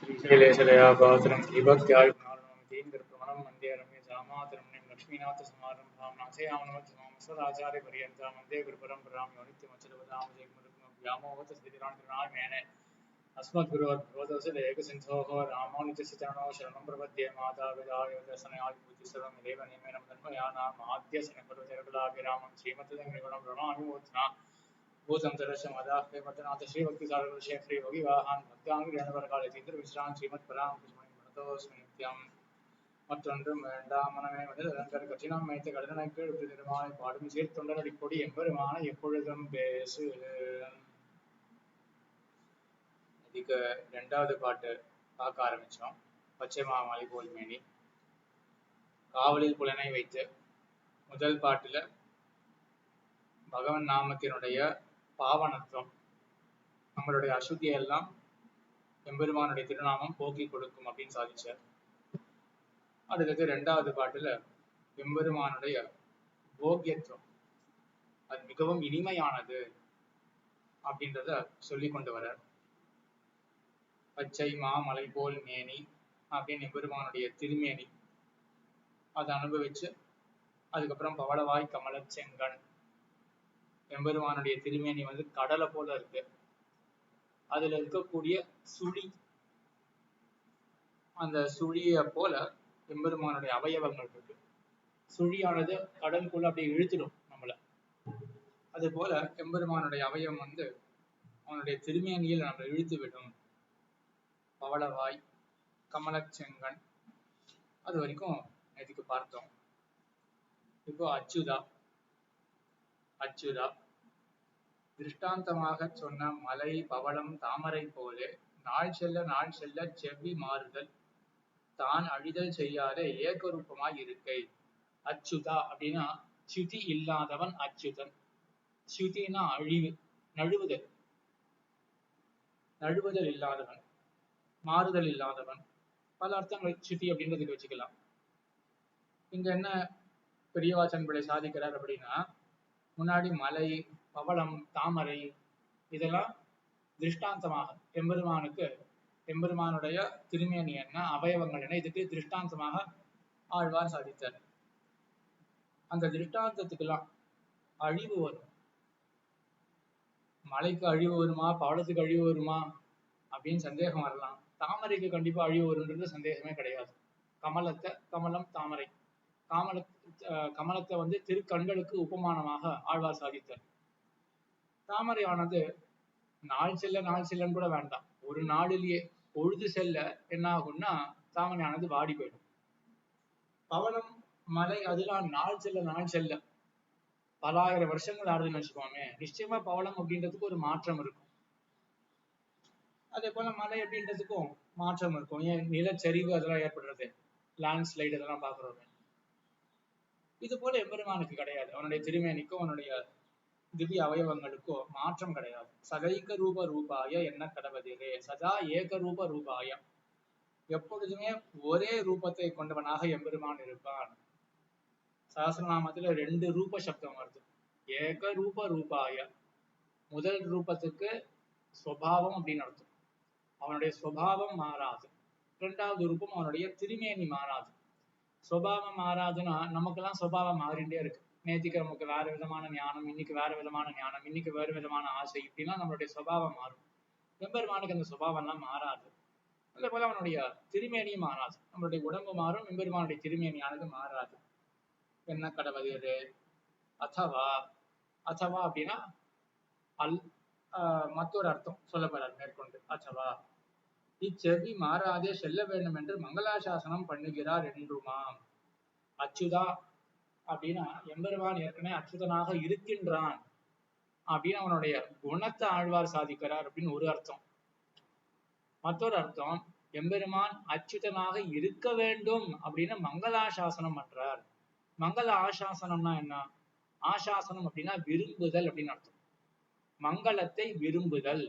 श्रीशैलेशलया पात्रं दीपत्यायुर्गुणार्णवं कृपणं वन्दे रम्यजामातरं लक्ष्मीनाथसमारम्भां नाथयामनमध्यमां अस्मदाचार्यपर्यन्तां वन्दे गुरुपरम्परां यो नित्यमच्युतपदां जयमुरुक्मव्यामोहतस्थितिराणि मेने अस्मद्गुरोर्भगवतोऽस्य एकसिन्धोः रामानुजस्य चरणौ शरणं प्रपद्ये मातापितायोदर्शनयाय पूज्यसर्वमेव नियमेन तन्मयानाम् आद्यशनकरुचरकलाभिरामं श्रीमद्वेङ्कटरमणं प्रणमामि मूर्ध्ना भूतं तरस्य मदाख्य पटनाथ श्री भक्ति सागर श्री भोगिवाहन भक्तांग चंद्र विश्राम श्रीमत् परामकृष्ण नित्यम மற்றொன்றும் வேண்டாம் மனமே மனிதர் கঠিனம் வைத்த கடனை கீழ் திருமாலை பாடும் சீர்தொண்டர் இப்பொடி எம்பெருமான எப்பொழுதும் பேசு. இதுக்கு ரெண்டாவது பாட்டு பார்க்க ஆரம்பிச்சோம். பச்சை மாமலை போல் மேனி காவலில் புலனை வைத்து முதல் பாட்டுல பகவன் நாமத்தினுடைய பாவனத்துவம் நம்மளுடைய அசுத்தியெல்லாம் எம்பெருமானுடைய திருநாமம் போக்கி கொடுக்கும் அப்படின்னு சாதிச்சார். அடுத்தது ரெண்டாவது பாட்டுல எம்பெருமானுடைய போக்கியத்துவம் அது மிகவும் இனிமையானது அப்படின்றத சொல்லி கொண்டு வர பச்சை மாமலை போல் மேனி அப்படின்னு எம்பெருமானுடைய திருமேனி அதை அனுபவிச்சு அதுக்கப்புறம் பவளவாய் கமல செங்கன் எம்பெருமானுடைய திருமேனி கடலை போல இருக்கு. அதுல இருக்கக்கூடிய சுழி, அந்த சுழிய போல எம்பெருமானுடைய அவயவங்கள் இருக்கு. சுழியானது கடலுக்குள்ள அப்படியே இழுத்துடும் நம்மள. அது போல எம்பெருமானுடைய அவயவம் அவனுடைய திருமேனியில் நம்ம இழுத்து விடும். பவளவாய் கமலச்செங்கன் அது வரைக்கும் இதுக்கு பார்த்தோம். இப்போ அச்சுதா திருஷ்டாந்தமாக சொன்ன மலை பவளம் தாமரை போலே நாள் செல்ல செவ்வி மாறுதல் தான் அழிதல் செய்யாத ஏகரூபமாய் இருக்கை. அச்சுதா அப்படின்னா சுதி இல்லாதவன் அச்சுதன். சுதினா அழிவு, நழுவுதல் இல்லாதவன், மாறுதல் இல்லாதவன். பல அர்த்தங்கள் சுதி அப்படின்றதுக்கு வச்சுக்கலாம். இங்க என்ன பெரியவாசன் பிள்ளை சாதிக்கிறார் அப்படின்னா, முன்னாடி மலை பவளம் தாமரை இதெல்லாம் திருஷ்டாந்தமாக எம்பெருமானுடைய திருமேனி என்ன, அவயவங்கள் என்ன, இதுக்கு திருஷ்டாந்தமாக ஆழ்வார் சாதித்தார். அந்த திருஷ்டாந்தத்துக்கெல்லாம் அழிவு வரும். மலைக்கு அழிவு வருமா, பவளத்துக்கு அழிவு வருமா அப்படின்னு சந்தேகம் வரலாம். தாமரைக்கு கண்டிப்பா அழிவு வரும்ன்றது சந்தேகமே கிடையாது. கமலம் தாமரை கமலத்தை திருக்கண்களுக்கு உபமானமாக ஆழ்வார் சாதித்தார். தாமரையானது நாள் செல்லன்னு கூட வேண்டாம், ஒரு நாளிலேயே பொழுது செல்ல என்ன ஆகும்னா தாமரையானது வாடி போயிடும். பவளம் மலை அதெல்லாம் நாள் செல்ல பல ஆயிரம் வருஷங்கள் ஆடுதுன்னு வச்சுக்கோமே, நிச்சயமா பவளம் அப்படின்றதுக்கு ஒரு மாற்றம் இருக்கும். அதே போல மலை அப்படின்றதுக்கும் மாற்றம் இருக்கும். ஏன் நிலச்சரிவு அதெல்லாம் ஏற்படுறது, லேண்ட்ஸ்லைடு அதெல்லாம் பாக்குறோமே. இது போல எம்பெருமானுக்கு கிடையாது. அவனுடைய திருமேனிக்கும் அவனுடைய திவ்ய அவயவங்களுக்கோ மாற்றம் கிடையாது. சதைக்க ரூபாய என்ன கடவதிலே சதா ஏக ரூபாய, எப்பொழுதுமே ஒரே ரூபத்தை கொண்டவனாக எம்பெருமான் இருப்பான். சஹஸ்ரநாமத்துல 2 ரூப சப்தம் வருது. ஏக ரூபாய, முதல் ரூபத்துக்கு சுபாவம் அப்படின்னு அர்த்தம். அவனுடைய சுபாவம் மாறாது. இரண்டாவது ரூபம் அவனுடைய திருமேனி மாறாது. சுபாவம் மாறாதுன்னா நமக்கெல்லாம் சுபாவம் மாறிண்டே இருக்கு. நேத்திக்கு நமக்கு வேற விதமான ஞானம், இன்னைக்கு வேற விதமான ஞானம், இன்னைக்கு வேறு விதமான ஆசை, இப்படிலாம் நம்மளுடைய சுபாவம் மாறும். எம்பெருமானுக்கு அந்த சுபாவம் எல்லாம் மாறாது. அதே போல அவனுடைய திருமேனியும் மாறாது. நம்மளுடைய உடம்பு மாறும், எம்பெருமானுடைய திருமேனியானது மாறாது. என்ன கடவுது அத்தவா அப்படின்னா மற்றொரு அர்த்தம் சொல்லப்படுறார் மேற்கொண்டு. அத்தவா இச்செவ்வி மாறாதே செல்ல வேண்டும் என்று மங்களாசாசனம் பண்ணுகிறார் என்றுமாம். அச்சுதா அப்படின்னா எம்பெருமான் ஏற்கனவே அச்சுதனாக இருக்கின்றான் அப்படின்னு அவனுடைய குணத்தை ஆழ்வார் சாதிக்கிறார் அப்படின்னு ஒரு அர்த்தம். மற்றொரு அர்த்தம், எம்பெருமான் அச்சுதனாக இருக்க வேண்டும் அப்படின்னு மங்களாசாசனம் பண்றார். மங்கள ஆசாசனம்னா என்ன? ஆசாசனம் அப்படின்னா விரும்புதல் அப்படின்னு அர்த்தம். மங்களத்தை விரும்புதல்.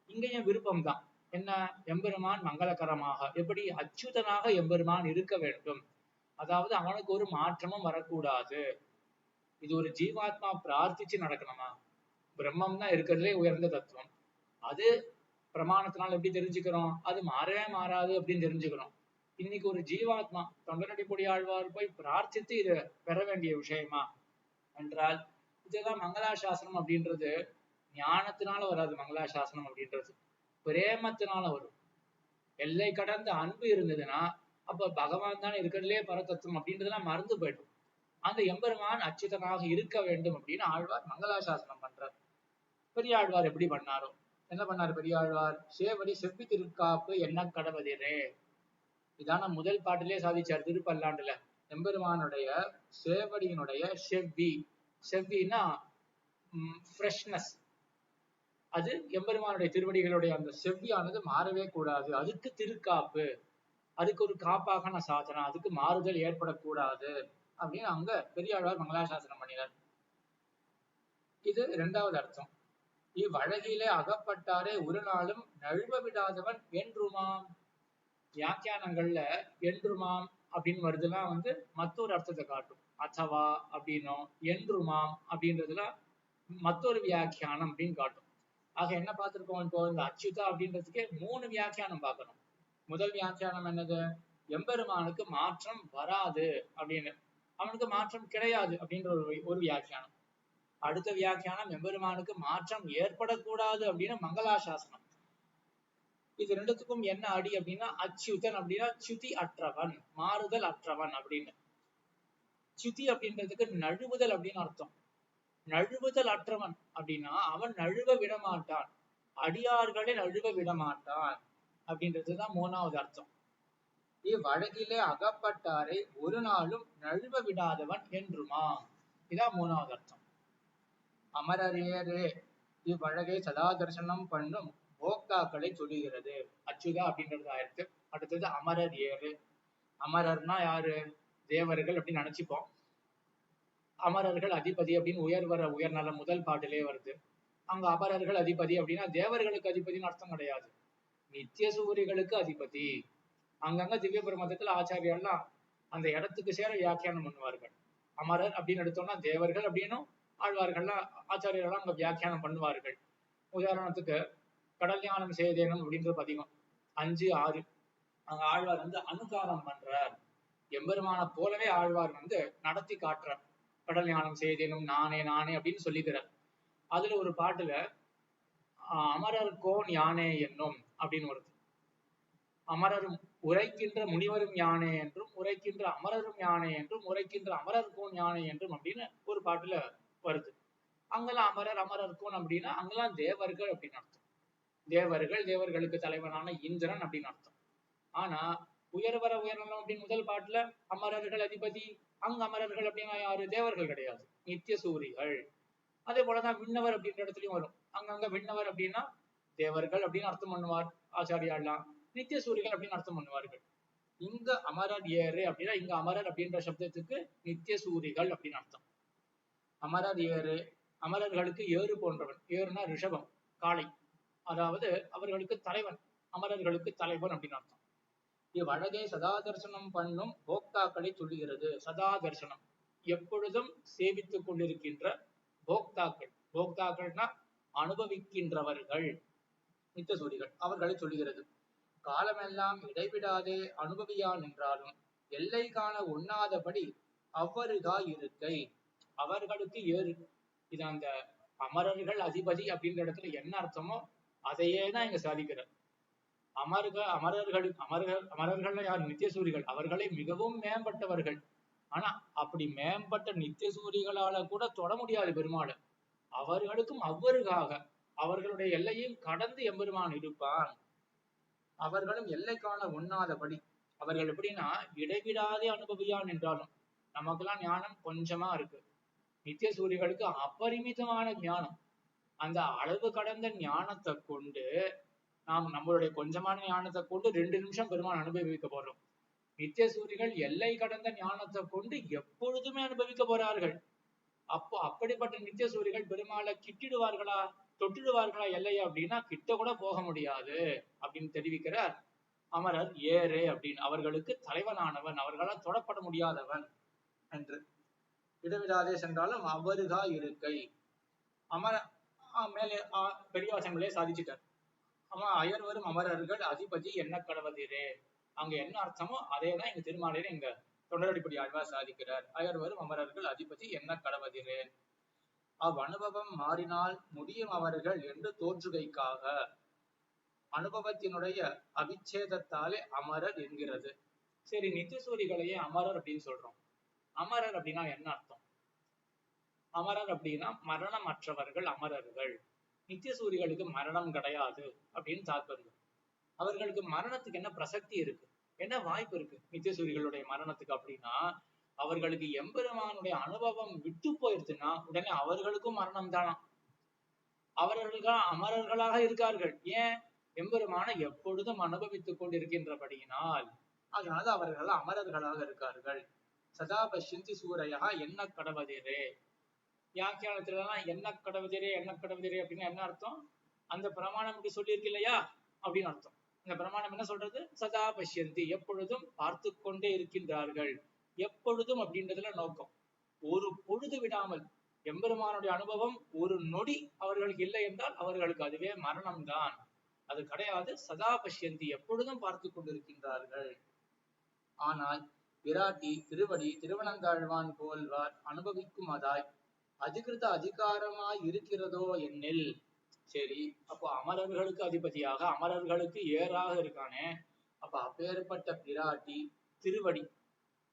இங்கேயும் விருப்பம் தான். என்ன? எம்பெருமான் மங்களகரமாக, எப்படி அச்சுதனாக எம்பெருமான் இருக்க வேண்டும், அதாவது அவனுக்கு ஒரு மாற்றமும் வரக்கூடாது. இது ஒரு ஜீவாத்மா பிரார்த்திச்சு நடக்கணுமா? பிரம்மம் தான் இருக்கிறதுலே உயர்ந்த தத்துவம். அது பிரமாணத்தினால எப்படி தெரிஞ்சுக்கிறோம்? அது மாறவே மாறாது அப்படின்னு தெரிஞ்சுக்கிறோம். இன்னைக்கு ஒரு ஜீவாத்மா தொண்டரடிப்பொடி ஆழ்வார் போய் பிரார்த்தித்து இதை பெற வேண்டிய விஷயமா என்றால், இதுதான் மங்களாசாசனம் அப்படின்றது ஞானத்தினால வராது. மங்களாசாசனம் அப்படின்றது பிரேமத்தினால வரும். எல்லை கடந்த அன்பு இருந்ததுன்னா அப்ப பகவான் தான் இருக்கிறதுலே பரதத்துவம் அப்படின்றதெல்லாம் மறந்து போயிடும். அந்த எம்பெருமான் அச்சுதனாக இருக்க வேண்டும் அப்படின்னு ஆழ்வார் மங்களாசாசனம் பண்றார். பெரியாழ்வார் எப்படி பண்ணாரோ, என்ன பண்ணாரு பெரியாழ்வார்? சேவடி செவ்வி திருக்காப்பு என்ன கடவதிரே, இதான முதல் பாட்டிலே சாதிச்சார் திருப்பல்லாண்டுல. எம்பெருமானுடைய சேவடியினுடைய செவ்வி, செவ்வினா ஃப்ரெஷ்னஸ், அது எம்பெருமானுடைய திருவடிகளுடைய அந்த செவ்வியானது மாறவே கூடாது. அதுக்கு திருக்காப்பு, அதுக்கு ஒரு காப்பாக நான் சாதனம், அதுக்கு மாறுதல் ஏற்படக்கூடாது அப்படின்னு அங்க பெரியாழ்வார் மங்களாசாசனம் பண்ணினார். இது இரண்டாவது அர்த்தம். இவ்வழகிலே அகப்பட்டாரே ஒரு நாளும் நழுவ விடாதவன் என்றுமாம். வியாக்கியானங்கள்ல என்றுமாம் அப்படின்னு வருதுலாம் மற்றொரு அர்த்தத்தை காட்டும். அச்சவா அப்படின்னும் என்றுமாம் அப்படின்றதுலாம் மற்றொரு வியாக்கியானம் அப்படின்னு காட்டும். ஆக என்ன பார்த்திருக்கோம்? இப்போ இந்த அச்சுதா அப்படின்றதுக்கே 3 வியாக்கியானம் பார்க்கணும். முதல் வியாக்கியானம் என்னது? எம்பெருமானுக்கு மாற்றம் வராது அப்படின்னு, அவனுக்கு மாற்றம் கிடையாது அப்படின்ற ஒரு வியாக்கியானம். அடுத்த வியாக்கியானம் எம்பெருமானுக்கு மாற்றம் ஏற்படக்கூடாது அப்படின்னு மங்களாசாசனம். இது ரெண்டுத்துக்கும் என்ன அடி அப்படின்னா, அச்சுதன் அப்படின்னா சுதி அற்றவன், மாறுதல் அற்றவன் அப்படின்னு. சுதி அப்படின்றதுக்கு நழுவுதல் அப்படின்னு அர்த்தம். நழுவுதல் அற்றவன் அப்படின்னா அவன் நழுவ விடமாட்டான், அடியார்களை நழுவ விடமாட்டான் அப்படின்றதுதான் 3வது அர்த்தம். இவ்வழகிலே அகப்பட்டாரை ஒரு நாளும் நழுவ விடாதவன் என்றுமா, இதான் 3வது அர்த்தம். அமரரேரே இவ்வழகை சதா தரிசனம் பண்ணும் போக்தாக்களை சொல்லுகிறது. அச்சுதா அப்படின்றது ஆயிருக்கு. அடுத்தது அமரர் ஏறு. அமரர்னா யாரு? தேவர்கள் அப்படின்னு நினைச்சுப்போம். அமரர்கள் அதிபதி அப்படின்னு உயர்நல முதல் பாட்டிலே வருது. அங்க அமரர்கள் அதிபதி அப்படின்னா தேவர்களுக்கு அதிபதினு அர்த்தம் கிடையாது, நித்திய சூரிகளுக்கு அதிபதி. அங்கங்க திவ்ய பிரமதத்துல ஆச்சாரியெல்லாம் அந்த இடத்துக்கு சேர வியாக்கியானம் பண்ணுவார்கள். அமரர் அப்படின்னு எடுத்தோம்னா தேவர்கள் அப்படின்னும் ஆழ்வார்கள்லாம் ஆச்சாரியர்கள்லாம் அங்க வியாக்கியானம் பண்ணுவார்கள். உதாரணத்துக்கு கடல் ஞானம் செய்தேனும் அப்படின்ற பதிகம் 5, 6 அங்க ஆழ்வார் அனுகாரம் பண்றார். எம்பெருமான போலவே ஆழ்வார் நடத்தி காட்டுறார். கடல் ஞானம் செய்தேனும் நானே நானே அப்படின்னு சொல்லிக்கிறார். அதுல ஒரு பாட்டுல அமரர் கோன் யானே என்னும் அப்படின்னு வருது. அமரரும் உரைக்கின்ற முனிவரும் யானே என்றும், உரைக்கின்ற அமரரும் யானே என்றும், உரைக்கின்ற அமரர் கோன் யானே என்றும் அப்படின்னு ஒரு பாட்டுல வருது. அங்கெல்லாம் அமரர் கோன் அப்படின்னா அங்கெல்லாம் தேவர்கள் அப்படின்னு அர்த்தம். தேவர்கள், தேவர்களுக்கு தலைவனான இந்திரன் அப்படின்னு அர்த்தம். ஆனா உயர்நலம் அப்படின்னு முதல் பாட்டுல அமரர்கள் அதிபதி, அங்க அமரர்கள் அப்படின்னா யாரு? தேவர்கள் கிடையாது, நித்திய சூரிகள். அதே போலதான் விண்ணவர் அப்படின்ற இடத்துலயும் வரும். அங்கங்க விண்ணவர் அப்படின்னா தேவர்கள் அப்படின்னு அர்த்தம் பண்ணுவார் ஆச்சாரியாலாம், நித்திய சூரிகள் அப்படின்னு அர்த்தம் பண்ணுவார்கள். இங்க அமரர் ஏறு அப்படின்னா இங்க அமரர் அப்படின்ற சப்தத்துக்கு நித்திய சூரிகள் அப்படின்னு அர்த்தம். அமரர் ஏறு, அமரர்களுக்கு ஏறு போன்றவன். ஏறுனா ரிஷபம், காளை, அதாவது அவர்களுக்கு தலைவன், அமரர்களுக்கு தலைவன் அப்படின்னு அர்த்தம். இவ்வழகை சதா தரிசனம் பண்ணும் போக்தாக்களை சொல்லுகிறது. சதா தரிசனம், எப்பொழுதும் சேவித்துக் கொண்டிருக்கின்ற போக்தாக்கள். போக்தாக்கள்னா அனுபவிக்கின்றவர்கள், நித்தசூரிகள், அவர்களை சொல்லுகிறது. காலமெல்லாம் இடைவிடாதே அனுபவியான் என்றாலும் எல்லை காண உண்ணாதபடி அவ்வருகா இருக்கை, அவர்களுக்கு ஏறு. இது அந்த அமரர்கள் அதிபதி அப்படின்ற இடத்துல என்ன அர்த்தமோ அதையே தான் இங்க சாதிக்கிறார். அமரர்கள்ல யார்? நித்தியசூரிகள். அவர்களை மிகவும் மேம்பட்டவர்கள். ஆனா அப்படி மேம்பட்ட நித்தியசூரிகளால கூட தொட முடியாது பெருமாள். அவர்களுக்கும் அவ்வருகாக, அவர்களுடைய எல்லையும் கடந்து எம்பெருமான் இருப்பான். அவர்களும் எல்லை காண உண்ணாதபடி. அவர்கள் எப்படின்னா இடைவிடாதே அனுபவியான் என்றாலும், நமக்கெல்லாம் ஞானம் கொஞ்சமா இருக்கு, நித்திய சூரிகளுக்கு அபரிமிதமான ஞானம். அந்த அளவு கடந்த ஞானத்தை கொண்டு நாம் நம்மளுடைய கொஞ்சமான ஞானத்தை கொண்டு 2 நிமிஷம் பெருமான் அனுபவிக்க போறோம். நித்திய சூரிகள் எல்லை கடந்த ஞானத்தை கொண்டு எப்பொழுதுமே அனுபவிக்க போறார்கள். அப்போ அப்படிப்பட்ட நித்திய சூரிகள் பெருமாளை கிட்டிடுவார்களா, தொட்டிடுவார்களா எல்லையா அப்படின்னா கிட்ட கூட போக முடியாது அப்படின்னு தெரிவிக்கிறார். அமரர் ஏறு அப்படின்னு, அவர்களுக்கு தலைவனானவன், அவர்களால் தொடப்பட முடியாதவன் என்று. இடைவிடாதே சென்றாலும் அவருகா இருக்கை. அமர மேலே பெரியவாசங்களே சாதிச்சுட்டார். ஆமா, அயர்வரும் அமரர்கள் அதிபதி என்ன கடவதிரே, அங்க என்ன அர்த்தமோ அதேதான் இங்க திருமாலையில இங்க தொண்டரடிப்படி ஆழ்வார் சாதிக்கிறார். அயர்வரும் அமரர்கள் அதிபதி என்ன கடவதிரே, அவ்வனுபவம் மாறினால் முடியும் அவர்கள் என்று தோற்றுகைக்காக அனுபவத்தினுடைய அவிச்சேதத்தாலே அமரர் என்கிறது. சரி, நித்தியசூரிகளையே அமரர் அப்படின்னு சொல்றோம். அமரர் அப்படின்னா என்ன அர்த்தம்? அமரர் அப்படின்னா மரணமற்றவர்கள் அமரர்கள். நித்தியசூரிகளுக்கு மரணம் கிடையாது அப்படின்னு தாற்பயம். அவர்களுக்கு மரணத்துக்கு என்ன பிரசக்தி இருக்கு, என்ன வாய்ப்பு இருக்கு நித்தியசூரிகளுடைய மரணத்துக்கு அப்படின்னா, அவர்களுக்கு எம்பெருமானுடைய அனுபவம் விட்டு போயிருச்சுன்னா உடனே அவர்களுக்கும் மரணம் தானா. அவர்கள் அமரர்களாக இருக்கார்கள். ஏன்? எம்பெருமான எப்பொழுதும் அனுபவித்துக் கொண்டிருக்கின்றபடியினால் அதனால அவர்கள் அமரர்களாக இருக்கார்கள். சதா பஷ்யந்தி சூரையா என்ன கடவதிரே, வியாக்கியானத்துலலாம் என்ன கடவுதிரே என்ன கடவுதிரே அப்படின்னு என்ன அர்த்தம்? அந்த பிரமாணம் இப்படி சொல்லியிருக்கு இல்லையா அப்படின்னு அர்த்தம். இந்த பிரமாணம் என்ன சொல்றது? சதா பஷ்யந்தி, எப்பொழுதும் பார்த்து கொண்டே இருக்கின்றார்கள். எப்பொழுதும் அப்படின்றதுல நோக்கம், ஒரு பொழுது விடாமல். எம்பெருமானுடைய அனுபவம் ஒரு நொடி அவர்களுக்கு இல்லை என்றால் அவர்களுக்கு அதுவே மரணம் தான். அது கிடையாது. சதா பஷ்யந்தி, எப்பொழுதும் பார்த்து கொண்டிருக்கின்றார்கள். ஆனால் விராட்டி திருவடி திருவனந்தாழ்வான் போல்வார் அனுபவிக்கும் அதாய் அதிகிருத அதிகாரமாய் இருக்கிறதோ என்னில். சரி, அப்போ அமரர்களுக்கு அதிபதியாக அமரர்களுக்கு ஏறாக இருக்கானே, அப்ப அப்பேற்பட்ட பிராட்டி திருவடி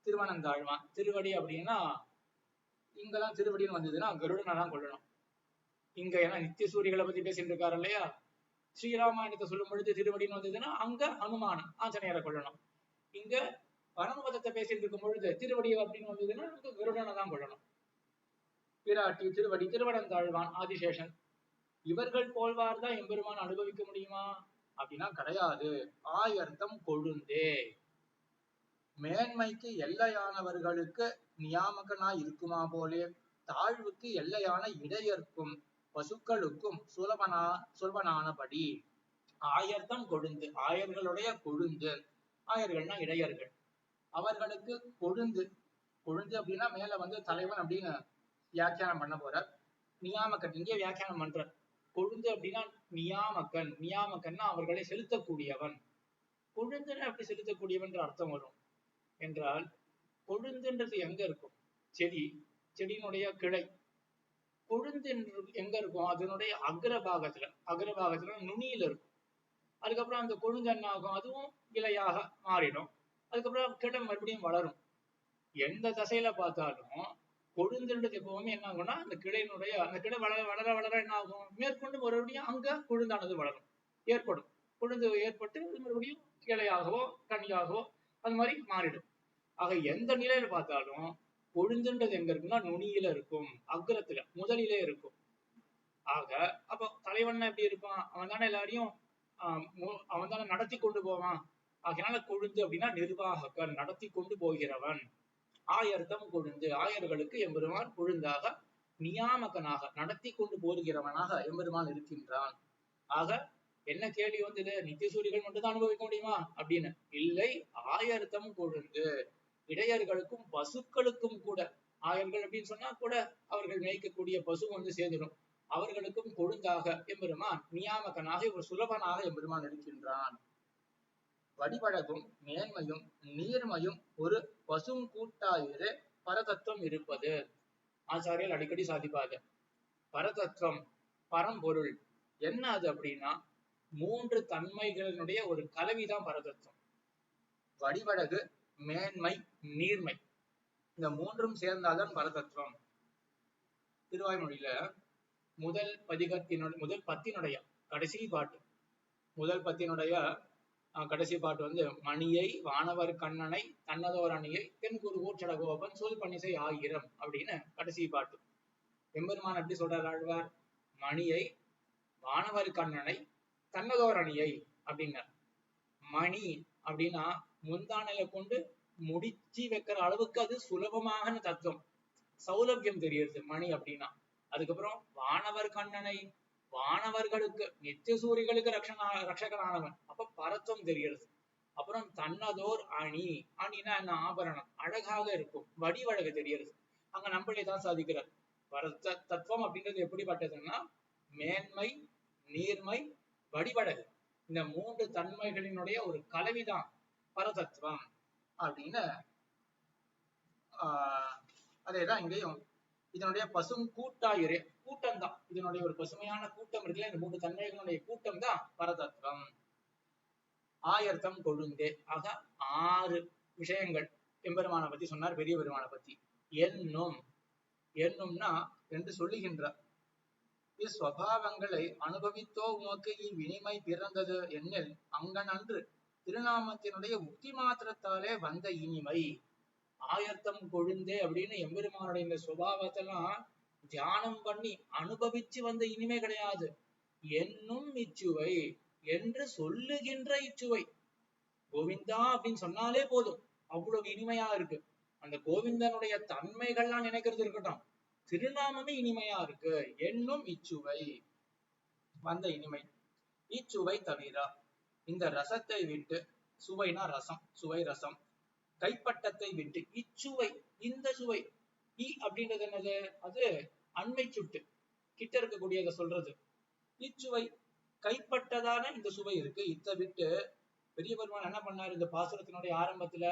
திருவனந்தாழ்வான். திருவடி அப்படின்னா இங்கெல்லாம் திருவடின்னு வந்ததுன்னா கருடனை தான் கொள்ளணும். இங்க ஏன்னா நித்திய சூரிகளை பத்தி பேசிட்டு இருக்காரு இல்லையா, ஸ்ரீராமாயணத்தை சொல்லும் பொழுது திருவடின்னு வந்ததுன்னா அங்க ஹனுமான் ஆஞ்சநேயரை கொள்ளணும். இங்க பரமபதத்தை பேசிட்டு இருக்கும் பொழுது திருவடி அப்படின்னு வந்ததுன்னா அங்க கருடனை தான் கொள்ளணும். பிராட்டி திருவடி திருவனந்தாழ்வான் ஆதிசேஷன் இவர்கள் போல்வார்தான் எம்பெருமான் அனுபவிக்க முடியுமா அப்படின்னா கிடையாது. ஆயர்த்தம் கொழுந்தே, மேன்மைக்கு எல்லையானவர்களுக்கு நியாமகனாய் இருக்குமா போலே தாழ்வுக்கு எல்லையான இடையர்க்கும் பசுக்களுக்கும் சுலபனானபடி ஆயர்த்தம் கொழுந்து, ஆயர்களுடைய கொழுந்து, ஆயர்கள்னா இடையர்கள், அவர்களுக்கு கொழுந்து. கொழுந்து அப்படின்னா மேல வந்து தலைவன் அப்படின்னு வியாக்கியானம் பண்ண போற. நியாமக்கன் இங்கே வியாக்கியானம் பண்ற. கொழுந்து அப்படின்னா நியாமக்கன், நியாமக்கன்னா அவர்களை செலுத்தக்கூடியவன். கொழுந்துன்னு அப்படி செலுத்தக்கூடியவன்ற அர்த்தம் வரும் என்றால், கொழுந்துன்றது எங்க இருக்கும்? செடி, செடியினுடைய கிளை. கொழுந்து எங்க இருக்கும்? அதனுடைய அக்ரபாகத்துல நுனியில இருக்கும். அதுக்கப்புறம் அந்த கொழுந்து என்ன ஆகும்? அதுவும் இலையாக மாறிடும். அதுக்கப்புறம் கிளை மறுபடியும் வளரும். எந்த தசையில பார்த்தாலும் கொழுந்துன்றது எப்பவுமே என்ன ஆகும்னா அந்த கிளையினுடைய அந்த கிளை வளர வளர வளர என்ன ஆகும்? மேற்கொண்டு மறுபடியும் அங்க கொழுந்தானது வளரும், ஏற்படும். கொழுந்து ஏற்பட்டு மறுபடியும் கிளையாகவோ கனியாகவோ அது மாதிரி மாறிடும். ஆக எந்த நிலையில பார்த்தாலும் கொழுந்துன்றது எங்க இருக்குன்னா நுனியில இருக்கும், அக்ரத்துல முதலிலே இருக்கும். ஆக அப்ப தலைவன் எப்படி இருப்பான்? அவன் தானே எல்லாரையும் அவன் தானே நடத்தி கொண்டு போவான். அதனால கொழுந்து அப்படின்னா நிர்வாகக்கன், நடத்தி கொண்டு போகிறவன். ஆயர்தம் கொழுந்து, ஆயர்களுக்கு எம்பெருமான் கொழுந்தாக நியாமகனாக நடத்தி கொண்டு போகிறவனாக எம்பெருமான் இருக்கின்றான். ஆக என்ன கேள்வி வந்தது? நித்தியசூரிகள் மட்டும்தான் அனுபவிக்க முடியுமா அப்படின்னு? இல்லை, ஆயர்தம் கொழுந்து, இடையர்களுக்கும் பசுக்களுக்கும் கூட. ஆயர்கள் அப்படின்னு சொன்னா கூட அவர்கள் மேய்க்கக்கூடிய பசு வந்து சேர்ந்துடும். அவர்களுக்கும் கொழுந்தாக எம்பெருமான் நியாமகனாக ஒரு சுலபனாக எம்பெருமான் இருக்கின்றான். வடிவழகும் மேன்மையும் நீர்மையும் ஒரு பசும் கூட்டாயிரு பரதத்துவம் இருப்பது. ஆச்சாரியர் அடிக்கடி சாதிப்பாங்க. பரதத்துவம், பரம்பொருள் என்ன அது அப்படின்னா 3 தன்மைகளினுடைய ஒரு கலவிதான் பரதத்துவம். வடிவழகு, மேன்மை, நீர்மை, இந்த 3ம் சேர்ந்தால்தான் பரதத்துவம். திருவாய்மொழியில முதல் பத்தினுடைய கடைசி பாட்டு, முதல் பத்தினுடைய கடைசி பாட்டு வந்து மணியை வானவர் கண்ணனை தன்னதோர் அணியை தென்குரு ஊற்றடகோபன் சொல் பணிசை 1000 அப்படின்னு கடைசி பாட்டு. எம்பெருமான் எப்படி சொல்றார் ஆழ்வார்? மணியை வானவர் கண்ணனை தன்னதோர் அணியை அப்படின்னார். மணி அப்படின்னா முந்தானையில கொண்டு முடிச்சு வைக்கிற அளவுக்கு அது சுலபமான தத்துவம், சௌலபியம் தெரியுது மணி அப்படின்னா. அதுக்கப்புறம் வானவர் கண்ணனை, வானவர்களுக்கு நித்திய சூரிகளுக்கு ரட்சகனானவன், அப்ப பரத்துவம் தெரிகிறது. அப்புறம் தன்னதோர் அணி, அணினா என்ன? ஆபரணம், அழகாக இருக்கும், வடிவழகு தெரிகிறது. அங்க நம்மளேதான் சாதிக்கிறார். தத்துவம் அப்படின்றது எப்படிப்பட்டதுன்னா மேன்மை, நீர்மை, வடிவழகு. இந்த மூன்று தன்மைகளினுடைய ஒரு கலவிதான் பரதத்துவம் அப்படின்னு அதேதான் இங்கேயும் இதனுடைய பசும் கூட்டாயிரே கூட்டம் தான், இதனுடைய ஒரு பசுமையான கூட்டம் இருக்குல்ல, இந்த மூன்று தன்மைகளுடைய கூட்டம் தான் பரதத்துவம். ஆயர்த்தம் கொழுந்தே, ஆக 6 விஷயங்கள் எம்பெருமானை பத்தி சொன்னார், பெரிய பெருமானை பத்தி. என்னும்னா என்று சொல்லுகின்றார். இஸ்வபாவங்களை அனுபவித்தோ உமக்கு இவ்வினிமை பிறந்தது என்னில் அங்கன் அன்று திருநாமத்தினுடைய உக்தி மாத்திரத்தாலே வந்த இனிமை. ஆயர்த்தம் கொழுந்தே அப்படின்னு எம்பெருமானுடைய இந்த சுபாவத்தெல்லாம் தியானம் பண்ணி அனுபவிச்சு வந்த இனிமை கிடையாது. என்னும் இச்சுவை என்று சொல்லுகின்ற இச்சுவை. கோவிந்தா அப்படின்னு சொன்னாலே போதும், அவ்வளவு இனிமையா இருக்கு. அந்த கோவிந்தனுடைய தன்மைகள்லாம் நினைக்கிறது இருக்கட்டும், திருநாமமே இனிமையா இருக்கு. என்னும் இச்சுவை வந்த இனிமை. இச்சுவை தவிர இந்த ரசத்தை விட்டு, சுவைனா ரசம், சுவை ரசம், கைப்பட்டத்தை விட்டு இச்சுவை, இந்த சுவை, அப்படின்றது என்னது, அது அண்மை சுட்டு கிட்ட இருக்கக்கூடியதை சொல்றது. இச்சுவை கைப்பட்டதான இந்த சுவை இருக்கு. இதை விட்டு பெரிய பெருமான் என்ன பண்ணாரு இந்த பாசுரத்தினுடைய ஆரம்பத்துல,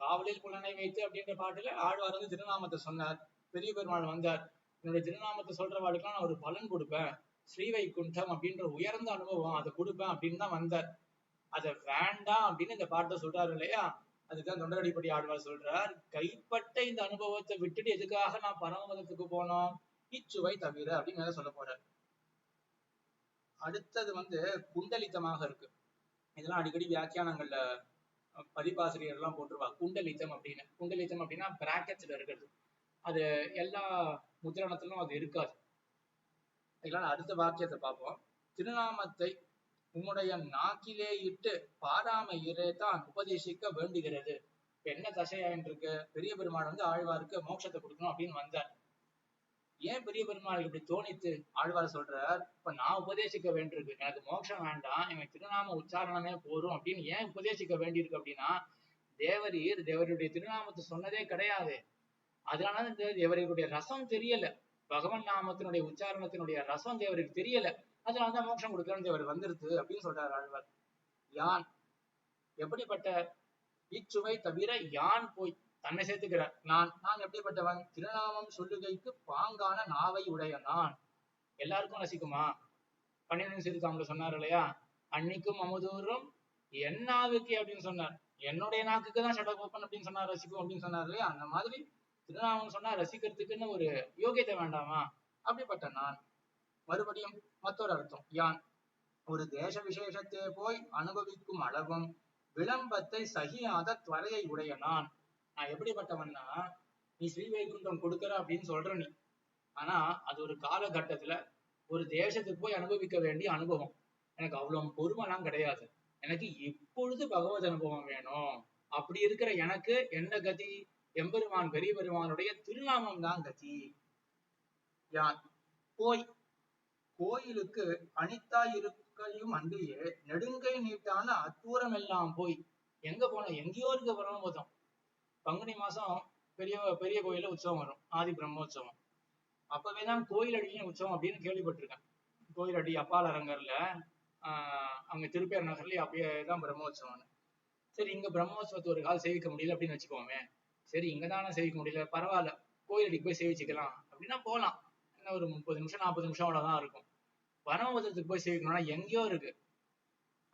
காவலில் புலனை வைத்து அப்படின்ற பாட்டுல ஆழ்வார் வந்து திருநாமத்தை சொன்னார். பெரிய பெருமாள் வந்தார், என்னுடைய திருநாமத்தை சொல்றவாளுக்கெல்லாம் நான் ஒரு பலன் கொடுப்பேன், ஸ்ரீவைகுண்டம் அப்படின்ற உயர்ந்த அனுபவம் அதை கொடுப்பேன் அப்படின்னு தான் வந்தார். அதை வேண்டாம் அப்படின்னு இந்த பாட்டை சொல்றாரு இல்லையா, அதுதான் தொண்டரடிப்படி ஆழ்வார் சொல்றார், கைப்பட்ட இந்த அனுபவத்தை விட்டுட்டு எதுக்காக நான் பரமபதத்துக்கு போனோம், இச்சுவை தவிர அப்படின்னு சொல்ல போறார். அடுத்தது வந்து குண்டலித்தமாக இருக்கு. இதெல்லாம் அடிக்கடி வியாக்கியானங்கள்ல பதிப்பாசிரியர் எல்லாம் போட்டுருவா குண்டலித்தம் அப்படின்னு. குண்டலித்தம் அப்படின்னா பிராக்கெட்ஸ்ல இருக்கிறது, அது எல்லா முத்திரணத்திலும் அது இருக்காது. இதெல்லாம் அடுத்த வாக்கியத்தை பார்ப்போம். திருநாமத்தை உம்முடைய நாக்கிலே இட்டு பாராம இறைதான் உபதேசிக்க வேண்டுகிறது. என்ன தசையாயின்னு இருக்கு, பெரிய பெருமாள் வந்து ஆழ்வாருக்கு மோட்சத்தை கொடுக்கணும் அப்படின்னு வந்தார். ஏன் பெரிய பெருமாள் இப்படி தோணித்து ஆழ்வார் சொல்றார், இப்ப நான் உபதேசிக்க வேண்டியிருக்கு, எனக்கு மோட்சம் வேண்டாம், எனக்கு திருநாம உச்சாரணமே போரும் அப்படின்னு ஏன் உபதேசிக்க வேண்டியிருக்கு அப்படின்னா, தேவருடைய திருநாமத்தை சொன்னதே கிடையாது. அதனால இந்த தேவருடைய ரசம் தெரியல, பகவன் நாமத்தினுடைய உச்சாரணத்தினுடைய ரசம் தேவருக்கு தெரியல, அதனாலதான் மோட்சம் கொடுக்கணும் தேவர் வந்துருது அப்படின்னு சொல்றாரு ஆழ்வார். யான் எப்படிப்பட்ட இச்சுவை தவிர யான் போய் தன்னை சேர்த்துக்கிறார். நான் எப்படிப்பட்டவன், திருநாமம் சொல்லுகைக்கு பாங்கான நாவை உடைய நான். எல்லாருக்கும் ரசிக்குமா, பன்னிரண்டு சிறுதாம்பல சொன்னார் இல்லையா, அன்னிக்கும் அமுதூரும் என் நாவுக்கு அப்படின்னு சொன்னார், என்னுடைய நாக்குக்கு தான் சடகோப்பன் அப்படின்னு சொன்னார், ரசிக்கும் அப்படின்னு சொன்னார் இல்லையா. அந்த மாதிரி திருநாமம் சொன்னா ரசிக்கிறதுக்குன்னு ஒரு யோகியத்தை வேண்டாமா, அப்படிப்பட்ட நான். மறுபடியும் மற்றொரு அர்த்தம், யான் ஒரு தேச விசேஷத்தை போய் அனுபவிக்கும் அளவும் விளம்பத்தை சகியாத துவரையை உடைய நான். எப்படிப்பட்டவன்னா, நீ ஸ்ரீவைகுண்டம் கொடுக்கற அப்படின்னு சொல்ற நீ, ஆனா அது ஒரு காலகட்டத்துல ஒரு தேசத்துக்கு போய் அனுபவிக்க வேண்டிய அனுபவம். எனக்கு அவ்வளவு பொறுமைலாம் கிடையாது, எனக்கு இப்பொழுது பகவத் அனுபவம் வேணும். அப்படி இருக்கிற எனக்கு என்ன கதி, எம்பெருமான் பெரிய பெருமானுடைய திருநாமம் தான் கதி. யான் போய் கோயிலுக்கு அனித்தாய் இருக்கையும் அன்றியே நெடுங்கை நீட்டான அத்தூரம் எல்லாம் போய். எங்க போனோம், எங்கேயோ இருக்க பரமபதம். பங்குனி மாசம் பெரிய பெரிய கோயில உற்சவம் வரும், ஆதி பிரம்மோற்சவம். அப்பவேதான் கோயில் அடியும் உற்சவம் அப்படின்னு கேள்விப்பட்டிருக்கேன். கோயில் அடி அப்பால் அரங்கர்ல அங்க திருப்பேர் நகர்லயே அப்பயேதான் பிரம்மோற்சவம்னு. சரி, இங்க பிரம்மோற்சவத்தை ஒரு கால் சேவிக்க முடியல அப்படின்னு வச்சுக்கோமே, சரி இங்கதானே சேவிக்க முடியல, பரவாயில்ல கோயிலடிக்கு போய் சேவிச்சுக்கலாம் அப்படின்னா போலாம். என்ன ஒரு 30 நிமிஷம் 40 நிமிஷம் அவ்வளவுதான் இருக்கும். பரமபதத்துக்கு போய் சேவிக்கணும்னா எங்கேயோ இருக்கு,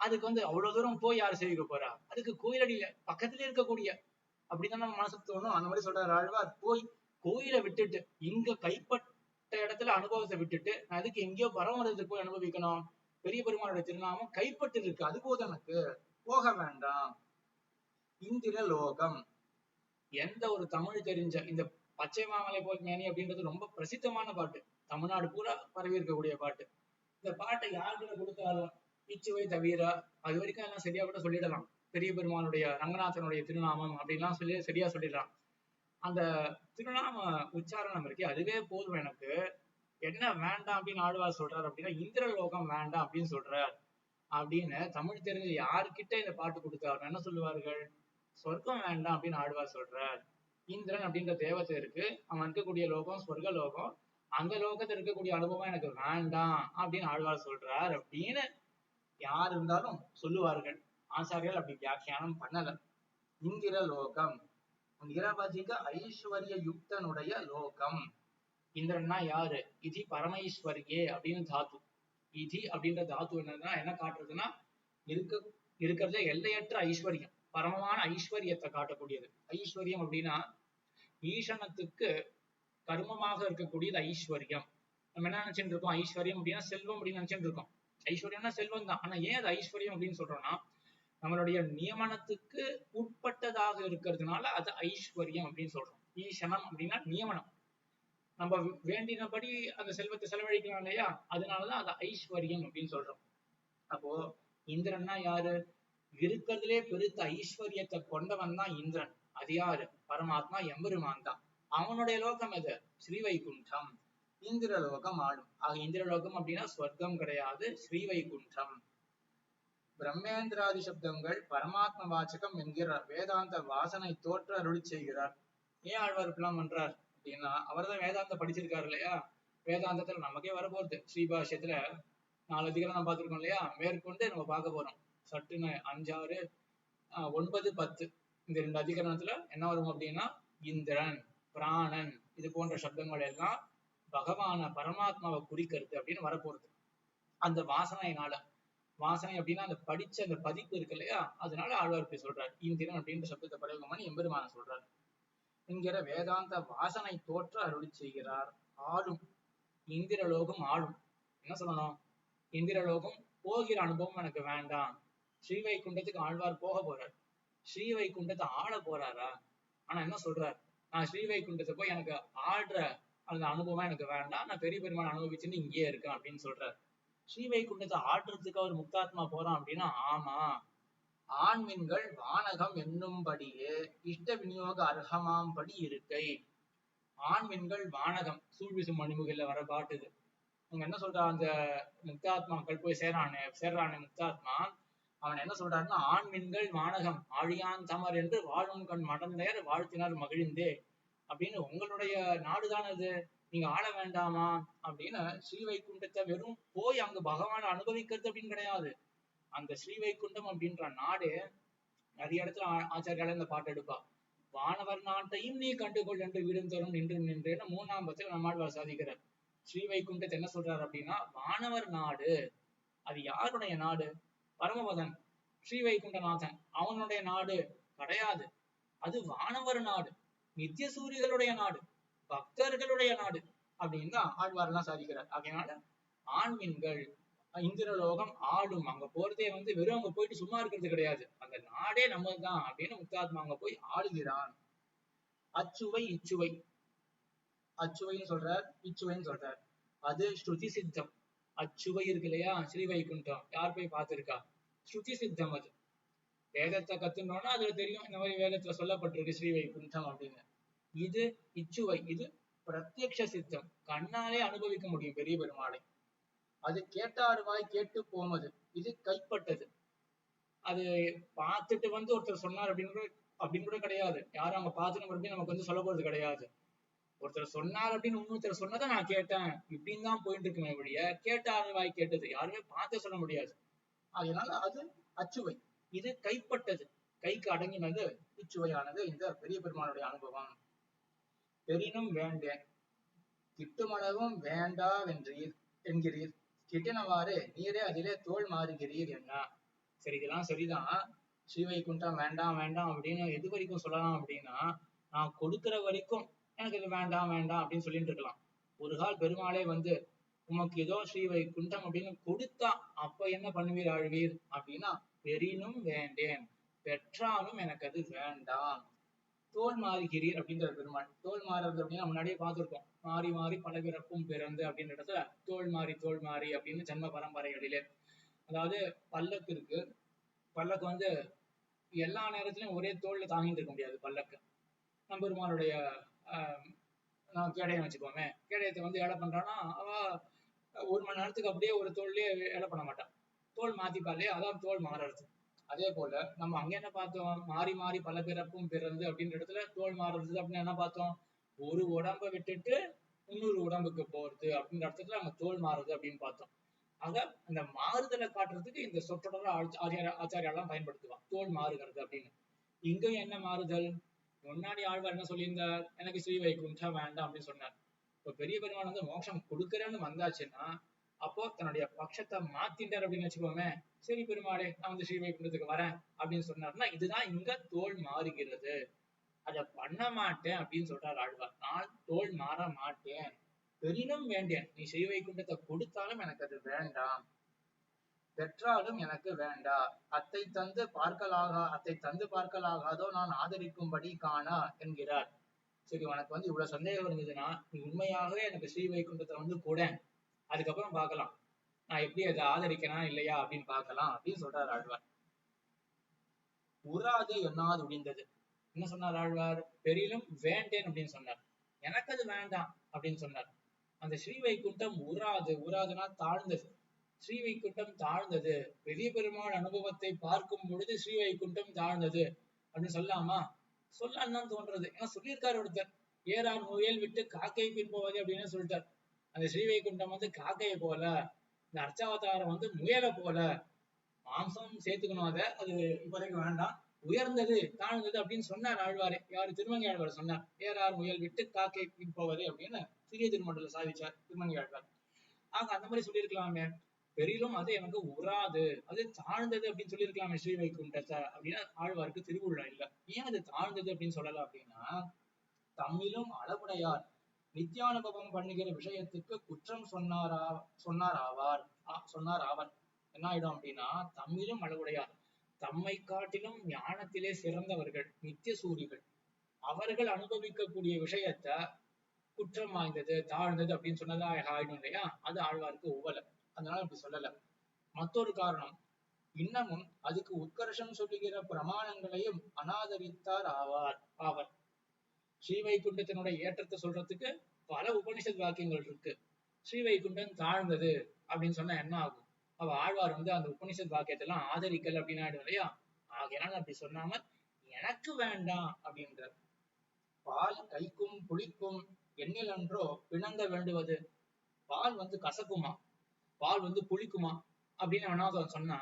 அதுக்கு வந்து அவ்வளவு தூரம் போய் யாரு சேவிக்க போறா, அதுக்கு கோயிலடியில பக்கத்துல இருக்கக்கூடிய, அப்படிதான் நம்ம மனசுக்கு தோணும். அந்த மாதிரி சொல்றாரு ஆழ்வார், போய் கோயிலை விட்டுட்டு இங்க கைப்பட்ட இடத்துல அனுபவத்தை விட்டுட்டு நான் அதுக்கு எங்கேயோ பரமபதத்துக்கு போய் அனுபவிக்கணும், பெரிய பெருமானுடைய திருநாமம் கைப்பட்டு இருக்கு, அது போது எனக்கு போக வேண்டாம். இந்திர லோகம், எந்த ஒரு தமிழ் தெரிஞ்ச இந்த பச்சை மாமலை போல் மேனி அப்படின்றது ரொம்ப பிரசித்தமான பாட்டு, தமிழ்நாடு பூரா பரவி இருக்கக்கூடிய பாட்டு. இந்த பாட்டை யாருக்கிட்ட கொடுத்தாலும் இச்சுவை தவிர, அது வரைக்கும் எல்லாம் சரியா கூட சொல்லிடலாம், பெரிய பெருமானுடைய ரங்கநாதனுடைய திருநாமம் அப்படின்லாம் சொல்லி சரியா சொல்லிடலாம். அந்த திருநாம உச்சாரணம் இருக்கே அதுவே போதும் எனக்கு. என்ன வேண்டாம் அப்படின்னு ஆழ்வார் சொல்றாரு அப்படின்னா, இந்திரலோகம் வேண்டாம் அப்படின்னு சொல்றார் அப்படின்னு தமிழ் தெரிஞ்ச யாருக்கிட்ட இந்த பாட்டு கொடுத்தாரு என்ன சொல்லுவார்கள், சொர்க்கம் வேண்டாம் அப்படின்னு ஆழ்வார் சொல்றார். இந்திரன் அப்படின்ற தேவதை இருக்கு, அவன் இருக்கக்கூடிய லோகம் சொர்க்க லோகம், அந்த லோகத்துல இருக்கக்கூடிய அனுபவம் எனக்கு வேண்டாம் அப்படின்னு ஆழ்வார் சொல்றார் அப்படின்னு யார் இருந்தாலும் சொல்லுவார்கள். ஆச்சாரியர்கள் அப்படி வியாக்கியானம் பண்ணல. இந்திர லோகம் நிரவதிக ஐஸ்வர்ய யுக்தனுடைய லோகம். இந்திரன்னா யாரு? இதி பரமேஸ்வரியே அப்படின்னு தாத்து. இதி அப்படின்ற தாத்து என்னன்னா என்ன காட்டுறதுன்னா இருக்கிறதுல எல்லையற்ற ஐஸ்வர்யம், பரமமான ஐஸ்வர்யத்தை காட்டக்கூடியது. ஐஸ்வர்யம் அப்படின்னா ஈசனத்துக்கு கர்மமாக இருக்கக்கூடியது ஐஸ்வர்யம். நம்ம என்ன நினைச்சுட்டு இருக்கோம்? ஐஸ்வர்யம் அப்படின்னா செல்வம் அப்படின்னு நினைச்சுட்டு இருக்கோம். ஐஸ்வர்யம்னா செல்வம் தான். ஆனா ஏன் அது ஐஸ்வர்யம் அப்படின்னு சொல்றோம்னா நம்மளுடைய நியமனத்துக்கு உட்பட்டதாக இருக்கிறதுனால அது ஐஸ்வர்யம் அப்படின்னு சொல்றோம். ஈசனம் அப்படின்னா நியமனம், நம்ம வேண்டினபடி அந்த செல்வத்தை செலவழிக்கலாம் இல்லையா, அதனாலதான் அது ஐஸ்வர்யம் அப்படின்னு சொல்றோம். அப்போ இந்திரன்னா யாரு? இருக்கிறதுலே பெருத்த ஐஸ்வர்யத்தை கொண்டவன் தான் இந்திரன். அது யாரு? பரமாத்மா எம்பெருமான் தான். அவனுடைய லோகம் எது? ஸ்ரீவைகுண்டம். இந்திரலோகம் ஆடும். ஆக இந்திரலோகம் அப்படின்னா ஸ்வர்க்கம் கிடையாது, ஸ்ரீவைகுண்டம். பிரம்மேந்திராதி சப்தங்கள் பரமாத்ம வாச்சகம் என்கிற வேதாந்த வாசனை தோற்ற அருளி செய்கிறார். ஏன் ஆழ்வார் இப்பெல்லாம் பண்றார் அப்படின்னா, அவர் தான் வேதாந்த படிச்சிருக்காரு இல்லையா. வேதாந்தத்துல நமக்கே வரப்போகுது. ஸ்ரீபாஷ்யத்துல 4 அதிகாரம் நம்ம பார்த்திருக்கோம் இல்லையா. மேற்கொண்டு நம்ம பார்க்க போறோம். சட்டுன்னு 5, 6, 9, 10 இந்த 2 அதிகரணத்துல என்ன வரும் அப்படின்னா இந்திரன், பிராணன் இது போன்ற சப்தங்கள் எல்லாம் பகவான பரமாத்மாவை குறிக்கிறது அப்படின்னு வரப்போறது. அந்த வாசனையினால, வாசனை அப்படின்னா அந்த படிச்ச அந்த பதிப்பு இருக்கு இல்லையா, அதனால ஆழ்வார் இப்படி சொல்றாரு. இந்திரன் அப்படின்ற சப்தத்தை பிரயோகம் பண்ணி எம்பெருமான சொல்றாரு. என்கிற வேதாந்த வாசனை தோற்ற அருளி செய்கிறார். ஆளும் இந்திரலோகம் ஆளும். என்ன சொல்லணும்? இந்திரலோகம் போகிற அனுபவம் எனக்கு வேண்டாம். ஸ்ரீவைகுண்டத்துக்கு ஆழ்வார் போக போறார். ஸ்ரீவைகுண்டத்தை ஆள போறாரா? ஆனா என்ன சொல்றார்? நான் ஸ்ரீவைகுண்டத்தை போய் எனக்கு ஆடுற அந்த அனுபவம் எனக்கு வேண்டாம், நான் பெரிய பெருமாள் அனுபவிச்சுட்டு இங்கேயே இருக்கேன் அப்படின்னு சொல்றார். ஸ்ரீவைகுண்டத்தை ஆடுறதுக்கு அவர் முக்தாத்மா போறான் அப்படின்னா ஆமா, ஆண்மீன்கள் வானகம் என்னும்படியே இஷ்ட விநியோக அர்ஹமாம்படி இருக்கை. ஆண்மீன்கள் வானகம் சூழ்விசு மணிமுகில வர காட்டுது. அவங்க என்ன சொல்றா? அந்த முக்தாத்மாக்கள் போய் சேர்றானே முக்தாத்மா, அவன் என்ன சொல்றாருன்னா ஆண்மீன்கள் வானகம் ஆழியான் தமர் என்று வாழும் கண் மடந்தையர் வாழ்த்தினார் மகிழ்ந்தே அப்படின்னு உங்களுடைய நாடுதானே அது, நீங்க ஆள வேண்டாமா அப்படின்னு. ஸ்ரீவைகுண்டத்தை வெறும் போய் அங்க பகவான் அனுபவிக்கிறது அப்படின்னு கிடையாது. அந்த ஸ்ரீவைகுண்டம் அப்படின்ற நாடு நிறைய இடத்துல ஆச்சாரியால இந்த பாட்டு எடுப்பா. வானவர் நாட்டையும் நீ கண்டுகொள் என்று வீடும் தரும் நின்று நின்றேன்னு 3ஆம் பத்தில் நம்மாழ்வார் சாதிக்கிறார். ஸ்ரீவைகுண்டத்தை என்ன சொல்றாரு அப்படின்னா வானவர் நாடு. அது யாருடைய நாடு? பரமபதன் ஸ்ரீவைகுண்டநாதன் அவனுடைய நாடு கிடையாது. அது வானவர் நாடு, நித்திய சூரிகளுடைய நாடு, பக்தர்களுடைய நாடு அப்படின்னு தான் ஆழ்வார்லாம் சாதிக்கிறார். அதனால ஆண்மீன்கள் இந்திரலோகம் ஆளும். அங்க போறதே வெறும் அங்க போயிட்டு சும்மா இருக்கிறது கிடையாது, அந்த நாடே நம்மதான் அப்படின்னு முக்தாத்மா அங்க போய் ஆளுகிறான். அச்சுவை இச்சுவை, அச்சுவைன்னு சொல்றார், இச்சுவைன்னு சொல்றார். அது ஸ்ருதி சித்தம். அச்சுவை இருக்கு இல்லையா ஸ்ரீவைகுண்டம், யார் போய் பார்த்திருக்கா? ஸ்ருதி சித்தம். அது வேதத்தை கத்துனோம்னா அதுல தெரியும் இந்த மாதிரி வேதத்துல சொல்லப்பட்டிருக்கு ஸ்ரீவைகுண்டம் அப்படின்னு. இது இச்சுவை, இது பிரத்யக்ஷ சித்தம், கண்ணாலே அனுபவிக்க முடியும் பெரிய பெருமாளை. அது கேட்டாருவாய் கேட்டு போனது, இது கைப்பட்டது. அது பார்த்துட்டு ஒருத்தர் சொன்னார் அப்படின்னு கூட கிடையாது. யாரும் அங்க பார்த்துட்டு மறுபடியும் நமக்கு சொல்ல போறது கிடையாது. ஒருத்தர் சொன்னார் அப்படின்னு இன்னொருத்தர் சொன்னதை நான் கேட்டேன் இப்படின்னு தான் போயிட்டு இருக்குமே வழிய கேட்டாருவாய் கேட்டது யாருமே பார்த்து சொல்ல முடியாது. அதனால அது அச்சுவை, இது கைப்பட்டது, கைக்கு அடங்கினது இச்சுவையானது இந்த பெரிய பெருமானுடைய அனுபவம். பெரினும் வேண்டேன் கிட்டுமளவும் வேண்டா வென்றீர் என்கிறீர், கிட்டினவாறு நீரே அதிலே தோல் மாறுகிறீர் என்ன. சரி, இதெல்லாம் சரிதான். ஸ்ரீவைகுண்டம் வேண்டாம் வேண்டாம் அப்படின்னு எது வரைக்கும் சொல்லலாம் அப்படின்னா, நான் கொடுக்கிற வரைக்கும் எனக்கு இது வேண்டாம் வேண்டாம் அப்படின்னு சொல்லிட்டு இருக்கலாம். ஒரு கால் பெருமாளே உமக்கு ஏதோ ஸ்ரீவைகுண்டம் அப்படின்னு கொடுத்தா அப்ப என்ன பண்ணுவீர் ஆழ்வீர் அப்படின்னா, பெரினும் வேண்டேன், பெற்றாலும் எனக்கு அது வேண்டாம். தோல் மாறுகிறீர் அப்படின்ற பெருமாள். தோல் மாறுறது அப்படின்னா முன்னாடியே பார்த்திருக்கோம். மாறி மாறி பல பிறப்பும் பிறந்து அப்படின்ற இடத்துல தோல் மாறி அப்படின்னு ஜன்ம பரம்பரைகளிலே. அதாவது பல்லக்கு இருக்கு. பல்லக்கு எல்லா நேரத்திலும் ஒரே தோல்ல தாங்கிட்டு இருக்க முடியாது. பல்லக்கு நம்ம பெருமாளுடைய கேடயம் வச்சுக்கோமே, கேடயத்தை ஏழை பண்றான்னா அவ 1 மணி நேரத்துக்கு அப்படியே ஒரு தோல்லையே ஏழை பண்ண மாட்டான், தோல் மாத்திப்பாலே, அதான் தோல் மாறுறது. அதே போல நம்ம அங்க என்ன பார்த்தோம்? மாறி மாறி பல பிறப்பும் பிறந்து அப்படின்ற இடத்துல தோல் மாறுறது அப்படின்னு என்ன பார்த்தோம்? ஒரு உடம்பை விட்டுட்டு இன்னொரு உடம்புக்கு போறது அப்படின்ற இடத்துல நம்ம தோல் மாறுறது அப்படின்னு பார்த்தோம். ஆக அந்த மாறுதலை காட்டுறதுக்கு இந்த சொற்றொடரை ஆச்சாரியாலாம் பயன்படுத்துவான், தோல் மாறுகிறது அப்படின்னு. இங்க என்ன மாறுதல்? முன்னாடி ஆழ்வார் என்ன சொல்லியிருந்தார்? எனக்கு ஸ்ரீ வைகுண்டம் வேண்டாம் அப்படின்னு சொன்னார். இப்ப பெரிய பெருமாள் வந்து மோட்சம் கொடுக்குறேன்னு வந்தாச்சுன்னா அப்போ தன்னுடைய பட்சத்தை மாத்திட்டார் அப்படின்னு வச்சுக்கோங்க. சரி பெருமாளே, நான் வந்து ஸ்ரீ வைகுண்டத்துக்கு வரேன் அப்படின்னு சொன்னார்னா இதுதான் இங்க தோல் மாறுகிறது. அத பண்ண மாட்டேன் அப்படின்னு சொல்றாரு ஆழ்வார். நான் தோல் மாற மாட்டேன், பெரினும் வேண்டேன். நீ ஸ்ரீ வைகுண்டத்தை கொடுத்தாலும் எனக்கு அது வேண்டாம், பெற்றாலும் எனக்கு வேண்டா. அத்தை தந்து பார்க்கலாகாதோ நான் ஆதரிக்கும்படி காணா என்கிறார். சரி, உனக்கு வந்து இவ்வளவு சந்தேகம் இருந்ததுன்னா நீ உண்மையாகவே எனக்கு ஸ்ரீ வைகுண்டத்தை வந்து கூட, அதுக்கப்புறம் பார்க்கலாம் நான் எப்படி அதை ஆதரிக்கிறேனா இல்லையா அப்படின்னு பார்க்கலாம் அப்படின்னு சொல்றாரு ஆழ்வார். உறாது என்னாது உடிந்தது. என்ன சொன்னார் ஆழ்வார்? பெரிலும் வேண்டேன் அப்படின்னு சொன்னார். எனக்கு அது வேண்டாம் அப்படின்னு சொன்னார். அந்த ஸ்ரீ வைகுண்டம் உறாதுனா தாழ்ந்தது. ஸ்ரீ வைகுண்டம் தாழ்ந்தது. பெரிய பெருமாள் அனுபவத்தை பார்க்கும் பொழுது ஸ்ரீ வைகுண்டம் தாழ்ந்தது அப்படின்னு சொல்லாமா? சொல்லான்னு தான் தோன்றது. ஏன்னா சொல்லியிருக்காரு ஒருத்தர், ஏறார் முயல் விட்டு காக்கை பின் போவது அப்படின்னு சொல்லிட்டார். அந்த ஸ்ரீ வைகுண்டம் வந்து காக்கையை போல, இந்த அர்ச்சாவதாரம் வந்து முயலை போல. மாம்சம் சேர்த்துக்கணும், அது இப்போதைக்கு வேண்டாம், உயர்ந்தது தாழ்ந்தது அப்படின்னு சொன்னார் ஆழ்வாரே. யாரு? திருமங்கை ஆழ்வார் சொன்னார். ஏறார் முயல் விட்டு காக்கை பின் போவது அப்படின்னு சிறிய திருமண்டல சாதிச்சார் திருமங்கை ஆழ்வார். ஆக அந்த மாதிரி சொல்லியிருக்கலாமே. பெரிலும் அது எனக்கு உறாது, அது தாழ்ந்தது அப்படின்னு சொல்லியிருக்கலாமே ஸ்ரீ வைகுண்டத்தை அப்படின்னா ஆழ்வாருக்கு திருவுள்ளம் இல்லை. ஏன் அது தாழ்ந்தது அப்படின்னு சொல்லலாம் அப்படின்னா, தம்மிலும் அளவுடையார் நித்தியானுபவம் பண்ணுகிற விஷயத்துக்கு குற்றம் சொன்னார் ஆவார். என்ன ஆயிடும் அப்படின்னா, தம்மிலும் அளவுடையார், தம்மை காட்டிலும் ஞானத்திலே சிறந்தவர்கள், நித்திய சூரிகள், அவர்கள் அனுபவிக்கக்கூடிய விஷயத்த குற்றம் வாய்ந்தது தாழ்ந்தது அப்படின்னு சொன்னதா ஆயிடும் இல்லையா? அது ஆழ்வாருக்கு உவல, அதனால அப்படி சொல்லல. மற்றொரு காரணம், இன்னமும் அதுக்கு உட்கர்ஷம் சொல்லுகிற பிரமாணங்களையும் அனாதரித்தார் ஆவர். ஸ்ரீவைகுண்டத்தினுடைய ஏற்றத்தை சொல்றதுக்கு பல உபனிஷத் வாக்கியங்கள் இருக்கு. ஸ்ரீவைகுண்டம் தாழ்ந்தது அப்படின்னு சொன்னா என்ன ஆகும்? அவ ஆழ்வார் வந்து அந்த உபனிஷத் வாக்கியத்தெல்லாம் ஆதரிக்கல் அப்படின்னு ஆயிடும் இல்லையா? ஆகையால் அப்படி சொன்னாமல் எனக்கு வேண்டாம் அப்படின்றார். பால் கைக்கும் புளிக்கும் எண்ணில் அன்றோ பிணங்க வேண்டுவது. பால் வந்து கசக்குமா, பால் வந்து புளிக்குமா அப்படின்னு வேணா சொன்னா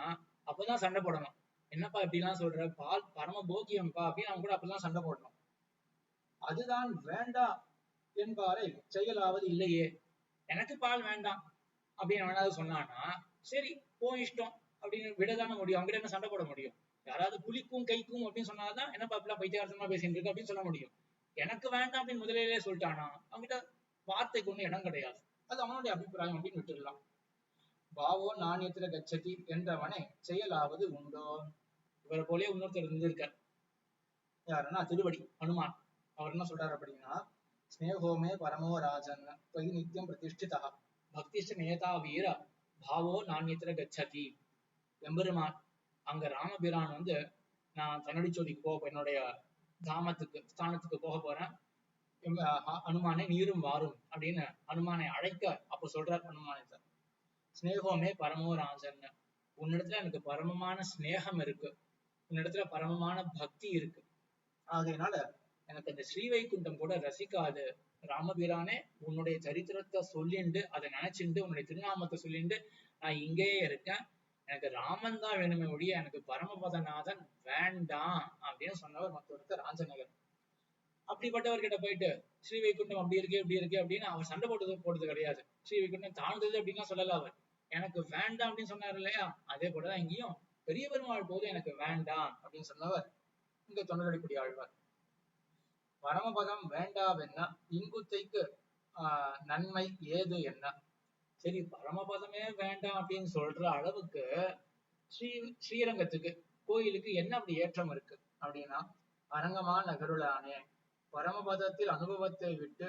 அப்பதான் சண்டை போடணும். என்னப்பா இப்படிலாம் சொல்ற, பால் பரம போகியம்பா அப்படின்னு அவங்க கூட அப்பதான் சண்டை போடணும். அதுதான் வேண்டாம் என்பாரை செயலாவது இல்லையே. எனக்கு பால் வேண்டாம் அப்படின்னு வேணாவது சொன்னான்னா சரி போ இஷ்டம் அப்படின்னு விடதான முடியும். அவங்ககிட்ட என்ன சண்டை போட முடியும்? யாராவது புளிக்கும் கைக்கும் அப்படின்னு சொன்னாதான் என்ன பாப்பெல்லாம் பைத்தியார்த்தமா பேசிட்டு இருக்கு அப்படின்னு சொல்ல முடியும். எனக்கு வேண்டாம் அப்படின்னு முதலிலே சொல்லிட்டானா அவங்ககிட்ட வார்த்தைக்கு ஒண்ணு இடம் கிடையாது. அது அவனுடைய அபிப்பிராயம் அப்படின்னு விட்டுடலாம். பாவோ நாணயத்துல கச்சதி என்றவனை செயலாவது உண்டோ. இவரை போலே இன்னொருத்தர் இருந்திருக்கார். யாருன்னா திருவடி அனுமான். அவர் என்ன சொல்றாரு அப்படின்னா, ஸ்னேகோமே பரமோ ராஜன் தொய் நித்தியம் பிரதிஷ்டிதா பக்திஷ்ட நேதா வீர பாவோ நாண்யத்திர கச்சதி. எம்பெருமான் அங்க ராமபிரான் வந்து நான் தன்னடி சோதிக்கு போக என்னுடைய ஸ்தானத்துக்கு போக போறேன், அனுமானை நீரும் வாரும் அப்படின்னு அனுமானை அழைக்க அப்ப சொல்றார் அனுமானத்தை, ஸ்னேகோமே பரமோ ராஜன், உன்னிடத்துல எனக்கு பரமமான ஸ்னேகம் இருக்கு, உன்னிடத்துல பரமமான பக்தி இருக்கு, ஆகையினால எனக்கு அந்த ஸ்ரீவைகுண்டம் கூட ரசிக்காது. ராமபிரானே உன்னுடைய சரித்திரத்தை சொல்லிண்டு அதை நினைச்சுண்டு உன்னுடைய திருநாமத்தை சொல்லிண்டு நான் இங்கேயே இருக்கேன், எனக்கு ராமன் தான் வேணுமே ஒழிய எனக்கு பரமபதநாதன் வேண்டாம் அப்படின்னு சொன்னவர் மற்றொருத்தர் ஆஞ்சநேயர். அப்படிப்பட்டவர்கிட்ட போயிட்டு ஸ்ரீவைகுண்டம் அப்படி இருக்கு இப்படி இருக்கு அப்படின்னு அவர் சண்டை போடுறது கிடையாது. ஸ்ரீவைகுண்டம் தாழ்ந்தது அப்படின்னா சொல்லல அவர், எனக்கு வேண்டாம் அப்படின்னு சொன்னார் இல்லையா? அதே போலதான் இங்கேயும் பெரிய பெருமாள் போது எனக்கு வேண்டாம் அப்படின்னு சொன்னவர் இங்க தொண்டரடிப்படி ஆழ்வார். பரமபதம் வேண்டாவென்ன இங்குத்தைக்கு நன்மை ஏது என்ன. சரி, பரமபதமே வேண்டாம் அப்படின்னு சொல்ற அளவுக்கு ஸ்ரீரங்கத்துக்கு கோயிலுக்கு என்ன அப்படி ஏற்றம் இருக்கு அப்படின்னா, அரங்கமான நகருளானே பரமபதத்தில் அனுபவத்தை விட்டு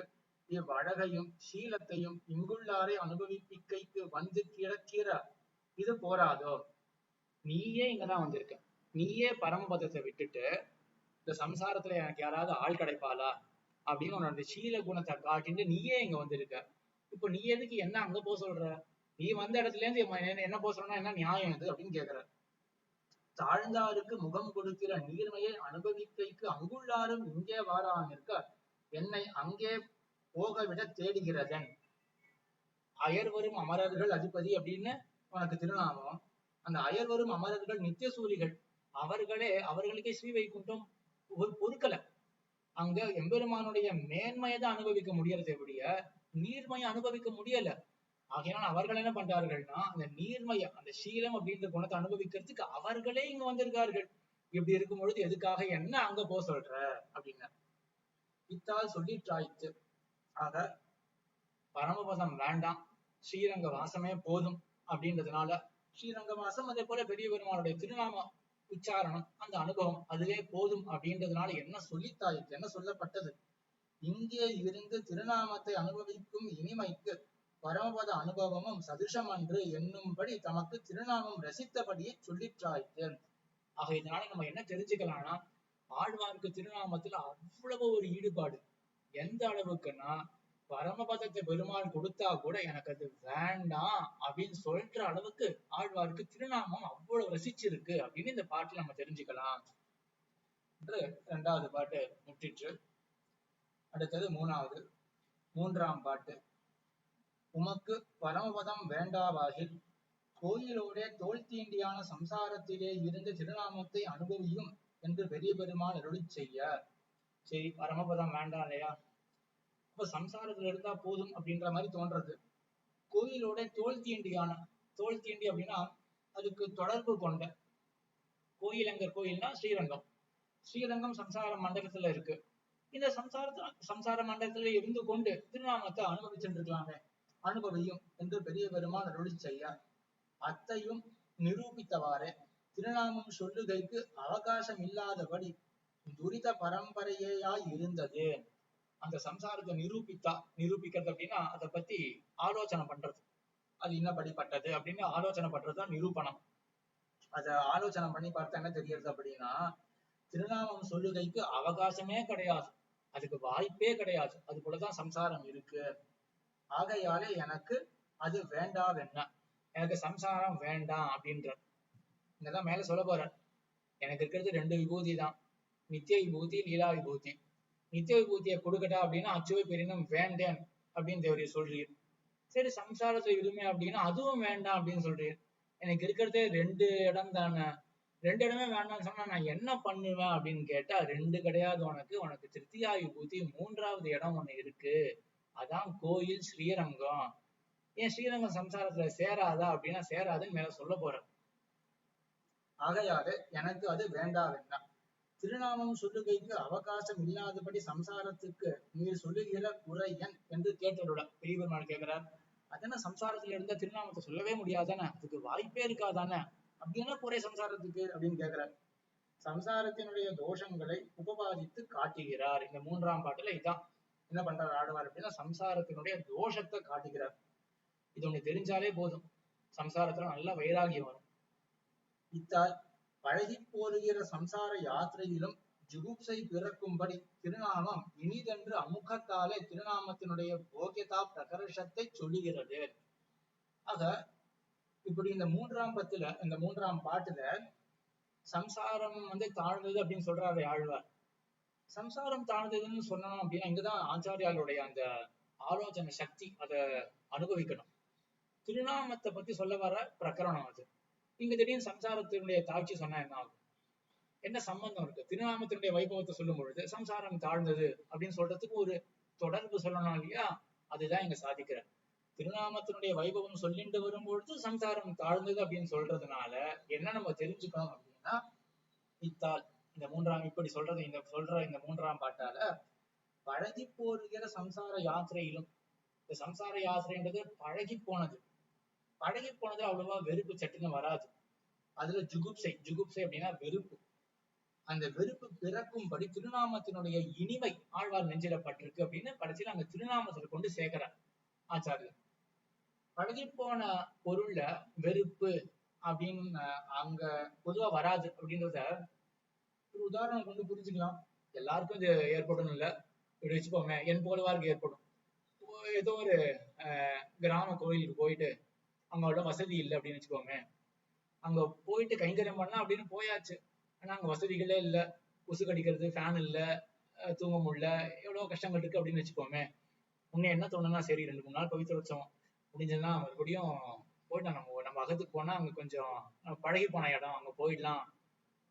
இவ்வழகையும் சீலத்தையும் இங்குள்ளாரை அனுபவிப்பிக்கைக்கு வந்து கிடக்கிற இது போராதோ. நீயே இங்கதான் வந்திருக்க, நீயே பரமபதத்தை விட்டுட்டு இந்த சம்சாரத்துல எனக்கு யாராவது ஆள் கிடைப்பாளா அப்படின்னு உன்னோட சீல குணத்தை காட்டிட்டு நீயே இங்க வந்திருக்க. இப்ப நீ எதுக்கு என்ன அங்க போக சொல்ற? நீ வந்த இடத்துல இருந்து என்ன போக சொல்றா என்ன நியாயம் இது அப்படின்னு கேக்குற. தாழ்ந்தாருக்கு முகம் கொடுக்கிற நீர்மையை அனுபவிக்கைக்கு அங்குள்ளாரும் இங்கே வாராம இருக்க என்னை அங்கே போக விட தேடுகிறதன். அயர்வரும் அமரர்கள் அதிபதி அப்படின்னு உனக்கு திருநாமம். அந்த அயர்வரும் அமரர்கள் நித்திய சூரிகள், அவர்களுக்கே ஸ்ரீ வைகுண்டம் பொறுக்கல. அங்க எம்பெருமானுடைய மேன்மையை தான் அனுபவிக்க முடியறதை விட நீர்மையை அனுபவிக்க முடியல. ஆகையால் அவர்கள் என்ன பண்றார்கள்னா அந்த நீர்மைய, அந்த சீலம் அப்படின்ற குணத்தை அனுபவிக்கிறதுக்கு அவர்களே இங்க வந்திருக்கார்கள். இப்படி இருக்கும் பொழுது எதுக்காக என்ன அங்க போக சொல்ற அப்படின்னு இத்தால் சொல்லிற்றாய்த்து. ஆக பரமபதம் வேண்டாம், ஸ்ரீரங்க வாசமே போதும் அப்படின்றதுனால ஸ்ரீரங்க வாசம், அதே போல பெரிய பெருமானுடைய திருநாம உச்சாரணம், அந்த அனுபவம் அதுவே போதும் அப்படின்றதுனால என்ன சொல்லித்தாயிற்று, என்ன சொல்லப்பட்டது? இங்கே இருந்து திருநாமத்தை அனுபவிக்கும் இனிமைக்கு பரமபத அனுபவமும் சதுஷம் அன்று என்னும்படி தமக்கு திருநாமம் ரசித்தபடியே சொல்லிற்றாயிற்று. ஆக இதனால நம்ம என்ன தெரிஞ்சுக்கலாம்னா, ஆழ்வாருக்கு திருநாமத்துல அவ்வளவு ஒரு ஈடுபாடு. எந்த அளவுக்குன்னா, பரமபதத்தை பெருமாள் கொடுத்தா கூட எனக்கு அது வேண்டாம் அப்படின்னு சொல்ற அளவுக்கு ஆழ்வாருக்கு திருநாமம் அவ்வளவு ரசிச்சிருக்கு அப்படின்னு இந்த பாட்டுல நம்ம தெரிஞ்சுக்கலாம் என்று 2வது பாட்டு முற்றிற்று. அடுத்தது மூன்றாம் பாட்டு. உமக்கு பரமபதம் வேண்டாவாகில் கோயிலோடே தோல் தீண்டியான சம்சாரத்திலே இருந்து திருநாமத்தை அனுபவியும் என்று பெரிய பெருமாள் அருளி செய்ய. சரி, பரமபதம் வேண்டாம் இல்லையா, அப்ப சம்சாரத்துல இருந்தா போதும் அப்படின்ற மாதிரி தோன்றது. கோயிலோட தோல் தீண்டி அப்படின்னா அதுக்கு தொடர்பு கொண்ட கோயில். எங்க கோயில்னா ஸ்ரீரங்கம். ஸ்ரீரங்கம் சம்சார மண்டலத்துல இருக்கு. இந்த சம்சார மண்டலத்துல இருந்து கொண்டு திருநாமத்தை அனுபவிச்சுட்டு இருக்கலாமே, அனுபவியும் என்று பெரிய பெருமாள் அருளி செய்ய. அத்தையும் நிரூபித்தவாறே திருநாமம் சொல்லுகைக்கு அவகாசம் இல்லாதபடி துரித பரம்பரையாய் இருந்தது. அந்த சம்சாரத்தை நிரூபிக்கிறது அப்படின்னா அதை பத்தி ஆலோசனை பண்றது, அது இன்னபடிப்பட்டது அப்படின்னு ஆலோசனை பண்றதுதான் நிரூபணம். அத ஆலோசனை பண்ணி பார்த்தா என்ன தெரியுது அப்படின்னா, திருநாமம் சொல்லுகைக்கு அவகாசமே கிடையாது, அதுக்கு வாய்ப்பே கிடையாது. அது போலதான் சம்சாரம் இருக்கு. ஆகையாலே எனக்கு அது வேண்டாவென்ன, எனக்கு சம்சாரம் வேண்டாம் அப்படின்ற. இங்கதான் மேல சொல்ல போற, எனக்கு இருக்கிறது 2 விபூதி தான், நித்திய விபூதி, லீலா விபூதி. நித்திய விபூதியை கொடுக்கட்டா அப்படின்னா அச்சுவை பெரினும் வேண்டேன் அப்படின்னு தேவரைய சொல்றீர். சரி, சம்சாரத்துல இருமே அப்படின்னா அதுவும் வேண்டாம் அப்படின்னு சொல்றீர். எனக்கு இருக்கிறதே 2 இடம் தானே, 2 இடமே வேண்டாம்னு சொன்னா நான் என்ன பண்ணுவேன் அப்படின்னு கேட்டா, 2 கிடையாது உனக்கு, உனக்கு திருத்தியா விபூதி 3வது இடம் ஒண்ணு இருக்கு, அதான் கோயில் ஸ்ரீரங்கம். ஏன் ஸ்ரீரங்கம் சம்சாரத்துல சேராதா அப்படின்னா சேராதுன்னு மேல சொல்ல போற. ஆகையாலே எனக்கு அது வேண்டாவென்னா, திருநாமம் சொல்லுகைக்கு அவகாசம் இல்லாதபடி சம்சாரத்துக்கு நீர் சொல்லுகிற குறையன் என்று கேட்டருட. பெரிய பெருமாள் கேட்கிறார், அதென்ன சம்சாரத்துல இருந்தா திருநாமத்தை சொல்லவே முடியாதானே, அதுக்கு வாய்ப்பே இருக்காதானே, அப்படின்னா குறை சம்சாரத்துக்கு அப்படின்னு கேட்கிறார். சம்சாரத்தினுடைய தோஷங்களை உபபாதித்து காட்டுகிறார். இந்த 3ஆம் பாட்டுல இதான் என்ன பண்றாரு ஆழ்வார் அப்படின்னா, சம்சாரத்தினுடைய தோஷத்தை காட்டுகிறார். இது ஒண்ணு தெரிஞ்சாலே போதும், சம்சாரத்துல நல்ல வைராகியம் வரும். இத்தால் பழகி போருகிற சம்சார யாத்திரையிலும் ஜுகுப்சை பிறக்கும்படி திருநாமம் இனிதென்று அமுகத்தாலே திருநாமத்தினுடைய போகியதா பிரகர்ஷத்தை சொல்லுகிறது. ஆக இப்படி இந்த 3ஆம் பாட்டுல சம்சாரம் தாழ்ந்தது அப்படின்னு சொல்றாரு ஆழ்வார். சம்சாரம் தாழ்ந்ததுன்னு சொல்லணும் அப்படின்னா இங்கதான் ஆச்சாரியாளுடைய அந்த ஆலோசனை சக்தி அதை அனுபவிக்கணும். திருநாமத்தை பத்தி சொல்ல வர பிரகரணம் அது. இங்க திடீர்னு சம்சாரத்தினுடைய தாழ்ச்சி சொன்னா என்ன ஆகும், என்ன சம்பந்தம் இருக்கு? திருநாமத்தினுடைய வைபவத்தை சொல்லும் பொழுது சம்சாரம் தாழ்ந்தது அப்படின்னு சொல்றதுக்கு ஒரு தொடர்பு சொல்லணும் இல்லையா, அதுதான் இங்க சாதிக்கிற. திருநாமத்தினுடைய வைபவம் சொல்லிட்டு வரும்பொழுது சம்சாரம் தாழ்ந்தது அப்படின்னு சொல்றதுனால என்ன நம்ம தெரிஞ்சுக்கணும் அப்படின்னா, இத்தால் இந்த இப்படி சொல்றது இந்த 3ஆம் பாட்டால பழகி போருகிற சம்சார யாத்திரையிலும், இந்த சம்சார யாத்திரைன்றது பழகி போனது அவ்வளவா வெறுப்பு சட்டுன்னு வராது. அதுல ஜுகுப்சை அப்படின்னா வெறுப்பு. அந்த வெறுப்பு பிறக்கும்படி திருநாமத்தினுடைய இனிமை ஆழ்வார் நெஞ்சிடப்பட்டிருக்கு அப்படின்னு கடைசியில அந்த திருநாமத்துல கொண்டு சேர்க்கிறார் ஆச்சாரியர். பழகி போன பொருள்ல வெறுப்பு அப்படின்னு அங்க பொதுவா வராது அப்படின்றத ஒரு உதாரணம் கொண்டு புரிஞ்சுக்கலாம். எல்லாருக்கும் இது ஏற்படும் இல்ல, இப்படி வச்சுக்கோங்க, என் போலவாருக்கு ஏற்படும். ஏதோ ஒரு கிராம கோயிலுக்கு போயிட்டு அங்க வசதி இல்லை அப்படின்னு வச்சுக்கோங்க, அங்க போயிட்டு கைங்கரியம் பண்ணலாம் அப்படின்னு போயாச்சு, ஆனா அங்க வசதிகளே இல்லை, கொசு கடிக்கிறது, ஃபேன் இல்லை, தூங்க முடியல, எவ்வளவு கஷ்டங்கள் இருக்கு அப்படின்னு வச்சுக்கோமே. முன்னே என்ன தோணுன்னா, சரி 2-3 நாள் பவித்திர உற்சவம் முடிஞ்சதுன்னா மறுபடியும் போயிட்டு நம்ம நம்ம அகத்துக்கு போனா அங்க கொஞ்சம் பழகி போன இடம், அங்க போயிடலாம்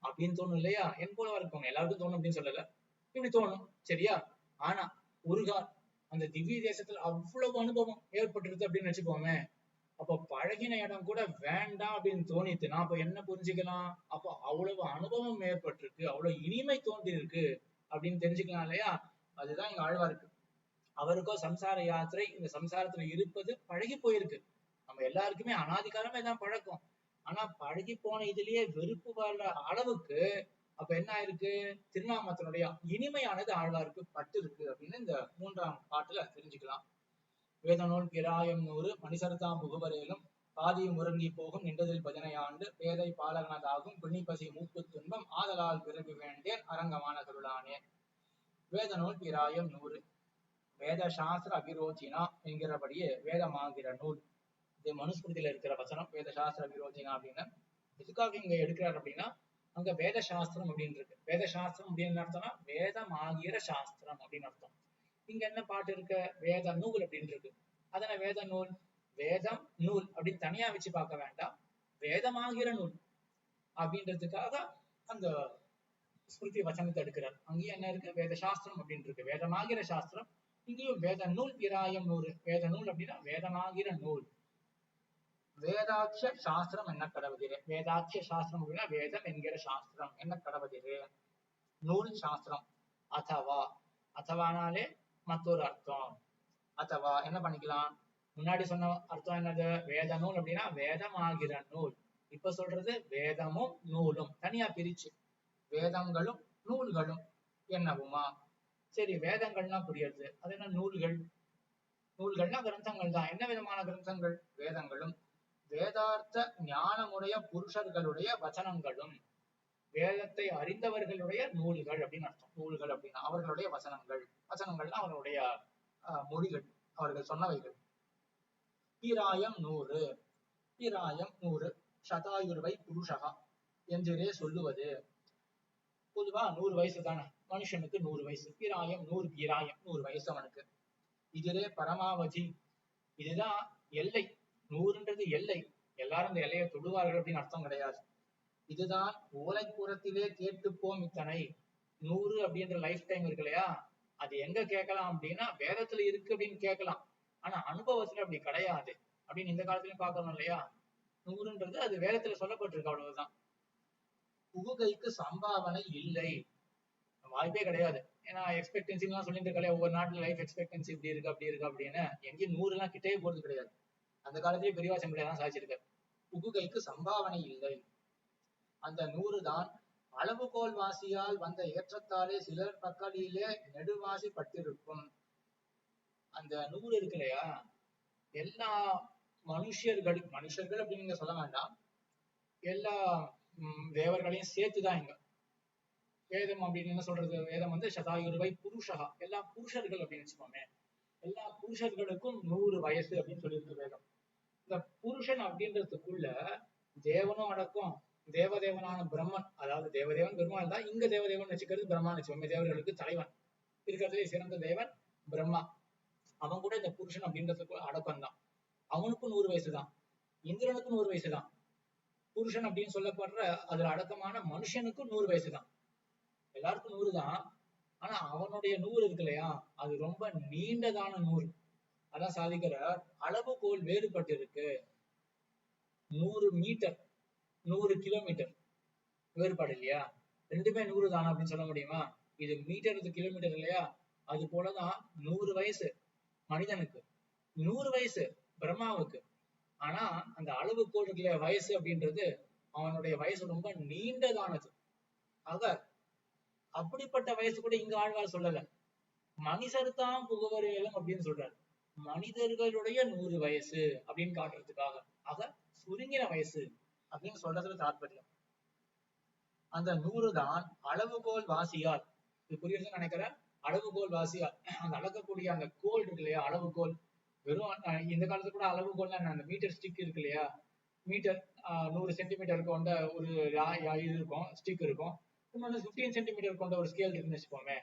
அப்படின்னு தோணும் இல்லையா? என் போல இருக்கவங்க எல்லாருக்கும் தோணும் அப்படின்னு சொல்லல, இப்படி தோணும். சரியா? ஆனா ஒரு கால் அந்த திவ்ய தேசத்துல அவ்வளவு அனுபவம் ஏற்பட்டுருது அப்படின்னு வச்சுக்கோமே, அப்போ பழகின இடம் கூட வேண்டாம் அப்படின்னு தோணித்துனா அப்ப என்ன புரிஞ்சுக்கலாம்? அப்போ அவ்வளவு அனுபவம் ஏற்பட்டிருக்கு, அவ்வளவு இனிமை தோன்றி இருக்கு அப்படின்னு தெரிஞ்சுக்கலாம் இல்லையா? அதுதான் இங்க ஆழ்வாருக்கு. அவருக்கோ சம்சார யாத்திரை, இந்த சம்சாரத்துல இருப்பது பழகி போயிருக்கு. நம்ம எல்லாருக்குமே அனாதி காலமா இதான் பழக்கம். ஆனா பழகி போன இதுலயே வெறுப்பு வர்ற அளவுக்கு அப்ப என்ன ஆயிருக்கு? திருநாமத்தினுடைய இனிமையானது ஆழ்வாருக்கு பட்டு இருக்கு அப்படின்னு இந்த 3ஆம் பாட்டுல தெரிஞ்சுக்கலாம். வேதநூல் பிராயம் 100 மணிசர்தாம் புகுவரேலும் பாதியும் உறங்கி போகும் நின்றதில் 15 ஆண்டு பேதை பாலகனதாகும் பிணிப்பசி மூப்பு துன்பம் ஆதலால் பிறகு வேண்டேன் அரங்கமான கருளானே. வேதநூல் பிராயம் 100 வேத சாஸ்திர அபிரோச்சினா என்கிறபடியே வேதமாகிற நூல். இது மனுஸ்மிருதியில இருக்கிற வசனம். வேத சாஸ்திர அபிரோச்சினா அப்படின்னு எதுக்காக இங்க எடுக்கிறார் அப்படின்னா, அங்க வேத சாஸ்திரம் அப்படின்னு இருக்கு. வேத சாஸ்திரம் அப்படின்னு அர்த்தம்னா வேதமாகிற சாஸ்திரம் அப்படின்னு அர்த்தம். இங்க என்ன பாட்டு இருக்கு? வேத நூல் அப்படின்னு இருக்கு. அதனால வேத நூல், வேதம் நூல் அப்படின்னு தனியா வச்சு பார்க்க வேண்டாம், வேதமாகிற நூல் அப்படின்றதுக்காக அந்த ஸ்மிருதி வசனத்தை எடுக்கிறார். அங்கேயும் என்ன இருக்கு? வேத சாஸ்திரம் அப்படின்னு இருக்கு, வேதமாகிற சாஸ்திரம். இங்கேயும் வேத நூல் பிராயம் 100. வேத நூல் அப்படின்னா வேதமாகிற நூல். வேதாட்ச சாஸ்திரம் என்ன கடவுதிரே. வேதாட்ச சாஸ்திரம் அப்படின்னா வேதம் என்கிற சாஸ்திரம் என்ன கடவுதிரே. நூல் சாஸ்திரம். அதவா, அதவானாலே மற்றொரு அர்த்தம். அதவா என்ன பண்ணிக்கலாம்? முன்னாடி சொன்ன அர்த்தம் என்னது? வேத நூல் அப்படின்னா வேதமாகிற நூல். இப்ப சொல்றது வேதமும் நூலும் தனியா பிரிச்சு, வேதங்களும் நூல்களும் என்னவுமா. சரி, வேதங்கள்னா புரியுது, அது என்ன நூல்கள்? நூல்கள்னா கிரந்தங்கள் தான். என்ன விதமான கிரந்தங்கள்? வேதங்களும் வேதார்த்த ஞானமுடைய புருஷர்களுடைய வசனங்களும். வேதத்தை அறிந்தவர்களுடைய நூல்கள் அப்படின்னு அர்த்தம். நூல்கள் அப்படின்னா அவர்களுடைய வசனங்கள். வசனங்கள்னா அவர்களுடைய மொழிகள், அவர்கள் சொன்னவைகள். பிராயம் 100. பிராயம் 100 சதாயுர்வை புருஷகா என்றே சொல்லுவது. பொதுவா 100 வயசு தானே மனுஷனுக்கு, 100 வயசு. பிராயம் 100, பிராயம் 100 வயசு அவனுக்கு. இதிலே பரமாவதி, இதுதான் எல்லை. 100ன்றது எல்லை. எல்லாரும் இந்த எல்லையை தொடுவார்கள் அப்படின்னு அர்த்தம் கிடையாது. இதுதான் ஓலைப்புறத்திலே கேட்டுப்போம் இத்தனை. 100 அப்படின்ற லைஃப் டைம் இருக்கு இல்லையா, அது எங்க கேட்கலாம் அப்படின்னா வேதத்துல இருக்கு அப்படின்னு கேட்கலாம். ஆனா அனுபவத்துல அப்படி கிடையாது அப்படின்னு இந்த காலத்துலயும் பாக்கணும் இல்லையா. 100ன்றது அது வேதத்துல சொல்லப்பட்டிருக்கு, அவ்வளவுதான். புகுகைக்கு சம்பாவனை இல்லை, வாய்ப்பே கிடையாது. ஏன்னா எக்ஸ்பெக்டன்சி எல்லாம் சொல்லிட்டு இருக்கலையா, ஒவ்வொரு நாட்டுல லைஃப் எக்ஸ்பெக்டன்சி இப்படி இருக்கு அப்படி இருக்கு அப்படின்னு. எங்கேயும் 100 எல்லாம் கிட்டே போறது கிடையாது. அந்த காலத்திலேயே பெரியவா செம்பிளையா தான் சாதிச்சிருக்காரு. புகுகைக்கு சம்பாவனை இல்லை. அந்த 100 தான் அளவுகோல் வாசியால் வந்த ஏற்றத்தாலே சிலர் பக்கலிலே நெடுவாசி பட்டிருக்கும். அந்த 100 இருக்கு இல்லையா, எல்லா மனுஷர்கள் அப்படின்னு நீங்க சொல்ல வேண்டாம், எல்லா தேவர்களையும் சேர்த்துதான் இங்க வேதம் அப்படின்னு என்ன சொல்றது. வேதம் வந்து சதாயுர்வை புருஷகா, எல்லா புருஷர்கள் அப்படின்னு வச்சுக்கோமே. எல்லா புருஷர்களுக்கும் 100 வயசு அப்படின்னு சொல்லியிருக்கு வேதம். இந்த புருஷன் அப்படின்றதுக்குள்ள தேவனும் அடக்கம், தேவதேவனான பிரம்மன், அதாவது தேவதேவன் பெருமாள் தான். இங்க தேவதேவன் வச்சுக்கிறது பிரம்மான்னு வச்சுக்கோங்க. தேவர்களுக்கு தலைவன், இருக்கிறதுலே சிறந்த தேவன் பிரம்மா. அவன் கூட இந்த புருஷன் அப்படின்றதுக்கு அடக்கம் தான். அவனுக்கும் 100 வயசு தான், இந்திரனுக்கும் 100 வயசு தான். புருஷன் அப்படின்னு சொல்லப்படுற அதுல அடக்கமான மனுஷனுக்கும் 100 வயசு தான். எல்லாருக்கும் 100 தான். ஆனா அவனுடைய 100 இருக்கு இல்லையா, அது ரொம்ப நீண்டதான 100. அதான் சாதிக்கிற அளவுகோல் வேறுபட்டு இருக்கு. 100 மீட்டர் 100 கிலோமீட்டர் வேறுபாடு இல்லையா. ரெண்டுமே 100 தானா அப்படின்னு சொல்ல முடியுமா? இது மீட்டர், இது கிலோமீட்டர் இல்லையா. அது போலதான் 100 வயசு மனிதனுக்கு, 100 வயசு பிரம்மாவுக்கு. ஆனா அந்த அளவுகோல் இருக்கிற வயசு அப்படின்றது அவனுடைய வயசு ரொம்ப நீண்டதானது. ஆக அப்படிப்பட்ட வயசு கூட இங்க ஆழ்வார் சொல்லல. மனிதர் தான் புகவரேலும் அப்படின்னு சொல்றாரு. மனிதர்களுடைய 100 வயசு அப்படின்னு காட்டுறதுக்காக. ஆக சுருங்கின வயசு அப்படின்னு சொல்றதுல தாற்பயம். அந்த 100 தான் அளவுகோல் வாசியால், இது புரியுதுன்னு நினைக்கிறேன். அளவுகோல் வாசியால் அந்த அளக்கக்கூடிய அந்த கோல் இருக்கு இல்லையா, அளவுகோல். வெறும் இந்த காலத்துல கூட அளவுகோல் அந்த மீட்டர் ஸ்டிக் இருக்கு இல்லையா, மீட்டர் 100 சென்டிமீட்டர் கொண்ட ஒரு இது இருக்கும், ஸ்டிக் இருக்கும். இன்னொன்னு 15 சென்டிமீட்டர் கொண்ட ஒரு ஸ்கேல் இருக்குன்னு வச்சுக்கோமே.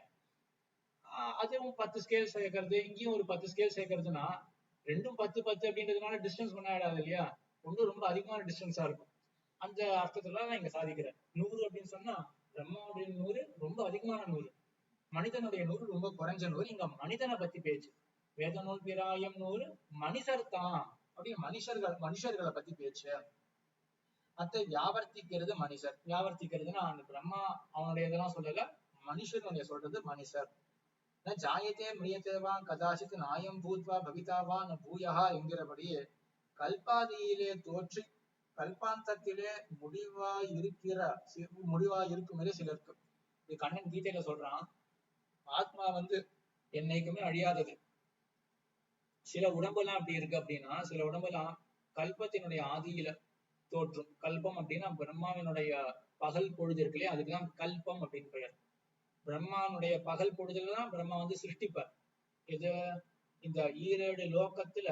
அதுவும் 10 ஸ்கேல் சேர்க்கறது, இங்கேயும் ஒரு 10 ஸ்கேல் சேர்க்கறதுன்னா ரெண்டும் 10 10 அப்படின்றதுனால டிஸ்டன்ஸ் பண்ண ஆயிடாது இல்லையா. ஒண்ணு ரொம்ப அதிகமான டிஸ்டன்ஸா இருக்கும். அந்த அர்த்தத்துல நான் இங்க சாதிக்கிறேன். 100 அப்படின்னு சொன்னா பிரம்மாவுடைய 100 ரொம்ப அதிகமான 100, மனிதனுடைய 100 ரொம்ப குறைஞ்ச 100. இங்க மனிதனை பத்தி பேச்சு. வேத நூல் பிராயம் 100 மனுஷர் தான் அப்படின்னு மனுஷர்களை பத்தி பேச்சு. அத்தை வியாவர்த்திக்கிறது மனுஷர். வியாவர்த்திக்கிறதுன்னா அந்த பிரம்மா அவனுடைய இதெல்லாம் சொல்லல, மனுஷனுடைய சொல்றது மனுஷர். ஜாயத்தே மிரியத்தேவா கதாசித் நாயம் பூத்வா பவிதாவா ந பூயஹா என்கிறபடியே கல்பாதியிலே தோற்றி கல்பாந்தத்திலே முடிவாய் இருக்கும் சிலருக்கு. இது கண்ணன் கீதையில சொல்றான். ஆத்மா என்னைக்குமே அழியாதது. சில உடம்பெல்லாம் அப்படி இருக்கு அப்படின்னா, சில உடம்பெல்லாம் கல்பத்தினுடைய ஆதியில தோற்றும். கல்பம் அப்படின்னா பிரம்மாவினுடைய பகல் பொழுது இருக்கு இல்லையா, அதுக்குதான் கல்பம் அப்படின்னு பெயர். பிரம்மானுடைய பகல் பொழுதுலதான் பிரம்மா சிருஷ்டிப்பார். இது இந்த ஈரேழு லோகத்துல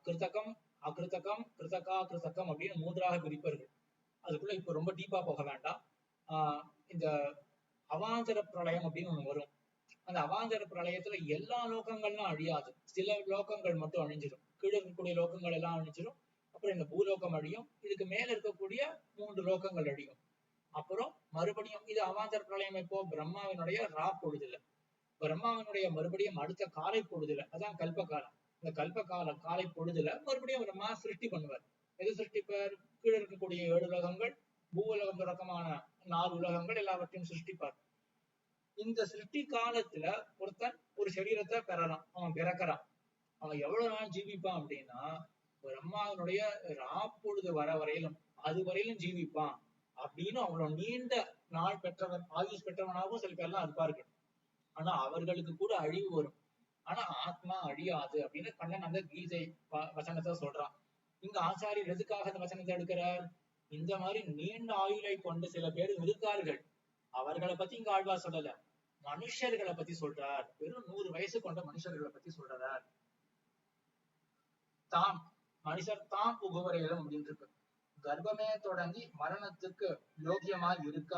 கிருத்தகம் அகிருத்தகம் கிருத்தகா கிருத்தகம் அப்படின்னு 3ஆக பிரிப்பார்கள். அதுக்குள்ள இப்ப ரொம்ப டீப்பா போக வேண்டாம். இந்த அவாந்தர பிரளயம் அப்படின்னு ஒண்ணு வரும். அந்த அவாந்தர பிரளயத்துல எல்லா லோகங்கள்லாம் அழியாது, சில லோகங்கள் மட்டும் அழிஞ்சிடும். கீழே இருக்கக்கூடிய லோகங்கள் எல்லாம் அழிஞ்சிடும். அப்புறம் இந்த பூலோகம் அழியும். இதுக்கு மேல இருக்கக்கூடிய 3 லோகங்கள் அழியும். அப்புறம் மறுபடியும் இது அவாந்தர பிரளயம் எப்போ? பிரம்மாவினுடைய பொழுதுல. பிரம்மாவினுடைய மறுபடியும் அடுத்த காலை பொழுதுல, அதான் கல்ப காலம். இந்த கல்ப காலை பொழுதுல மறுபடியும் பிரம்மா சிருஷ்டி பண்ணுவார். எது சிருஷ்டிப்பார்? கீழே இருக்கக்கூடிய 7 உலகங்கள், பூவுலகம் தொடக்கமான 4 உலகங்கள் எல்லாவற்றையும் சிருஷ்டிப்பார். இந்த சிருஷ்டி காலத்துல ஒருத்தன் ஒரு சரீரத்தை பெறலாம், அவன் பிறக்கிறான். அவன் எவ்வளவு நாள் ஜீவிப்பான் அப்படின்னா, பிரம்மாவினுடைய பொழுது வர வரையிலும், அது வரையிலும் ஜீவிப்பான் அப்படின்னு அவ்வளவு நீண்ட நாள் பெற்றவன், ஆயுஷ் பெற்றவனாகவும் சில பேர்லாம் இருப்பார்கள். ஆனா அவர்களுக்கு கூட அழிவு வரும். ஆனா ஆத்மா அழியாது அப்படின்னு கண்ணன் அந்த கீதை வசனத்தை சொல்றான். இங்க ஆச்சாரியர் எதுக்காக அந்த வசனத்தை எடுக்கிறார்? இந்த மாதிரி நீண்ட ஆயுளை கொண்டு சில பேர் இருக்கார்கள், அவர்களை பத்தி இங்க ஆழ்வார் சொல்லல, மனுஷர்களை பத்தி சொல்றார். வெறும் 100 வயசு கொண்ட மனுஷர்களை பத்தி சொல்றார். தாம் மனுஷர் தாம் புகுவரையிலும் அப்படின்னு இருக்கு. கர்ப்பமே தொடங்கி மரணத்துக்கு யோக்கியமாய் இருக்க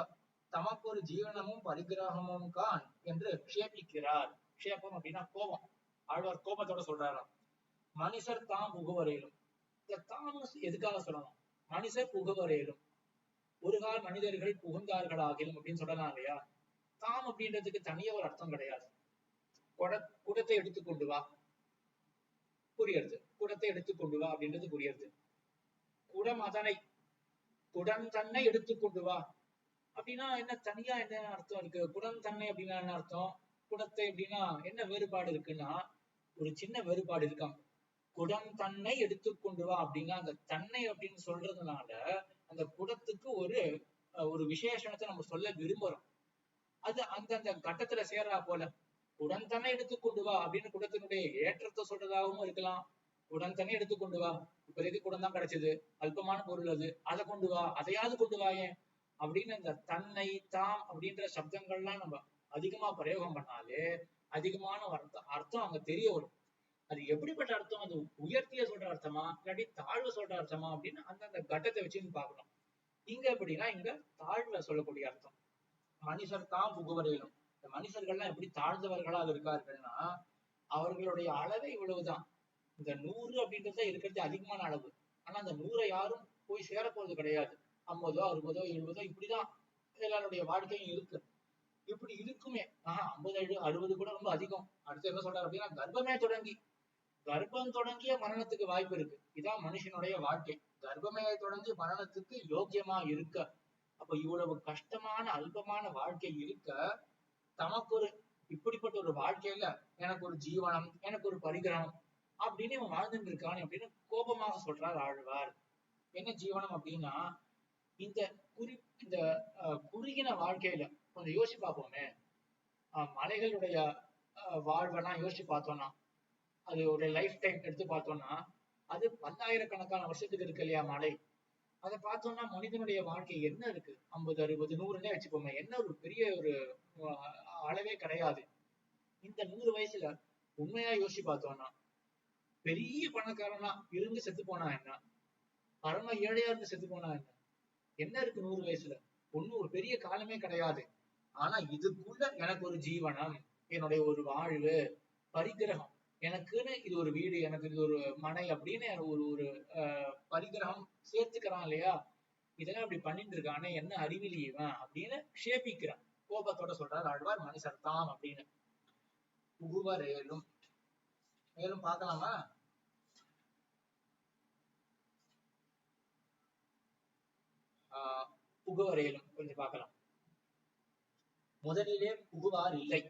தமக்கு ஒரு ஜீவனமும் பரிகிரகமும் கான் என்று க்ஷேபிக்கிறார். க்ஷேபம் அப்படின்னா கோபம். ஆழ்வார் கோபத்தோட சொல்றாராம். மனுஷர் தாம் புகுவரையிலும். இந்த தாம் எதுக்காக சொல்லணும்? மனுஷர் புகுவரையிலும், ஒரு கால மனிதர்கள் புகுந்தார்கள் ஆகிலும் அப்படின்னு சொல்லலாம் இல்லையா? தாம் அப்படின்றதுக்கு தனியா ஒரு அர்த்தம் கிடையாது. குடத்தை எடுத்துக்கொண்டு வா புரியுது, குடத்தை எடுத்துக்கொண்டு வா அப்படின்றது புரியுது. குடம் அதனை குடம் தன்னை எடுத்துக்கொண்டு வா அப்படின்னா என்ன தனியா என்ன அர்த்தம் இருக்கு? குடம் தன்னை அப்படின்னா என்ன அர்த்தம்? குடத்தை அப்படின்னா என்ன வேறுபாடு இருக்குன்னா, ஒரு சின்ன வேறுபாடு இருக்காங்க. குடம் தன்னை எடுத்துக்கொண்டு வா அப்படின்னா அந்த தன்னை அப்படின்னு சொல்றதுனால அந்த குடத்துக்கு ஒரு விசேஷணத்தை நம்ம சொல்ல விரும்புறோம். அது அந்தந்த கட்டத்துல சேர்றா போல. குடம் தன்னை எடுத்துக்கொண்டு வா அப்படின்னு குடத்தினுடைய ஏற்றத்தை சொல்றதாகவும் இருக்கலாம். குடம் தன்னை எடுத்துக்கொண்டு வா, இப்போதைக்கு குடம் தான் கிடைச்சது, அல்பமான பொருள் அது, அதை கொண்டு வா, அதையாவது கொண்டு வாயேன் அப்படின்னு இந்த தன்னை தாம் அப்படின்ற சப்தங்கள்லாம் நம்ம அதிகமா பிரயோகம் பண்ணாலே அதிகமான அர்த்தம் அங்க தெரிய வரும். அது எப்படிப்பட்ட அர்த்தம்? அது உயர்த்திய சொல்ற அர்த்தமா இல்லாட்டி தாழ்வு சொல்ற அர்த்தமா அப்படின்னு அந்தந்த கட்டத்தை வச்சுன்னு பார்க்கணும். இங்க எப்படின்னா இங்க தாழ்வுல சொல்லக்கூடிய அர்த்தம். மனுஷர் தாம் புகுவரையிலும், இந்த மனுஷர்கள்லாம் எப்படி தாழ்ந்தவர்களாக இருக்கார்கள்னா அவர்களுடைய அளவே இவ்வளவுதான். இந்த 100 அப்படின்றத இருக்கிறது அதிகமான அளவு. ஆனா அந்த 100 யாரும் போய் சேர போறது கிடையாது. 50, 60, 70 இப்படிதான் எல்லாருடைய வாழ்க்கையும் இருக்கு. இப்படி இருக்குமே 50, 60 கூட ரொம்ப அதிகம். அடுத்து என்ன சொல்றாரு அப்படின்னா, கர்ப்பம் தொடங்கிய மரணத்துக்கு வாய்ப்பு இருக்கு. இதான் மனுஷனுடைய வாழ்க்கை. கர்ப்பமே தொடங்கி மரணத்துக்கு யோக்கியமா இருக்க. அப்ப இவ்வளவு கஷ்டமான அல்பமான வாழ்க்கை இருக்க, தமக்கு இப்படிப்பட்ட ஒரு வாழ்க்கையில எனக்கு ஒரு ஜீவனம், எனக்கு ஒரு பரிகிரகம் அப்படின்னு இவன் வாழ்ந்துட்டு இருக்கான் அப்படின்னு கோபமாக சொல்றார் ஆழ்வார். என்ன ஜீவனம் அப்படின்னா, இந்த குறுகின வாழ்க்கையில கொஞ்சம் யோசிச்சு பார்ப்போமே. மலைகளுடைய வாழ்வெல்லாம் யோசிச்சு பார்த்தோம்னா, அது ஒரு லைஃப் டைம் எடுத்து பார்த்தோம்னா அது பல்லாயிரக்கணக்கான வருஷத்துக்கு இருக்கு இல்லையா மலை. அதை பார்த்தோம்னா மனிதனுடைய வாழ்க்கை என்ன இருக்கு? 50, 60, 100 வச்சுப்போமே, என்ன ஒரு பெரிய ஒரு அளவே கிடையாது. இந்த 100 வயசுல உண்மையா யோசிச்சு பார்த்தோம்னா, பெரிய பணக்காரனா இருந்து செத்து போனா என்ன, பரம ஏழையா இருந்து செத்து போனா என்ன இருக்கு 100 வயசுல? ஒன்னும் ஒரு பெரிய காலமே கிடையாது. ஆனா இதுக்குள்ள எனக்கு ஒரு ஜீவனம், என்னுடைய ஒரு வாழ்வு, பரிகிரகம், எனக்குன்னு இது ஒரு வீடு, எனக்கு இது ஒரு மனை அப்படின்னு ஒரு ஒரு பரிகிரகம் சேர்த்துக்கிறான் இல்லையா? இதெல்லாம் அப்படி பண்ணிட்டு இருக்கானே, என்ன அறிவிலி இவன் அப்படின்னு க்ஷேபிக்கிறான். கோபத்தோட சொல்றார் ஆழ்வார், மனுஷர் தாம் அப்படின்னு. புகுவரேலும், மேலும் பார்க்கலாமா? புகுவரேலும் கொஞ்சம் பார்க்கலாம். முதலிலே புகுவார் இல்லை,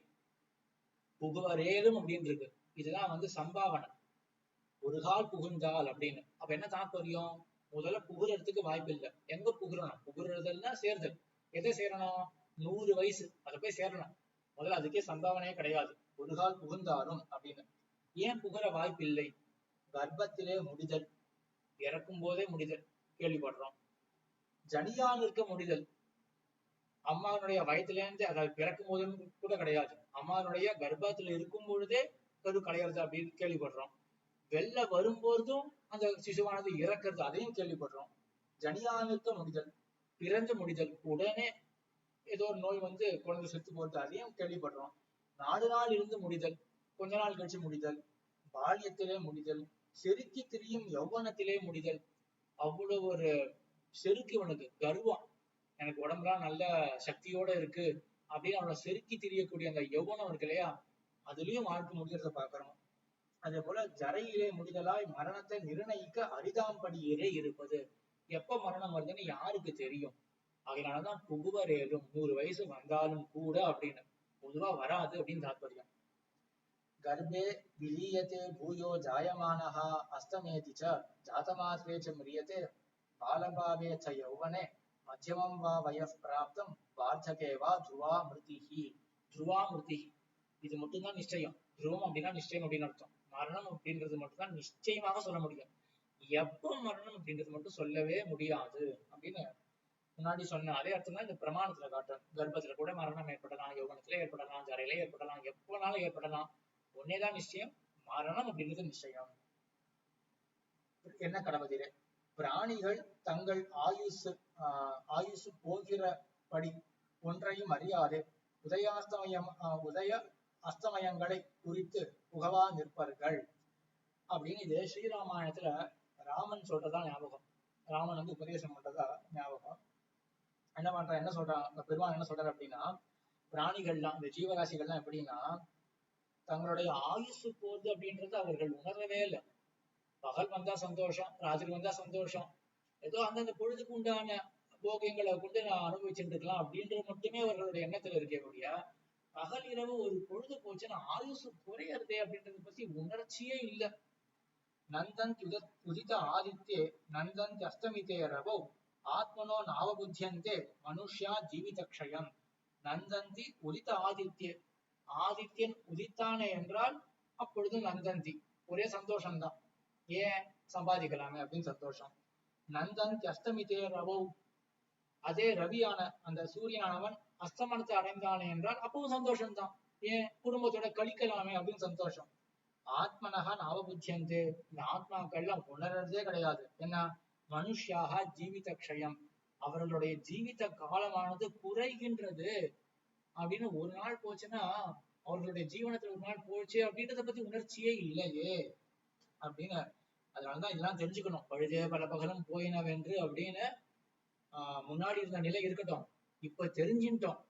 புகுவரேலும் அப்படின்னு இருக்கு. இதுதான் வந்து சம்பாவனை, ஒரு கால் புகுந்தால் அப்படின்னு. அப்ப என்ன தாற்பயம்? முதல்ல புகுறதுக்கு வாய்ப்பு இல்லை. எங்க புகுறணும்? புகுறதுன்னா சேர்தல். எதை சேரணும்? 100 வயசு அதை போய் சேரணும். முதல்ல அதுக்கே சம்பாவனையே கிடையாது. ஒரு கால் புகுந்தாரும் அப்படின்னு. ஏன் புகுற வாய்ப்பு இல்லை? கர்ப்பத்திலே முடிதல், இறக்கும் போதே முடிதல் கேள்விப்படுறோம். ஜனியா நிற்க முடிதல், அம்மாவுடைய வயத்திலேருந்து, அதாவது பிறக்கும் போதும் கூட கிடையாது, அம்மாவுடைய கர்ப்பத்துல இருக்கும் பொழுதே கரு களையிறது அப்படின்னு கேள்விப்படுறோம். வெள்ள வரும்போதும் அந்த சிசுவானது இறக்குறது, அதையும் கேள்விப்படுறோம். ஜனியானுக்க முடிதல், பிறந்து முடிதல், உடனே ஏதோ ஒரு நோய் வந்து குழந்தை செத்து போறது, அதையும் கேள்விப்படுறோம். 4 நாள் இருந்து முடிதல், கொஞ்ச நாள் கழிச்சு முடிதல், பால்யத்திலே முடிதல், செருக்கி திரியும் யௌவனத்திலே முடிதல். அவ்வளவு ஒரு செருக்கு இவனுக்கு, கர்வம், எனக்கு உடம்புலாம் நல்ல சக்தியோட இருக்கு அப்படின்னு அவனை செருக்கி திரியக்கூடிய அந்த யௌவனம் இருக்கு இல்லையா, அதுலயும் வாழ்க்கை முடிகிறத பாக்குறோம். அதே போல ஜரையிலே முடிதலாய் மரணத்தை நிர்ணயிக்க அரிதாம்படியிலே இருப்பது. எப்ப மரணம் வருதுன்னு யாருக்கு தெரியும்? அதனாலதான் புகுவரேலும், 100 வயசு வந்தாலும் கூட அப்படின்னு. பொதுவா வராது அப்படின்னு தாற்பயம். கர்ப்பே விலீயத்தே பூயோ ஜாயமானஹா அஸ்தமேதி ச ஜாதமாத்ரே ச மிரியத்தே பாலபாவே ச யௌவனே மத்தியமம் வா வயஸ் பிராப்தம் வார்த்தகே வா துருவா மிருதிஹி. துருவா மிருதிஹி, இது மட்டும்தான் நிச்சயம். துருவம் அப்படின்னா நிச்சயம் அப்படின்னு அர்த்தம். மரணம் அப்படின்றது மட்டும்தான் நிச்சயமாக சொல்ல முடியும். எப்போ மரணம் அப்படின்றது மட்டும் சொல்லவே முடியாது அப்படின்னு முன்னாடி சொன்ன அதே அர்த்தம் தான் இந்த பிரமாணத்துல காட்டும். கர்ப்பத்துல கூட மரணம் ஏற்படலாம், யௌவனத்திலே ஏற்படலாம், ஜரையிலே ஏற்படலாம், எப்போனாலும் ஏற்படலாம். ஒன்னேதான் நிச்சயம், மரணம் அப்படின்றது நிச்சயம். என்ன கடவுதிரே, பிராணிகள் தங்கள் ஆயுசு போகிறபடி ஒன்றையும் அறியாது உதய அஸ்தமயங்களை குறித்து புகவா நிற்பர்கள் அப்படின்னு இது ஸ்ரீராமாயணத்துல ராமன் சொல்றதா ஞாபகம். ராமன் வந்து உபதேசம் பண்றதா ஞாபகம். என்ன சொல்றான் பெருமான், என்ன சொல்றாரு அப்படின்னா, பிராணிகள்லாம், இந்த ஜீவராசிகள்லாம் எப்படின்னா, தங்களுடைய ஆயுசு போகுது அப்படின்றது அவர்கள் உணரவே இல்லை. பகல் வந்தா சந்தோஷம், ராத்திரி வந்தா சந்தோஷம், ஏதோ அந்தந்த பொழுதுக்கு உண்டான போகியங்களை கொண்டு நான் அனுபவிச்சுட்டு இருக்கலாம் அப்படின்றது மட்டுமே அவர்களுடைய எண்ணத்துல இருக்கே ஒழிய, பகல் இரவு ஒரு பொழுது போச்சுன்னா ஆயுசு குறையறதே அப்படின்றத பத்தி உணர்ச்சியே இல்லை. நந்தன் உதித்த ஆதித்யே நந்தன் அஸ்தமித்தே ரவோ ஆத்மனோ நாவபுத்தியந்தே மனுஷ்யா ஜீவிதக்ஷயம். நந்தந்தி உதித்த ஆதித்யே, ஆதித்யன் உதித்தானே என்றால் அப்பொழுது நந்தந்தி, ஒரே சந்தோஷம்தான். ஏன்? சம்பாதிக்கலாமே அப்படின்னு சந்தோஷம். நந்தன் அஸ்தமித்தே ரவோ, அதே ரவியான அந்த சூரியனானவன் அஸ்தமனத்தை அடைந்தானே என்றால் அப்பவும் சந்தோஷம்தான். ஏன்? குடும்பத்தோட கழிக்கலாமே அப்படின்னு சந்தோஷம். ஆத்மனகா நாவபுத்தியந்தே, இந்த ஆத்மாக்கள்லாம் உணர்றதே கிடையாது. என்ன? மனுஷியாக ஜீவித க்ஷயம், அவர்களுடைய ஜீவித காலமானது குறைகின்றது அப்படின்னு. ஒரு நாள் போச்சுன்னா அவர்களுடைய ஜீவனத்துல ஒரு நாள் போச்சு அப்படின்றத பத்தி உணர்ச்சியே இல்லையே அப்படின்னு. அதனாலதான் இதெல்லாம் தெரிஞ்சுக்கணும். பழுதே பல பகலும் போயினவென்று அப்படின்னு முன்னாடி இருந்த நிலை இருக்கட்டும், இப்ப தெரிஞ்சுட்டோம்.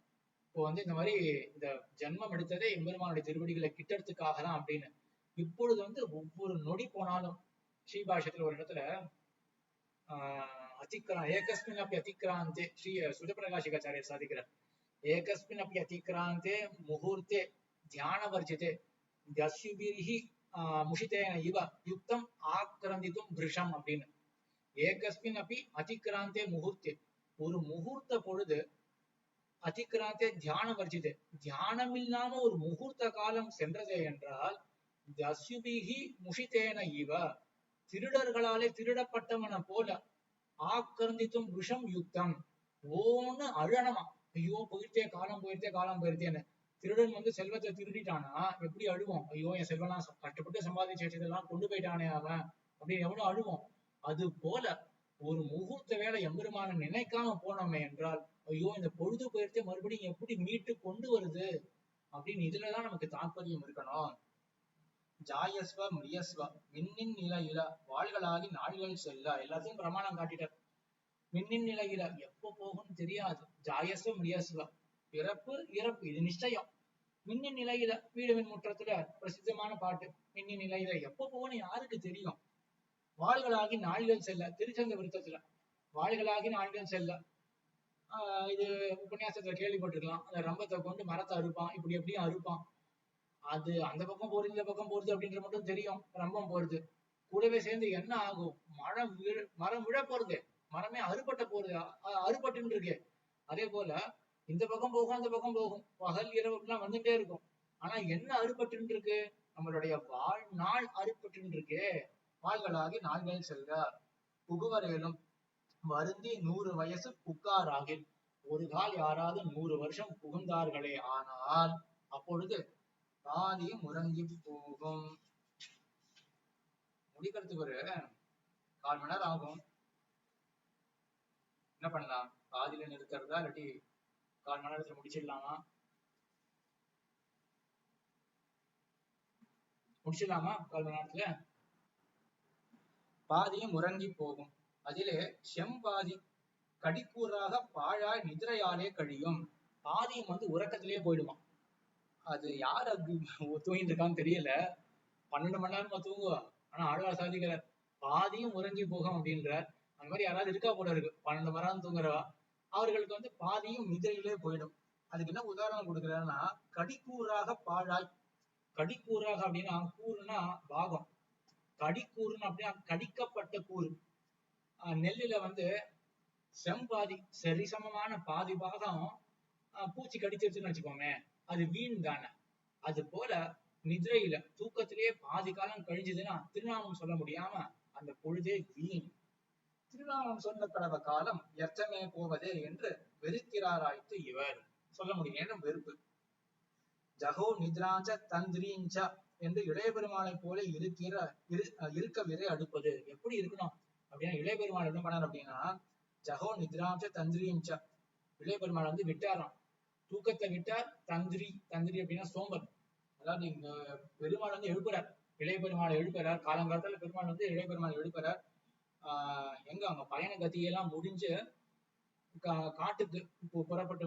இப்போ வந்து இந்த மாதிரி இந்த ஜென்மம் எடுத்ததே எம்பெருமானுடைய திருவடிகளை கிட்டறதுக்காக தான் அப்படின்னு. இப்பொழுது வந்து ஒவ்வொரு நொடி போனாலும், ஸ்ரீபாஷத்துல ஒரு இடத்துல ஏகஸ்மின் அப்படி அதிக்ராந்தே, ஸ்ரீ சுஜபிரகாஷிகாச்சாரியர் சாதிக்கிறார், ஏகஸ்மின் அப்படி அதிக்ராந்தே முகூர்த்தே தியான வர்ஜிதே தஸ்யுபிரிஹி முஷிதேன இவ யுக்தம் ஆக்கிரந்தித்தும் பிருஷம் அப்படின்னு. ஏகஸ்மின் அப்படி அதிக்ராந்தே முகூர்த்தே, ஒரு முகூர்த்த பொழுது, அதிக்ராந்தே தியான வர்ஜிதே, தியானம் இல்லாம ஒரு முகூர்த்த காலம் சென்றதே என்றால், தஸ்யுபிஹி முஷிதேன இவ, திருடர்களாலே திருடப்பட்டவன போல, ஆக்கிரந்தித்தும் விஷம் யுக்தம், ஓன்னு அழனமா, ஐயோ போயிட்டே காலம் போயிட்டே காலம் போயிட்டேன்னு. திருடன் வந்து செல்வத்தை திருடிட்டானா எப்படி அழுவோம்? ஐயோ என் செல்வம்லாம் கஷ்டப்பட்டு சம்பாதிச்சு வச்சதெல்லாம் கொண்டு போயிட்டானே அவன் அப்படின்னு எவ்வளவு அழுவோம். அது போல ஒரு முகூர்த்த வேலை எம்பெருமான நினைக்காம போனோமே என்றால், ஐயோ இந்த பொழுது போயிட்டே மறுபடியும் எப்படி மீட்டு கொண்டு வருது அப்படின்னு இதுலதான் நமக்கு தாற்பயம் இருக்கணும். ஜாயஸ்வ மிரியஸ்வ விண்ணின் நிலையில வாள்களாகி நாள்கள் செல்ல எல்லாத்தையும் பிரமாணம் காட்டிட்டார். விண்ணின் நிலையில எப்ப போகும்னு தெரியாது. ஜாயஸ்வ மிரியஸ்வ பிறப்பு இறப்பு இது நிச்சயம். விண்ணின் நிலையில வீடுவின் முற்றத்துல பிரசித்தமான பாட்டு. விண்ணின் நிலையில எப்ப போகணும் யாருக்கு தெரியும். வாள்களாகி நாள்கள் செல்ல திருச்சங்க விருத்தத்துல வாள்களாகி நாள்கள் செல்ல இது உபன்யாசத்துல கேள்விப்பட்டிருக்கலாம். அந்த ரம்பத்தை கொண்டு மரத்தை அறுப்பான், இப்படி எப்படியும் அறுப்பான். அது அந்த பக்கம் போறது இந்த பக்கம் போறது அப்படின்ற மட்டும் தெரியும். ரம்பம் போறது கூடவே சேர்ந்து என்ன ஆகும், மரம் விழ போறது, மரமே அறுபட்ட போறது, அறுபட்டு இருக்கு. அதே போல இந்த பக்கம் போகும் அந்த பக்கம் போகும், பகல் இரவு எல்லாம் வந்துட்டே இருக்கும். ஆனா என்ன அறுபட்டு இருக்கு, நம்மளுடைய வாழ்நாள் அறுபட்டு இருக்கு. வாள்களாகி நாள்கள் செல்க புகுவரையிலும் வருந்தி 100 வயசு புக்காராகில். ஒரு கால் யாராவது 100 வருஷம் புகுந்தார்களே ஆனால் அப்பொழுது பாதியும் உறங்கி போகும். முடிக்கிறதுக்கு ஒரு 1/4 மணி நேரம் ஆகும். என்ன பண்ணலாம், பாதியில நிறுத்துறதா இல்லாட்டி 1/4 மணி நேரத்துல முடிச்சிடலாமா? முடிச்சிடலாமா 1/4 மணி நேரத்துல? பாதியும் உறங்கி போகும். அதிலே செம்பாதி கடிக்கூறாக பாழாய் நிதிரையாலே கழியும். பாதியும் உறக்கத்திலேயே போயிடுமா. அது யார் அது தூங்கிட்டு இருக்கான்னு தெரியல. 12 மணி நேரமா தூங்குவா. ஆனா ஆழ்வார் சாதிக்கிறார் பாதியும் உறங்கி போகும் அப்படின்றார். அந்த மாதிரி யாராவது இருக்கா போல இருக்கு 12 மணி நேரம் தூங்குறவா. அவர்களுக்கு பாதியும் நிதிரையிலே போயிடும். அதுக்கு என்ன உதாரணம் கொடுக்குறாருன்னா, கடிக்கூறாக பாழாய். கடிக்கூறாக அப்படின்னா கூறுனா பாகம், கடிக்கூறுன்னு அப்படின்னா கடிக்கப்பட்ட கூறு. நெல்லுல செம்பாதி சரிசமமான பாதி பாகம் பூச்சி கடிச்சிருச்சுன்னு வச்சுக்கோமே, அது வீண் தானே. அது போல நிதிரையில தூக்கத்திலேயே பாதி காலம் கழிஞ்சதுன்னா திருநாமம் சொல்ல முடியாம அந்த பொழுதே வீண். திருநாமம் சொன்ன கடவ காலம் எர்த்தமே போவதே என்று வெறுக்கிறாராய்த்து இவர். சொல்ல முடியும் வெறுப்பு. ஜகோ நித்ராஞ்ச தந்திரீஞ்ச என்று இளைய பெருமாளை போல இருக்க விரை அடுப்பது. எப்படி இருக்கணும் அப்படின்னா, இளைய பெருமாள் என்ன பண்ணார் அப்படின்னா, ஜகோ நித்ராஞ்ச தந்திரீஞ்ச இளைய பெருமாள் விட்டாராம், தூக்கத்தை விட்டார். தந்திரி தந்திரி அப்படின்னா சோம்பல். அதாவது இங்க பெருமாள் எழுப்புறார், இளைய பெருமாளை எழுப்புறார். காலங்காலத்துல பெருமாள் இளைய பெருமாள் எழுப்புறார். எங்க அவங்க பயண கதியெல்லாம் முடிஞ்சு காட்டுக்கு இப்போ புறப்பட்டு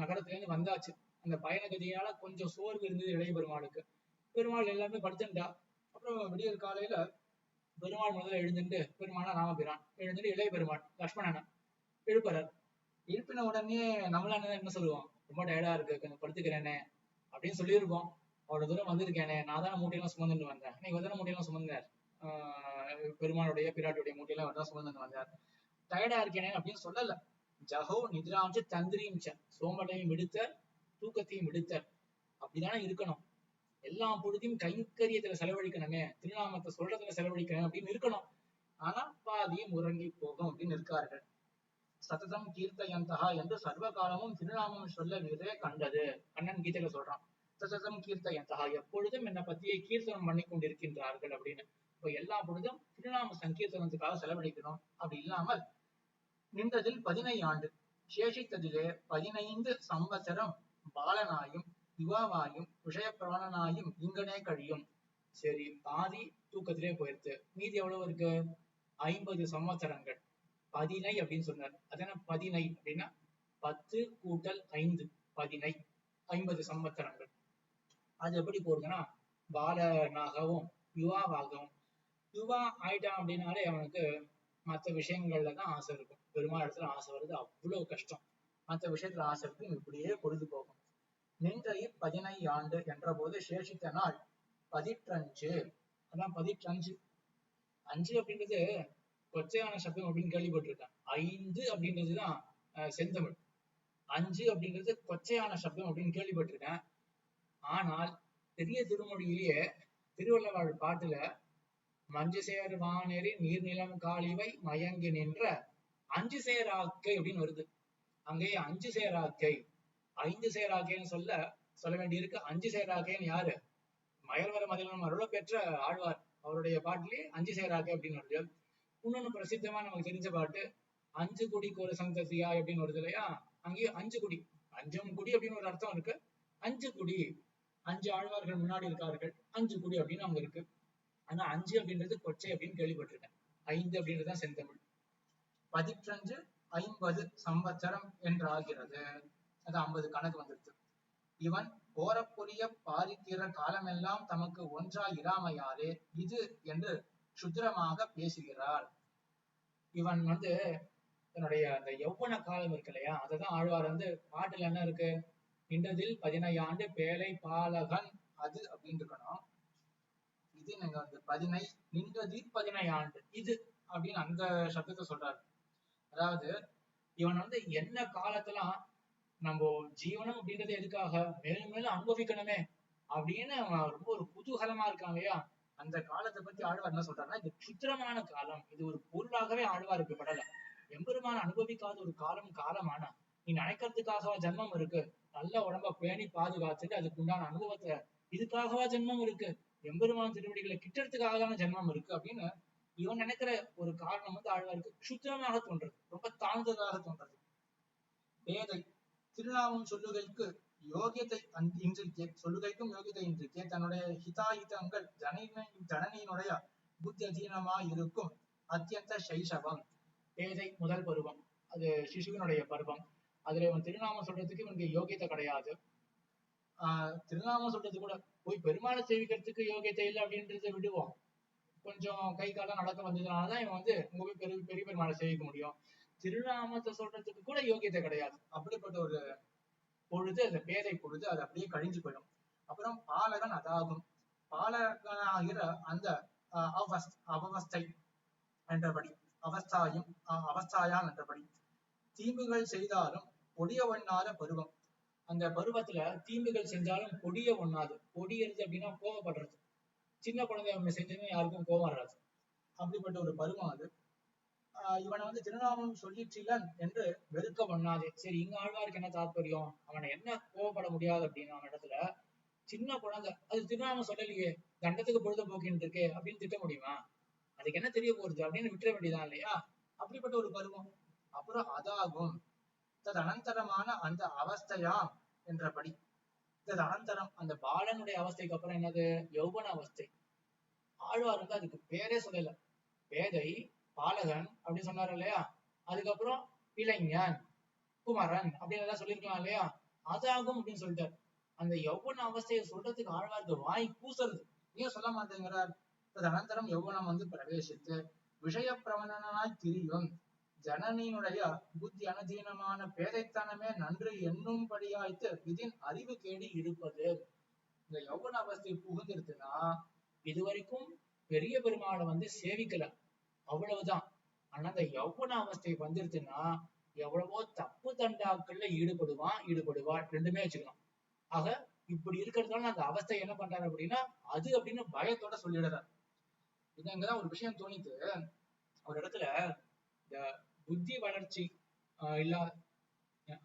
நகரத்துல இருந்து வந்தாச்சு. அந்த பயண கதியால கொஞ்சம் சோர்வு இருந்தது இளைய பெருமாளுக்கு. பெருமாள் எல்லாருமே படுத்துட்டா. அப்புறம் விடியற் காலையில பெருமாள் முதல்ல எழுந்துட்டு, பெருமானா ராமபிரான் எழுந்துட்டு இளைய பெருமாள் லக்ஷ்மணனை எழுப்புறார். எழுப்பின உடனே நம்மளால என்ன சொல்லுவோம், ரொம்ப டயர்டா இருக்கு கொஞ்சம் படுத்துக்கிறேனே அப்படின்னு சொல்லியிருக்கோம். அவ்வளவு தூரம் வந்திருக்கேனே, நான் தானே மூட்டையெல்லாம் சுமந்துட்டு வந்தேன், நீங்க தானே மூட்டையெல்லாம் சுமந்தார். பெருமாளுடைய பிராட்டுடைய மூட்டையெல்லாம் அவர் தான் சுமந்துட்டு வந்தார். டயர்டா இருக்கேனே அப்படின்னு சொல்லல. ஜகோ நிதிராஞ்ச தந்திரியும் சோம்பலையும் விடுத்தர், தூக்கத்தையும் விடுத்தர். அப்படிதானே இருக்கணும். எல்லா பொழுதையும் கைங்கரியத்துல செலவழிக்கணுமே, திருநாமத்தை சொல்றதுல செலவழிக்கணும் அப்படின்னு இருக்கணும். ஆனா பாதியும் உறங்கி போகும் அப்படின்னு இருக்கார்கள். சததம் கீர்த்தயந்தகா என்று சர்வ காலமும் திருநாமம் சொல்ல விதே கண்டது. கண்ணன் கீதையில சொல்றான், சததம் கீர்த்தயந்தகா எப்பொழுதும் என்னை பத்தியை கீர்த்தனம் பண்ணி கொண்டிருக்கின்றார்கள் அப்படின்னு. இப்ப எல்லா பொழுதும் திருநாம சங்கீர்த்தனத்துக்காக செலவழிக்கணும். அப்படி இல்லாமல் நின்றதில் 15 ஆண்டு, சேஷித்ததிலே 15 சம்பத்சரம் பாலனாயும் யுவாவாயும் விஷயப்பிரவணனாயும் இங்கனே கழியும். சரி, பாதி தூக்கத்திலே போயிடுது, மீதி எவ்வளவு இருக்கு? 50 சம்பத்சரங்கள். 15 அப்படின்னு சொன்னார். அதனால 15 அப்படின்னா 10 கூட்டல் 5 15, 50 சம்பத்சரங்கள். அது எப்படி போறதுன்னா, பாலனாகவும் யுவாவாகவும். யுவா ஆயிட்டான் அப்படின்னாலே அவனுக்கு மற்ற விஷயங்கள்ல தான் ஆசை இருக்கும். பெருமாள் இடத்துல ஆசை வருது அவ்வளவு கஷ்டம். மற்ற விஷயத்துல ஆசை இருக்கும், இப்படியே பொழுது போகும். நின்ற 15 ஆண்டு என்ற போது சேஷித்த நாள் 15. அதான் 15. 5 அப்படின்றது கொச்சையான சப்தம் அப்படின்னு கேள்விப்பட்டிருக்கேன். 5 அப்படின்றதுதான் செந்தமிழ். 5 அப்படின்றது கொச்சையான சப்தம் அப்படின்னு கேள்விப்பட்டிருக்கேன். ஆனால் பெரிய திருமொழியிலேயே திருவள்ளுவர் பாட்டுல மஞ்சு சேர் வானெறி நீர்நிலம் காலிவை மயங்கி நின்ற 5 சேராக்கை அப்படின்னு வருது. அங்கேயே 5 சேராக்கை 5 சேராக்கைன்னு சொல்ல வேண்டியிருக்கு. 5 சேராக்கைன்னு யாரு? மயல்வர மதிலம் அருள பெற்ற ஆழ்வார், அவருடைய பாட்டிலே 5 சேராக்கை அப்படின்னு வருது. இன்னொன்னு பிரசித்தமா நமக்கு தெரிஞ்ச பாட்டு 5 குடிக்கு ஒரு சந்ததியா அப்படின்னு வருது இல்லையா? அங்கேயும் 5 குடி, 5 குடி அப்படின்னு ஒரு அர்த்தம் இருக்கு. 5 குடி, 5 ஆழ்வார்கள் முன்னாடி இருக்கார்கள், 5 குடி அப்படின்னு அவங்க இருக்கு. ஆனா 5 அப்படின்றது கொச்சை அப்படின்னு கேள்விப்பட்டிருக்கேன். 5 அப்படின்றதுதான் செந்தமிழ். 15 50 சம்பத்சரம் என்றாகிறது. அது 50 கணக்கு வந்துருச்சு. இவன் போரப்புரிய பாரித்திர காலமெல்லாம் தமக்கு ஒன்றாய் இராமையாரே இது என்று சுத்திரமாக பேசுகிறார். இவன் தன்னுடைய அந்த யௌவன காலம் இருக்கு இல்லையா, அததான் ஆழ்வார் பாட்டுல என்ன இருக்கு, நின்றதில் 15 பேலை பாலகன் அது அப்படின்னு இருக்கணும். இது நீங்க 15 நின்றதில் 15 இது அப்படின்னு அந்த சப்தத்தை சொல்றாரு. அதாவது இவன் என்ன காலத்தெல்லாம் நம்ம ஜீவனம் அப்படின்றது எதுக்காக மேலும் மேலும் அனுபவிக்கணுமே அப்படின்னு அவன் ரொம்ப ஒரு குதூகலமா இருக்கான் இல்லையா, அந்த காலத்தை பத்தி ஆழ்வார் என்ன சொல்றாருன்னா, இது சுத்திரமான காலம், இது ஒரு பொருளாகவே ஆழ்வாருக்கு படல. எம்பெருமான அனுபவிக்காத ஒரு காலம் காலமான நீ நினைக்கிறதுக்காகவா ஜென்மம் இருக்கு, நல்ல உடம்ப பேணி பாதுகாத்துட்டு அதுக்கு உண்டான அனுபவத்தை இதுக்காகவா ஜென்மம் இருக்கு, எம்பெருமான திருவடிகளை கிட்டறதுக்காக தானே ஜென்மம் இருக்கு அப்படின்னு இவன் நினைக்கிற ஒரு காரணம் ஆழ்வாருக்கு சுத்திரமாக தோன்றது, ரொம்ப தாழ்ந்ததாக தோன்றது. பேதை திருநாமம் சொல்லுகைக்கு யோகியத்தை இன்றிருக்கே, சொல்லுகைக்கும் யோகியத்தை இன்றிருக்கே தன்னுடைய ஹிதாயுதங்கள் ஜனனியினுடைய புத்தி அதீனமாய் இருக்கும் அத்தியந்த சைசவம். பேதை முதல் பருவம், அது சிசுவினுடைய பருவம். அதுல இவன் திருநாமம் சொல்றதுக்கு இவனுக்கு யோகியத்தை கிடையாது. திருநாமம் சொல்றது கூட போய் பெருமாளை சேவிக்கிறதுக்கு யோகியத்தை இல்லை அப்படின்றத விடுவோம். கொஞ்சம் கை காலம் நடக்க வந்ததுனாலதான் இவன் உங்க போய் பெரிய பெருமாளை சேவிக்க முடியும். திருநாமத்தை சொல்றதுக்கு கூட யோகியத்தை கிடையாது. அப்படிப்பட்ட ஒரு பொழுது, அந்த பேதை பொழுது அது அப்படியே கழிஞ்சு போயிடும். அப்புறம் பாலகன் அதாகும். பாலகனாகிற அந்த அவஸ்தை என்றபடி, அவஸ்தாயாம் என்றபடி தீம்புகள் செய்தாலும் பொடிய ஒண்ணாத பருவம். அந்த பருவத்துல தீம்புகள் செஞ்சாலும் பொடிய ஒண்ணாது. பொடியறது அப்படின்னா கோபப்படுறது. சின்ன குழந்தை அவங்க செஞ்சதுமே யாருக்கும் கோபம் வராது. அப்படிப்பட்ட ஒரு பருவம் அது. இவனை திருநாமம் சொல்லிற்றிலன் என்று வெறுக்க பண்ணாதே. சரி, இங்க ஆழ்வாருக்கு என்ன தாற்பயம், அவனை என்ன கோவப்பட முடியாது அப்படின்னு அவன் இடத்துல, சின்ன குழந்தை அது திருநாமம் சொல்லலையே, தண்டத்துக்கு பொழுத போக்கின்னு இருக்கே அப்படின்னு திட்ட முடியுமா, அதுக்கு என்ன தெரிய போறது அப்படின்னு விட்டுற வேண்டியதான் இல்லையா. அப்படிப்பட்ட ஒரு பருவம். அப்புறம் அதாகும் தது அனந்தரமான அந்த அவஸ்தையாம் என்றபடி, தது அனந்தரம் அந்த பாலனுடைய அவஸ்தைக்கு அப்புறம் என்னது, யௌவன அவஸ்தை. ஆழ்வார் அதுக்கு பேரே சொல்லல. பேதை, பாலகன் அப்படின்னு சொன்னாரு இல்லையா, அதுக்கப்புறம் இளைஞன், குமரன் அப்படின்னு எல்லாம் சொல்லியிருக்கலாம் இல்லையா, அதாகும் அப்படின்னு சொல்லிட்டார். அந்த யௌவன அவஸ்தையை சொல்றதுக்கு ஆழ்வாருக்கு வாய் கூசுறது. ஏன் சொல்ல மாட்டேங்கிறார். அனந்தரம் யௌவனம் பிரவேசித்து விஷய பிரவணனாய் திரியும் ஜனனியினுடைய புத்தி அனதீனமான பேதைத்தனமே நன்று என்னும்படியாய்த்து இதன் அறிவு கேடி இருப்பது. இந்த யௌவன அவஸ்தை புகுந்துருச்சுன்னா இதுவரைக்கும் பெரிய பெருமாளை சேவிக்கல, அவ்வளவுதான். ஆனா அந்த யௌவன அவஸ்தை வந்துருச்சுன்னா எவ்வளவோ தப்பு தண்டாக்கள்ல ஈடுபடுவாள், ரெண்டுமே வச்சுக்கலாம். ஆக இப்படி இருக்கிறதுனால அந்த அவஸ்தை என்ன பண்றாரு அப்படின்னா, அது அப்படின்னு பயத்தோட சொல்லிடுறாரு. இது அங்கதான் ஒரு விஷயம் தோணித்து, ஒரு இடத்துல இந்த புத்தி வளர்ச்சி இல்லாத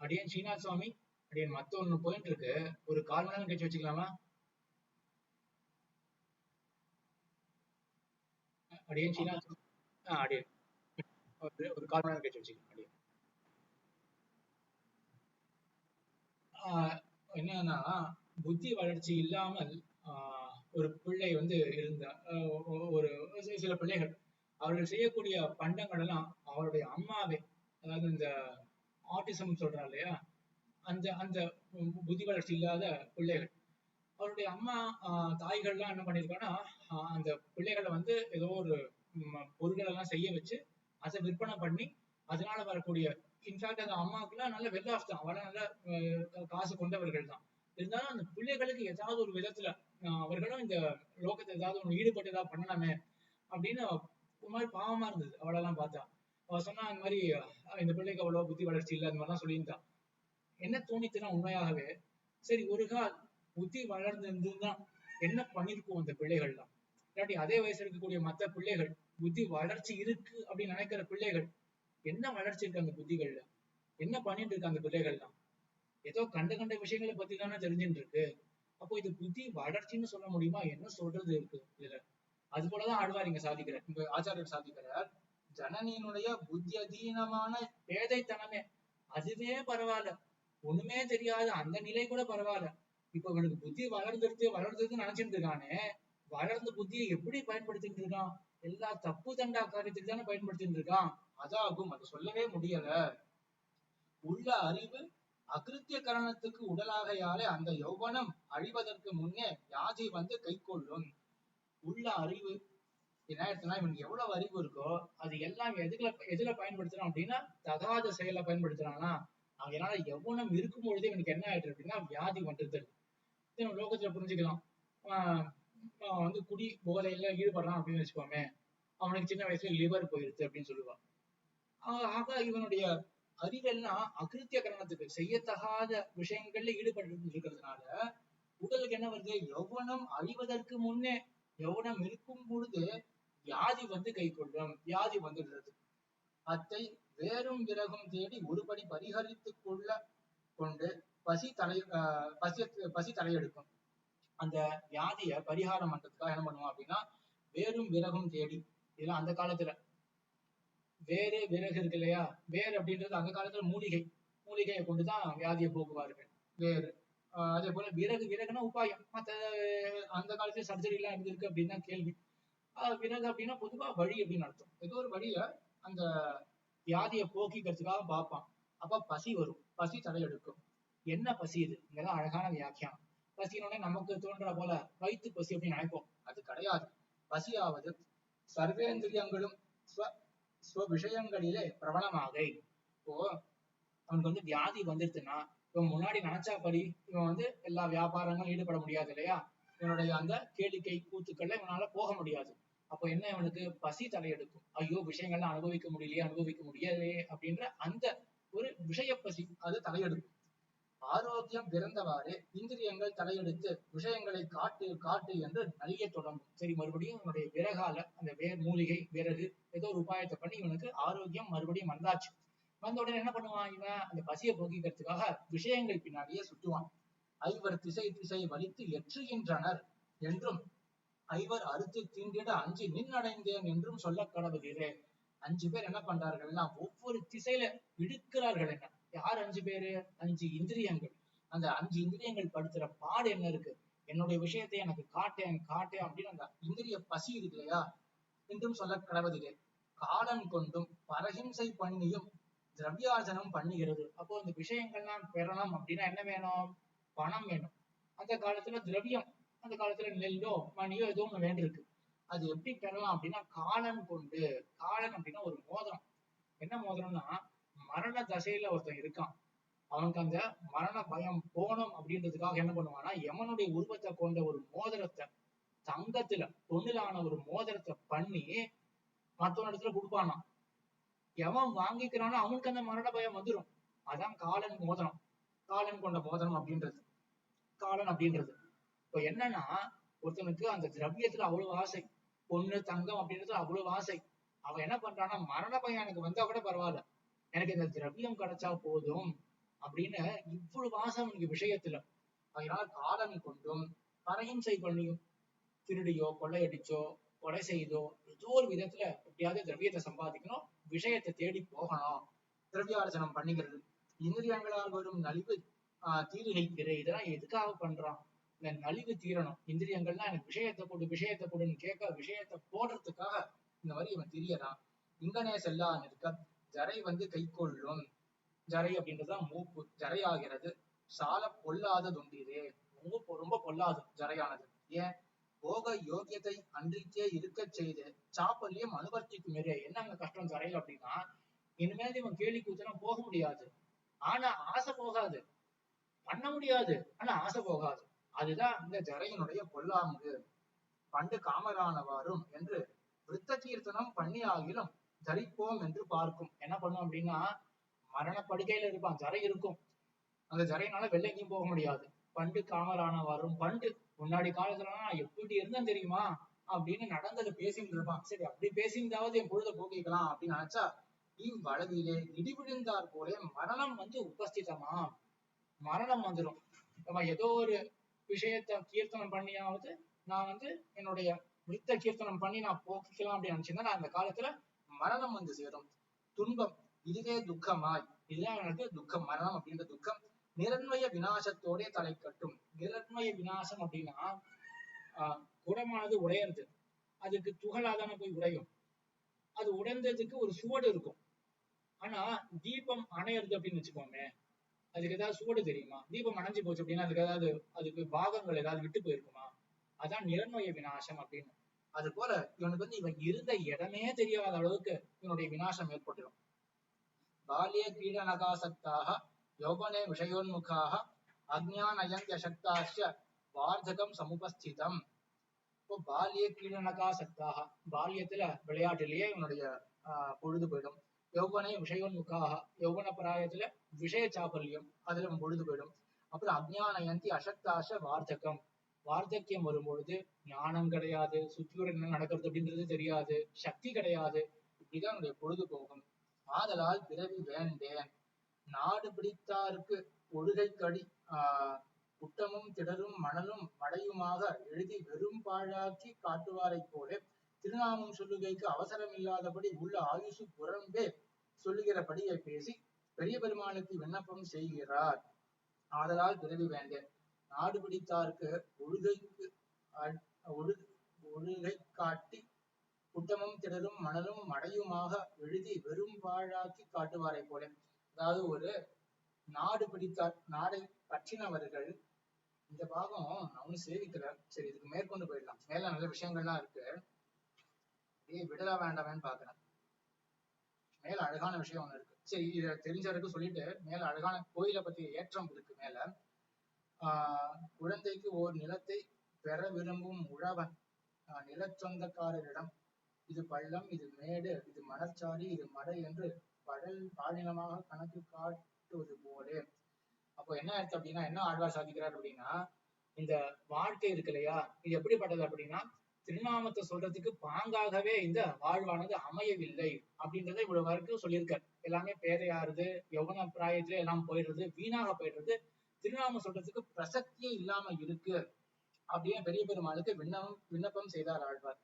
அடியன் ஸ்ரீநாத் சுவாமி, அடியன் மத்த ஒண்ணு போயிட்டு இருக்கு, ஒரு 1/4 மணி நேரம் கழிச்சு வச்சுக்கலாமா? அடியன் ஸ்ரீநாத் அடியன் ஒரு 1/4 மணி நேரம் கழிச்சு வச்சுக்கலாம். என்னன்னா, புத்தி வளர்ச்சி இல்லாமல் ஒரு பிள்ளை இருந்த ஒரு சில பிள்ளைகள் அவர்கள் செய்யக்கூடிய பண்டங்கள் எல்லாம் அவருடைய அம்மாவே, அதாவது இந்த ஆட்டிசம் சொல்றா இல்லையா, அந்த அந்த புத்தி வளர்ச்சி இல்லாத பிள்ளைகள், அவருடைய அம்மா தாய்கள்லாம் என்ன பண்ணிருக்காங்கன்னா, அந்த பிள்ளைகளை ஏதோ ஒரு பொருட்கள் எல்லாம் செய்ய வச்சு அதை விற்பனை பண்ணி அதனால வரக்கூடிய, இன்ஃபேக்ட் அந்த அம்மாவுக்குலாம் நல்ல வெல் ஆஃப் தான், அவள நல்ல காசு கொண்டவர்கள் தான். இருந்தாலும் அந்த பிள்ளைகளுக்கு ஏதாவது ஒரு விதத்துல அவர்களும் இந்த லோகத்தை ஏதாவது ஒண்ணு ஈடுபட்டு ஏதாவது பண்ணலாமே அப்படின்னு ஒரு மாதிரி பாவமா இருந்தது அவளெல்லாம் பார்த்தா. அவ சொன்னா இந்த மாதிரி இந்த பிள்ளைக்கு அவ்வளவு புத்தி வளர்ச்சி இல்லை அந்த மாதிரிலாம் சொல்லியிருந்தான். என்ன தோணித்துனா உண்மையாகவே, சரி ஒரு கால் புத்தி வளர்ந்துருந்துதான் என்ன பண்ணிருக்கோம் அந்த பிள்ளைகள்லாம், இல்லாட்டி அதே வயசுல இருக்கக்கூடிய மற்ற பிள்ளைகள், புத்தி வளர்ச்சி இருக்கு அப்படின்னு நினைக்கிற பிள்ளைகள் என்ன வளர்ச்சி இருக்கு அந்த புத்திகள்ல, என்ன பண்ணிட்டு இருக்கு அந்த பிள்ளைகள்லாம், ஏதோ கண்ட விஷயங்களை பத்தி தானே தெரிஞ்சுட்டு இருக்கு. அப்போ இது புத்தி வளர்ச்சின்னு சொல்ல முடியுமா, என்ன சொல்றது இருக்கு இதுல. அது போலதான் ஆழ்வார் இங்க சாதிக்கிறார், இங்க ஆச்சாரியர் சாதிக்கிறார். ஜனனியினுடைய புத்தி அதீனமான பேதைத்தனமே அதுவே பரவாயில்ல, ஒண்ணுமே தெரியாத அந்த நிலை கூட பரவாயில்ல, இப்ப இவனுக்கு புத்தி வளர்ந்துருதுன்னு நினைச்சிட்டு இருக்கானே, வளர்ந்த புத்தியை எப்படி பயன்படுத்திட்டு இருக்கான்? எல்லா தப்பு தண்டா காரியத்துக்கு தானே பயன்படுத்திட்டு இருக்கான். அதாகும், அது சொல்லவே முடியல. உள்ள அறிவு அகிருத்திய கரணத்துக்கு உடலாகையாலே அந்த யௌவனம் அழிவதற்கு முன்னே வியாதி வந்து கை கொள்ளும். உள்ள அறிவு என்ன ஆயிடுச்சுன்னா, இவனுக்கு எவ்வளவு அறிவு இருக்கோ அது எல்லாம் எதுல பயன்படுத்துறான் அப்படின்னா தகாத செயலை பயன்படுத்துறானா. அதனால யௌவனம் இருக்கும் பொழுது இவனுக்கு என்ன ஆயிடுது அப்படின்னா வியாதி வந்துடுது. லோகத்துல புரிஞ்சுக்கலாம். வந்து குடி போதையில ஈடுபடுறான் அப்படின்னு வச்சுக்கோமே, அவனுக்கு சின்ன வயசுல லிவர் போயிருச்சு அப்படின்னு சொல்லுவான். ஆக இவனுடைய அறிவெல்லாம் அகிருத்திய கரணத்துக்கு செய்யத்தகாத விஷயங்கள்ல ஈடுபட்டு இருக்கிறதுனால உடலுக்கு என்ன வருது? யௌவனம் அழிவதற்கு முன்னே, யௌவனம் இருக்கும் பொழுது வியாதி வந்து கை கொள்ளும், வியாதி வந்துடுறது. அத்தை வேறும் விறகும் தேடி ஒருபடி பரிகரித்துக் கொண்டு பசி தலையெடுக்கும். அந்த வியாதிய பரிகாரம் பண்றதுக்காக என்ன பண்ணுவோம் அப்படின்னா வேறும் விறகும் தேடி. இதெல்லாம் அந்த காலத்துல வேறு விறகு இருக்கு இல்லையா, வேர் அப்படின்றது அந்த காலத்துல மூலிகையை கொண்டுதான் வியாதியை போக்குவார்கள். வேறு அதே போல விறகுனா உபாயம். மத்த அந்த காலத்துல சர்ஜரி எல்லாம் இருந்திருக்கு அப்படின்னு தான் கேள்வி. விறகு அப்படின்னா பொதுவா வழி அப்படின்னு அர்த்தம். ஏதோ ஒரு வழியில அந்த வியாதியை போக்கிக்கிறதுக்காக பார்ப்பான். அப்ப பசி வரும், பசி தலையெடுக்கும். என்ன பசி இது? இங்கதான் அழகான வியாக்கியானம். பசினோட நமக்கு தோன்ற போல வயிற்று பசி அப்படின்னு நினைப்போம். அது கிடையாது. பசியாவது சர்வேந்திரியங்களும் விஷயங்களிலே பிரபலமாக. இப்போ அவனுக்கு வந்து வியாதி வந்துருச்சுன்னா இவன் முன்னாடி நினைச்சாப்படி இவன் வந்து எல்லா வியாபாரங்களும் ஈடுபட முடியாது இல்லையா. இவனுடைய அந்த கேளிக்கை கூத்துக்கள்ல இவனால போக முடியாது. அப்போ என்ன, இவனுக்கு பசி தலையெடுக்கும். ஐயோ விஷயங்கள்லாம் அனுபவிக்க முடியலையே அப்படின்ற அந்த ஒரு விஷய பசி அது தலையெடுக்கும். ஆரோக்கியம் பிறந்தவாறு இந்திரியங்கள் தலையெடுத்து விஷயங்களை காட்டு என்று நலிய தொடங்கும். சரி, மறுபடியும் இவனுடைய விறகால அந்த மூலிகை விறகு ஏதோ ஒரு உபாயத்தை பண்ணி இவனுக்கு ஆரோக்கியம் மறுபடியும் வந்தாச்சு. வந்த உடனே என்ன பண்ணுவான்? இவன் அந்த பசியை போக்கிக்கிறதுக்காக விஷயங்கள் பின்னாடியே சுற்றுவான். ஐவர் திசை வலித்து எற்றுகின்றனர் என்றும் ஐவர் அறுத்து தீண்டிட அஞ்சு அடைந்தேன் என்றும் சொல்ல கடவுகிறே. 5 பேர் என்ன பண்றார்கள்னா ஒவ்வொரு திசையில இழுக்கிறார்கள். என்ன, யார் 5 பேரு? 5 இந்திரியங்கள். அந்த 5 இந்திரியங்கள் படுத்துற பாடு என்ன இருக்கு? என்னுடைய விஷயத்தை எனக்கு காட்டேன் அப்படின்னு அந்த இந்திரிய பசி இருக்கு இல்லையா, என்றும் சொல்ல கடவுதிலே. காலம் கொண்டும் பரஹிம்சை பண்ணியும் திரவியார்ஜனம் பண்ணுகிறது. அப்போ இந்த விஷயங்கள்லாம் பெறணும் அப்படின்னா என்ன வேணும்? பணம் வேணும். அந்த காலத்துல திரவியம், அந்த காலத்துல நெல்லோ மணியோ ஏதோ ஒண்ணு வேண்டியிருக்கு. அது எப்படி பெறலாம் அப்படின்னா காலன் கொண்டு. காலன் அப்படின்னா ஒரு மோதிரம். என்ன மோதிரம்னா, மரண தசையில ஒருத்தன் இருக்கான், அவனுக்கு அந்த மரண பயம் போகணும் அப்படின்றதுக்காக என்ன பண்ணுவான்னா யமனுடைய உருவத்தை கொண்ட ஒரு மோதிரத்தை, தங்கத்துல பொண்ணுலான ஒரு மோதிரத்தை பண்ணி மற்றவன் இடத்துல கொடுப்பானா. எவன் வாங்கிக்கிறானோ அவனுக்கு அந்த மரண பயம் வந்துடும். அதான் காலன் மோதிரம், காலன் கொண்ட மோதிரம் அப்படின்றது. காலன் அப்படின்றது இப்ப என்னன்னா, ஒருத்தனுக்கு அந்த திரவியத்துல அவ்வளவு ஆசை, பொண்ணு தங்கம் அப்படின்றது அவ்வளவு ஆசை. அவன் என்ன பண்றான்னா மரண பயம் எனக்கு வந்தா கூட பரவாயில்ல, எனக்கு இந்த திரவியம் கிடைச்சா போதும் அப்படின்னு இவ்வளவு ஆசை அவனுக்கு விஷயத்துல. அதனால காலன் கொண்டும் பரஹிம்சை பண்ணியும், திருடியோ கொள்ளையடிச்சோ கொலை செய்தோ ஏதோ ஒரு விதத்துல எப்படியாவது திரவியத்தை சம்பாதிக்கணும், விஷயத்தை தேடி போகணும், திரவியார்ஜனம் பண்ணிக்கிறது. இந்திரியங்களால் வரும் நலிவு தீருகைக்கிறே. இதெல்லாம் எதுக்காக பண்றான்? இந்த நலிவு தீரணும். இந்திரியங்கள்லாம் எனக்கு விஷயத்தை கொடுன்னு கேட்க விஷயத்தை போடுறதுக்காக இந்த மாதிரி இவன் தெரியறான். இங்கனே செல்லா நிற்க ஜரை வந்து கை கொள்ளும். ஜரை அப்படின்றதுதான் மூப்பு, ஜரை ஆகிறது. சால பொல்லாததுண்டீரே. ரொம்ப பொல்லாது ஜரையானது. ஏன்? போக யோகியத்தை அன்றிக்கே இருக்க செய்து சாப்பல்யம் அனுவர்த்திக்கும். என்ன அங்க கஷ்டம் ஜரையில் அப்படின்னா, இனிமேல் இவன் கேலி கூத்தெல்லாம் போக முடியாது, ஆனா ஆசை போகாது. பண்ண முடியாது, ஆனா ஆசை போகாது. அதுதான் இந்த ஜரையினுடைய பொல்லாங்கு. பண்டு காமரானவாறும் என்று விருத்த கீர்த்தனம் பண்ணி ஆகிலும் ஜரிப்போம் என்று பார்க்கும். என்ன பண்ணும் அப்படின்னா, மரண படுக்கையில இருப்பான், ஜரை இருக்கும், அந்த ஜரையினால வெளில எங்கேயும் போக முடியாது. பண்டு காமரானவாறும், பண்டு முன்னாடி காலத்துலலாம் எப்படி இருந்தேன் தெரியுமா அப்படின்னு நடந்ததை பேசிட்டு இருப்பான். சரி, அப்படி பேசியிருந்தாவது என் பொழுத போக்கிக்கலாம் அப்படின்னு நினைச்சா, இவ்வளவிலே இடிவிழுந்தார் போல மரணம் வந்து உபஸ்திதமா, மரணம் வந்துடும். நம்ம ஏதோ ஒரு விஷயத்த கீர்த்தனம் பண்ணியாவது நான் வந்து என்னுடைய விருத்த கீர்த்தனம் பண்ணி நான் போக்கிக்கலாம் அப்படின்னு நினைச்சிருந்தா, நான் அந்த காலத்துல மரணம் வந்து சேரும். துன்பம் இதுவே துக்கமாய், இதுதான் எனக்கு துக்கம், மரணம் அப்படின்ற துக்கம் நிரண்மய விநாசத்தோடே தலை கட்டும். நிரண்மய விநாசம் அப்படின்னா குடமானது உடையறது, அதுக்கு துகளாதான போய் உடையும். அது உடைந்ததுக்கு ஒரு சுவடு இருக்கும். ஆனா தீபம் அணையிறது அப்படின்னு வச்சுக்கோங்க, அதுக்கு ஏதாவது சுவடு தெரியுமா? தீபம் அணைஞ்சு போச்சு அப்படின்னா அதுக்கு ஏதாவது, அதுக்கு பாகங்கள் ஏதாவது விட்டு போயிருக்குமா? அதான் நிரண்மய விநாசம் அப்படின்னு. அது போல இவனுக்கு இவன் இருந்த இடமே தெரியாத அளவுக்கு இவனுடைய விநாசம் ஏற்பட்டுடும். பால்ய கிரீடனகாசக்தாக யௌவனே விஷயோன்முகாக அஜ்ஞானயந்த்யசக்தாஸ்ய வார்த்தகம் சமுபஸ்திதம். இப்போ பால்ய கிரீடனகாசக்தாக, பால்யத்துல விளையாட்டிலேயே இவனுடைய பொழுது போயிடும். யௌவனே விஷயோன்முகாக, யௌவன பிராயத்துல விஷய சாபல்யம், அதுல பொழுது போயிடும். அப்புறம் அஜ்ஞானயந்தி அசக்தாச வார்த்தகம், வார்த்தக்கியம் வரும்பொழுது ஞானம் கிடையாது, சுற்றியோட என்ன நடக்கிறது அப்படின்றது தெரியாது, சக்தி கிடையாது, இப்படிதான் என்னுடைய பொழுது போகும். ஆதலால் பிறவி வேண்டேன், நாடு பிடித்தாருக்கு ஒழுகை கடி குட்டமும் திடரும் மணலும் மடையுமாக எழுதி வெறும் பாழாக்கி காட்டுவாரை போல திருநாமம் சொல்லுகைக்கு அவசரம் இல்லாதபடி உள்ள ஆயுசு புறம்பே சொல்லுகிறபடியை பேசி பெரிய பெருமாளுக்கு விண்ணப்பம் செய்கிறார். ஆதலால் பிறவி வேண்டேன், நாடு பிடித்தாருக்கு ஒழுகைக்கு ஒழுகை காட்டி குட்டமும் திடரும் மணலும் மடையுமாக எழுதி வெறும் பாழாக்கி காட்டுவாரை போல. அதாவது ஒரு நாடு பிடித்தார், நாடை பற்றினவர்கள். இந்த பாகம் நான் ஒன்னும் சேவிக்கல, சரி இதுக்கு மேற்கொண்டு போயிடலாம், மேல நல்ல விஷயங்கள்லாம் இருக்கு, விடலா வேண்டாமேன்னு பாக்குறேன். மேல அழகான விஷயம் ஒண்ணு இருக்கு, சரி இத தெரிஞ்சவருக்கு சொல்லிட்டு மேல அழகான கோயிலை பத்தி ஏற்றம் இருக்கு. மேல குழந்தைக்கு ஓர் நிலத்தை பெற விரும்பும் உழவன் நிலச்சொந்தக்காரரிடம் இது பள்ளம், இது மேடு, இது மணற்சாரி, இது மடை என்று பாலினமாக கணக்கு காட்டுவது போலே. அப்போ என்ன ஆயிடுச்சு அப்படின்னா, என்ன ஆழ்வார் சாதிக்கிறார் அப்படின்னா, இந்த வாழ்க்கை இருக்கு இல்லையா, இது எப்படிப்பட்டது அப்படின்னா திருநாமத்தை சொல்றதுக்கு பாங்காகவே இந்த வாழ்வானது அமையவில்லை அப்படின்றத இவ்வளவு வரைக்கும் சொல்லியிருக்காரு. எல்லாமே பேரையாறுது, யௌவன பிராயத்திலே எல்லாம் போயிடுறது, வீணாக போயிடுறது, திருநாமம் சொல்றதுக்கு பிரசக்தியே இல்லாம இருக்கு அப்படின்னு பெரிய பெருமாளுக்கு விண்ணப்பம் செய்தார் ஆழ்வார்.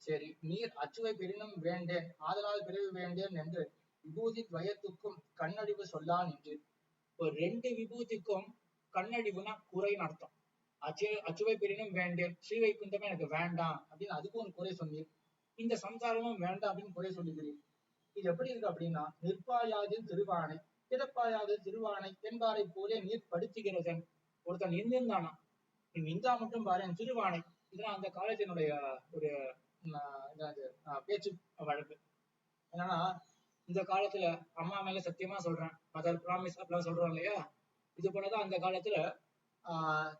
சரி, நீர் அச்சுவை பெரினும் வேண்டேன், ஆதலால் பிறவி வேண்டேன் என்று விபூதி துவயத்துக்கும் கண்ணடிவு சொல்லான் என்று. ஒரு ரெண்டு விபூதிக்கும் கண்ணடிவுனா குறைன்னு அர்த்தம். அச்சுவை பெரினும் வேண்டேன், ஸ்ரீவைகுண்டமே எனக்கு வேண்டாம் அப்படின்னு அதுக்கும் ஒரு குறை சொன்னீர், இந்த சம்சாரமும் வேண்டாம் அப்படின்னு குறை சொல்லுகிறீர். இது எப்படி இருக்கு அப்படின்னா, நிற்பாயாது திருவானை கிடப்பாயாது திருவானை என்பாரை போலே நீர் படுத்துகிறதன். ஒருத்தன் நின்றுந்தானா, நீ நின்றா மட்டும் பாரு திருவானை. இதெல்லாம் அந்த காலேஜினுடைய ஒரு பேச்சு வழக்கு. என்னன்னா, இந்த காலத்துல அம்மா மேல சத்தியமா சொல்றேன், மதர் பிராமிஸ் அப்படிலாம் சொல்றோம் இல்லையா, இது போலதான் அந்த காலத்துல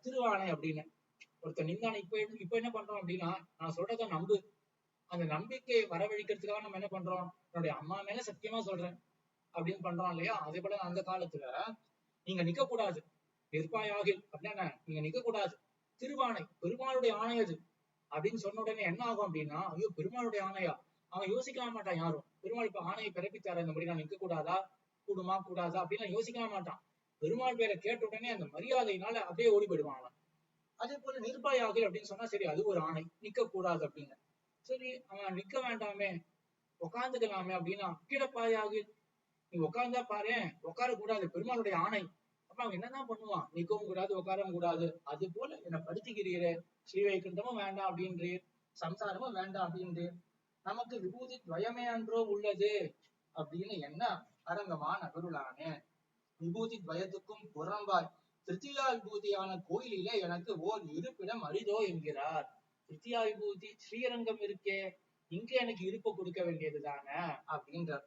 திருவானை அப்படின்னு ஒருத்தர் நின்றான. இப்ப என்ன பண்றோம் அப்படின்னா, நான் சொல்றத நம்பு, அந்த நம்பிக்கை வரவழைக்கிறதுக்காக நம்ம என்ன பண்றோம், என்னுடைய அம்மா மேல சத்தியமா சொல்றேன் அப்படின்னு பண்றோம் இல்லையா. அதே போல அந்த காலத்துல நீங்க நிக்க கூடாது, நிற்பாயாக அப்படின்னா நீங்க நிக்க கூடாது, திருவானை பெருமாளுடைய ஆணை அது அப்படின்னு சொன்ன உடனே என்ன ஆகும் அப்படின்னா, ஐயோ பெருமாளுடைய ஆணையா, அவன் யோசிக்கலாம் மாட்டான் யாரும். பெருமாள் இப்ப ஆணையை பிறப்பித்தாரு, இந்த மாதிரி நான் நிக்க கூடாதா, கூடுமா கூடாதா அப்படின்னு யோசிக்கலாம் மாட்டான். பெருமாள் பேரை கேட்ட உடனே அந்த மரியாதையினால அப்படியே ஓடி போயிடுவான் அவன். அதே போல நிர்பாயாக அப்படின்னு சொன்னா சரி, அது ஒரு ஆணை, நிக்க கூடாது அப்படின்னு. சரி அவன் நிக்க வேண்டாமே, உட்காந்துக்கலாமே அப்படின்னா, கிடப்பாயாக நீ உட்கார்ந்தா பாரு, உட்கார கூடாது, பெருமாளுடைய ஆணை. அப்ப அவன் என்னதான் பண்ணுவான், நிக்கவும் கூடாது உட்காரவும் கூடாது. அது போல என்னை படுத்துகிறீரே, ஸ்ரீவைகுண்டமும் வேண்டாம் அப்படின்றீர், சம்சாரமும் வேண்டாம் அப்படின்றீர், நமக்கு விபூதி துவயமே அன்றோ உள்ளது அப்படின்னு என்ன அரங்கமான அருளானே. விபூதி துவயத்துக்கும் புறம்பாய் திருத்தியா விபூதியான கோயிலிலே எனக்கு ஓர் இருப்பிடம் அரிதோ என்கிறார். திருத்தியா விபூதி ஸ்ரீரங்கம் இருக்கே, இங்க எனக்கு இருப்ப கொடுக்க வேண்டியது தானே அப்படின்றார்.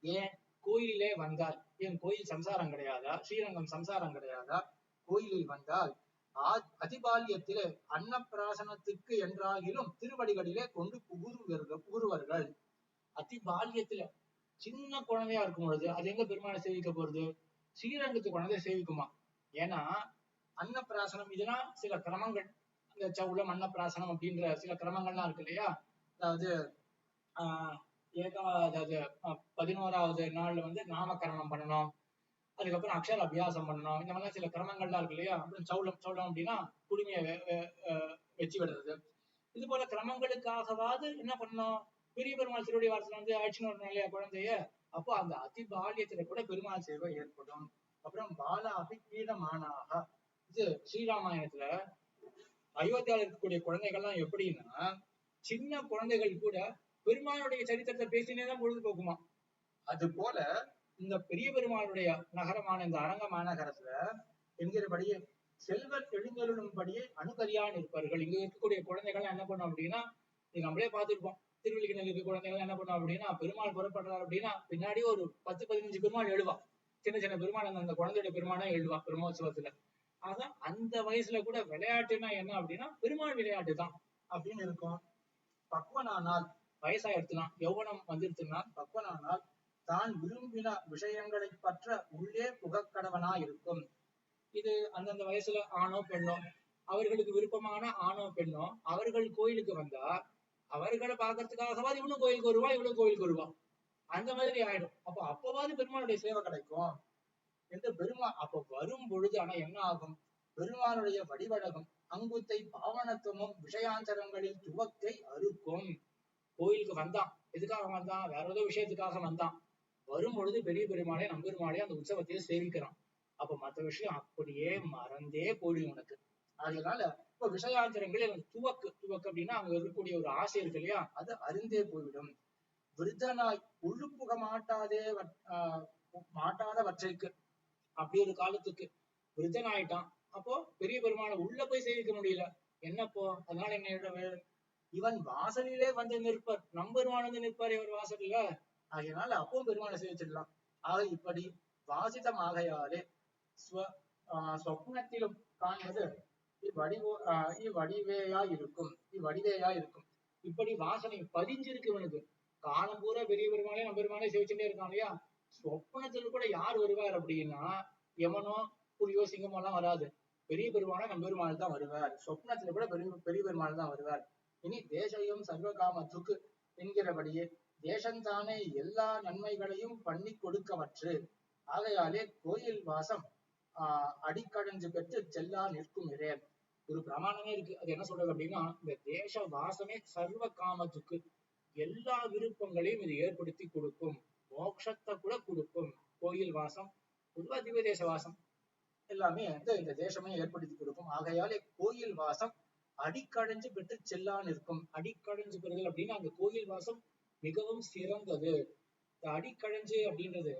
ஏன் கோயிலே வந்தால், என் கோயில் சம்சாரம் கிடையாதா, ஸ்ரீரங்கம் சம்சாரம் கிடையாதா? கோயிலில் வந்தால் அதிபாலியத்திலே அன்னப்பிராசனத்துக்கு என்றாகிலும் திருவடிகளிலே கொண்டு புகுருவர்கள். அதிபாலியத்துல சின்ன குழந்தையா இருக்கும் பொழுது அது எங்க பெருமாளை சேவிக்க போறது, ஸ்ரீரங்கத்து குழந்தைய சேவிக்குமா? ஏன்னா அன்னப்பிராசனம் இதெல்லாம் சில கிரமங்கள், இந்த சவுளம் அன்னப்பிராசனம் அப்படின்ற சில கிரமங்கள்லாம் இருக்கு இல்லையா. அதாவது அதாவது 11வது நாள்ல நாமகரணம் பண்ணணும், அதுக்கப்புறம் அக்ஷர அபியாசம் பண்ணணும், இந்த மாதிரிலாம் சில கிரமங்கள்லாம் இருக்கு இல்லையா. அப்புறம் சவுளம் அப்படின்னா குடுமையை வச்சு விடுறது. இது போல கிரமங்களுக்காகவாது என்ன பண்ணணும், பெரிய பெருமாள் திருவடி வாரத்துல அழிச்சுன்னு வரணும் இல்லையா குழந்தைய. அப்போ அந்த அதி பால்யத்துல கூட பெருமாள் சேவை ஏற்படும். அப்புறம் பால அபிகீடமானாக இது ஸ்ரீராமாயணத்துல அயோத்தியால இருக்கக்கூடிய குழந்தைகள்லாம் எப்படின்னா, சின்ன குழந்தைகள் கூட பெருமாளுடைய சரித்திரத்தை பேசினே தான் பொழுது போக்குமா. அது போல இந்த பெரிய பெருமாளுடைய நகரமான இந்த அரங்க மாநகரத்துல என்கிறபடியே செல்வர் எழுந்தருளும்படியே அணுகரியான் இருப்பார்கள். இங்க இருக்கக்கூடிய குழந்தைகள் என்ன பண்ணோம் அப்படின்னா, இது நம்மளே பார்த்திருப்போம். திருவள்ளிக்கணில் இருக்க குழந்தைகள் என்ன பண்ணோம் அப்படின்னா, பெருமாள் புறப்படுறாரு அப்படின்னா பின்னாடி ஒரு 10-15 பெருமாள் எழுவா. சின்ன சின்ன பெருமாள் அந்த குழந்தையோட பெருமானா எழுவா பிரம்மோற்சவத்துல. ஆக அந்த வயசுல கூட விளையாட்டுன்னா என்ன அப்படின்னா பெருமாள் விளையாட்டு தான் அப்படின்னு இருக்கும். பக்வனானால் வயசாயிடுச்சுனா, யௌவனம் வந்துருச்சுன்னா பக்வனானால் தான் விரும்பின விஷயங்களை பற்ற உள்ளே புகக்கடவனா இருக்கும். இது அந்தந்த வயசுல ஆணோ பெண்ணோ அவர்களுக்கு விருப்பமான ஆணோ பெண்ணோ அவர்கள் கோயிலுக்கு வந்தா அவர்களை பாக்குறதுக்காகவாது இவனும் கோயிலுக்கு வருவா, இவனும் கோயிலுக்கு வருவா. அந்த மாதிரி ஆயிடும். அப்பவாது பெருமாளுடைய சேவை கிடைக்கும் என்று அப்ப வரும் பொழுது ஆனா என்ன ஆகும், பெருமாளுடைய வடிவழகும் அங்குத்தை பாவனத்துவமும் விஷயாந்தரங்களில் துவக்கை அறுக்கும். கோயிலுக்கு வந்தான், எதுக்காக வந்தான்? வேற ஏதோ விஷயத்துக்காக வந்தான். வரும் பொழுது பெரிய பெருமாளே நம்பெருமாளே அந்த உற்சவத்தையே சேவிக்கிறான். அப்ப மற்ற விஷயம் அப்படியே மறந்தே போயிடும் உனக்கு. அதனால இப்ப விஷயாந்தரங்களில் எனக்கு துவக்கு அப்படின்னா அங்க இருக்கக்கூடிய ஒரு ஆசை இருக்கு இல்லையா, அது அருந்தே போய்விடும். விருத்தனாய் உள்ளுப்புக மாட்டாதவற்றைக்கு அப்படி ஒரு காலத்துக்கு விருத்தன் ஆயிட்டான். அப்போ பெரிய பெருமாளை உள்ள போய் சேவிக்க முடியல. என்னப்போ அதனால என்ன, இவன் வாசலிலே வந்து நிற்பார், நம்பெருமான் வந்து நிற்பார் இவர் வாசல்ல. அதனால அப்பவும் பெருமாளை சேவிச்சிடலாம். ஆக இப்படி வாசிதம் ஆகையாலே சொப்னத்திலும் காண்பது இவ்வடிவேயா இருக்கும். இப்படி வாசனை பதிஞ்சிருக்கு இவனுக்கு. காலம் பூரா பெரிய பெருமாளே நம்பெருமானே சேவிச்சுட்டே இருக்கான் இல்லையா. சொப்பனத்துல கூட யார் வருவார் அப்படின்னா யமனோ புலியோ சிங்கமோ எல்லாம் வராது. பெரிய பெருமானா நம்பெருமாள் தான் வருவார். சொப்னத்துல கூட பெரிய பெருமாள் தான் வருவார். இனி தேசையும் சர்வகாமத்துக்கு என்கிறபடியே தேசந்தானே எல்லா நன்மைகளையும் பண்ணி கொடுக்கவற்று. ஆகையாலே கோயில் வாசம் அடிக்கடைஞ்சு பெற்று செல்லா நிற்கும் இடே. ஒரு பிரமாணமே இருக்கு. அது என்ன சொல்றது அப்படின்னா, இந்த தேச வாசமே சர்வ காமத்துக்கு எல்லா விருப்பங்களையும் இது ஏற்படுத்தி கொடுக்கும். மோட்சத்தை கூட கொடுக்கும். கோயில் வாசம் பொதுவா திவ்ய தேச வாசம் எல்லாமே இந்த தேசமே ஏற்படுத்தி கொடுக்கும். ஆகையாலே கோயில் வாசம் அடிக்கடைஞ்சு பெற்று செல்லான்னு இருக்கும். அடிக்கடைஞ்சு பெறுதல் அப்படின்னா அந்த கோயில் வாசம் மிகவும் சிறந்தது. அடிக்கடைஞ்சு அப்படின்றது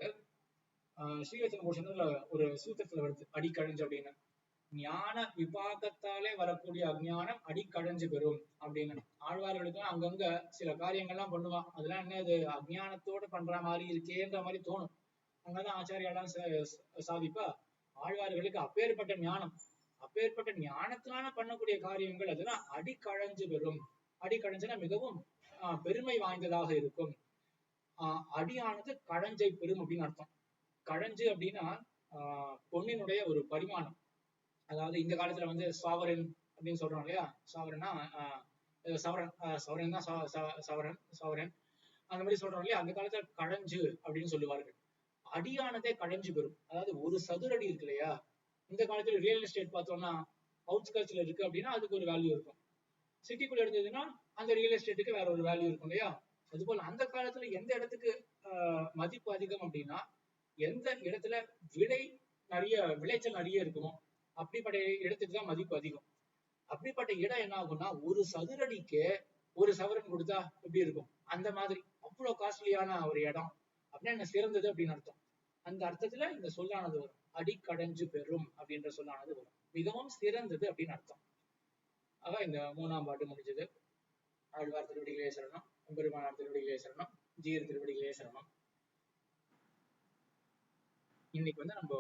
ஸ்ரீவச்சன பூஷணத்துல ஒரு சூத்திரத்துல வருது. அடிக்கடைஞ்சு அப்படின்னு ஞான விபாகத்தாலே வரக்கூடிய அஞ்ஞானம் அடிக்கடைஞ்சு பெறும் அப்படின்னு. ஆழ்வார்களுக்கு அங்கங்க சில காரியங்கள்லாம் பண்ணுவான். அதெல்லாம் என்ன, இது அஞ்ஞானத்தோட பண்ற மாதிரி இருக்கேன்ற மாதிரி தோணும். அங்கதான் ஆச்சாரியாலாம் சாதிப்பா ஆழ்வார்களுக்கு அப்பேற்பட்ட ஞானத்தினால பண்ணக்கூடிய காரியங்கள் அதெல்லாம் அடிக்கடைஞ்சு பெறும். அடிக்கடைஞ்சுனா மிகவும் பெருமை வாய்ந்ததாக இருக்கும். அடியானது கழஞ்சை பெறும் அப்படின்னு அர்த்தம். கழஞ்சு அப்படின்னா பொன்னினுடைய ஒரு பரிமாணம். அதாவது இந்த காலத்துல வந்து சாவரன் அப்படின்னு சொல்றோம் இல்லையா. சாவரன்னா சவரன் தான் சவரன் அந்த மாதிரி சொல்றோம் இல்லையா. அந்த காலத்துல கழஞ்சு அப்படின்னு சொல்லுவார்கள். அடியானதே கழஞ்சு பெறும். அதாவது ஒரு சதுரடி இருக்கு இல்லையா. இந்த காலத்துல ரியல் எஸ்டேட் பார்த்தோம்னா அவுட்ஸ்கட்ஸ்ல இருக்கு அப்படின்னா அதுக்கு ஒரு வேல்யூ இருக்கும். சிட்டிக்குள்ள இருந்ததுன்னா அந்த ரியல் எஸ்டேட்டுக்கு வேற ஒரு வேல்யூ இருக்கும் இல்லையா. அது போல அந்த காலத்துல எந்த இடத்துக்கு மதிப்பு அதிகம் அப்படின்னா எந்த இடத்துல விளைச்சல் நிறைய இருக்குமோ அப்படிப்பட்ட இடத்துக்கு தான் மதிப்பு அதிகம். அப்படிப்பட்ட இடம் என்ன ஆகும்னா ஒரு சதுரடிக்கு ஒரு சவரன் கொடுத்தா எப்படி இருக்கும் அந்த மாதிரி அவ்வளவு காஸ்ட்லியான ஒரு இடம் அப்படின்னா என்ன சிறந்தது அப்படின்னு அர்த்தம். அந்த அர்த்தத்துல இந்த சொல்லானது வரும். அடிக்கடைஞ்சு பெறும் அப்படின்ற சொல்லானது வரும். மிகவும் சிறந்தது அப்படின்னு அர்த்தம். ஆக இந்த 3ஆம் பாட்டு முடிஞ்சது. ஆழ்வார் திருவடிகளே சரணம், பெருமானார் திருவடிகளே சரணம், ஜீர் திருவடிகளே சரணம். இன்னைக்கு வந்து நம்ம